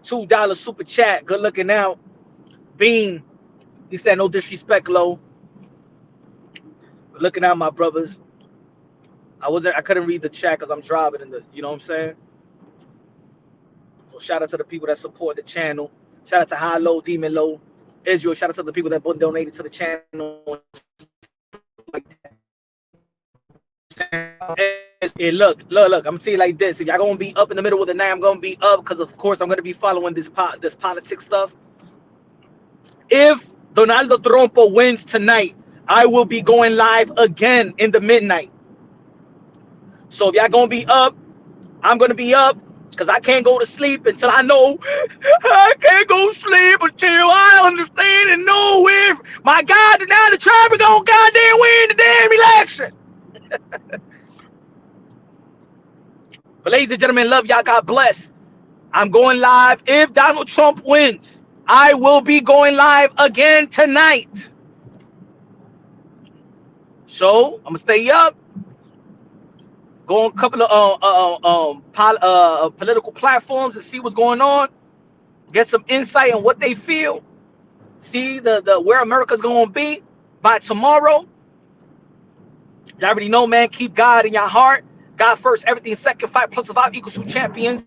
$2 super chat. Good looking out. Bean. He said no disrespect, low. Good looking out, my brothers. I couldn't read the chat because I'm driving in the, you know what I'm saying? So shout out to the people that support the channel. Shout out to High Low, Demon Low, Israel. Shout out to the people that donated to the channel. Hey, look. I'm gonna tell you like this. If y'all gonna be up in the middle of the night, I'm gonna be up because of course I'm gonna be following this politics stuff. If Donaldo Trump wins tonight, I will be going live again in the midnight. So if y'all gonna be up, I'm gonna be up because I can't go to sleep until I know. I can't go to sleep until I understand and know if my God now the traffic gonna goddamn win the damn election. But ladies and gentlemen, love y'all. God bless. I'm going live. If Donald Trump wins, I will be going live again tonight. So I'm gonna stay up. Go on a couple of political platforms and see what's going on. Get some insight on what they feel. See the where America's gonna be by tomorrow. You already know, man. Keep God in your heart. God first, everything second. 5 + 5 = 2 champions.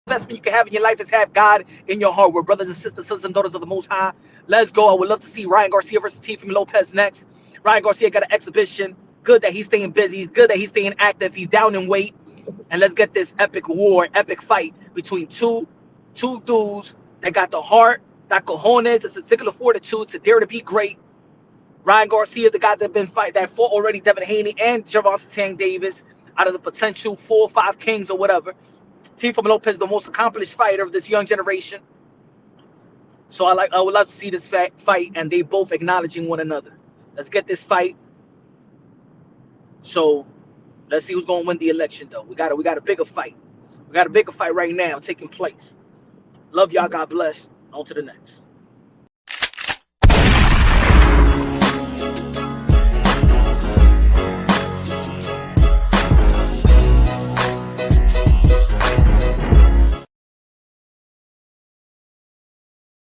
Investment you can have in your life is have God in your heart. We're brothers and sisters, sons and daughters of the Most High. Let's go. I would love to see Ryan Garcia versus Teofimo Lopez next. Ryan Garcia got an exhibition. Good that he's staying busy. Good that he's staying active. He's down in weight. And let's get this epic war, epic fight between two dudes that got the heart, that cojones, the particular fortitude to dare to be great. Ryan Garcia, the guy that fought already Devin Haney and Gervonta Tank Davis out of the potential 4 or 5 kings or whatever. Teofimo Lopez, the most accomplished fighter of this young generation. So I would love to see this fight and they both acknowledging one another. Let's get this fight. So let's see who's gonna win the election though. We got a bigger fight. We got a bigger fight right now taking place. Love y'all. God bless. On to the next.